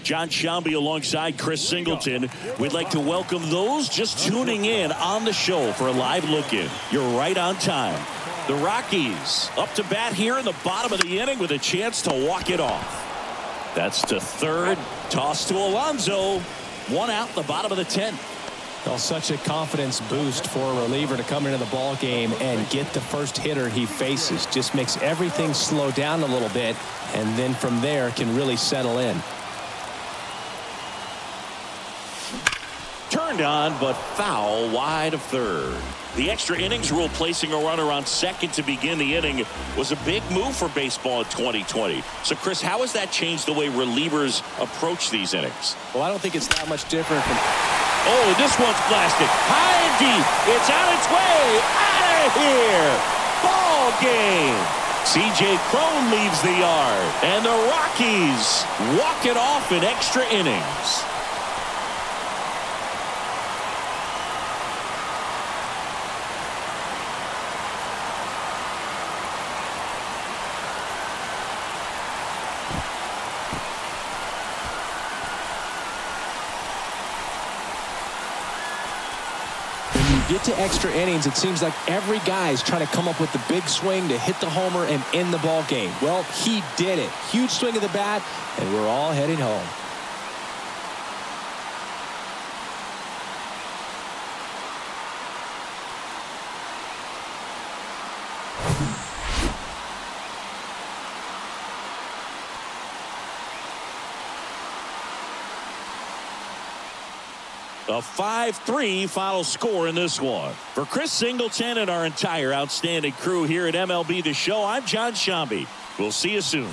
John Shambi alongside Chris Singleton. We'd like to welcome those just tuning in on the show for a live look-in. You're right on time. The Rockies up to bat here in the bottom of the inning with a chance to walk it off. That's to third. Toss to Alonso. One out in the bottom of the 10th. Well, such a confidence boost for a reliever to come into the ball game and get the first hitter he faces. Just makes everything slow down a little bit, and then from there can really settle in. Turned on, but foul wide of third. The extra innings rule placing a runner on second to begin the inning was a big move for baseball in 2020. So, Chris, how has that changed the way relievers approach these innings? Well, I don't think it's that much different from... Oh, this one's blasted. High and deep. It's on its way. Out of here. Ball game. C.J. Cron leaves the yard. And the Rockies walk it off in extra innings. Get to extra innings, it seems like every guy is trying to come up with the big swing to hit the homer and end the ball game. Well, he did it. Huge swing of the bat, and we're all heading home. A 5-3 final score in this one. For Chris Singleton and our entire outstanding crew here at MLB The Show, I'm John Shambi. We'll see you soon.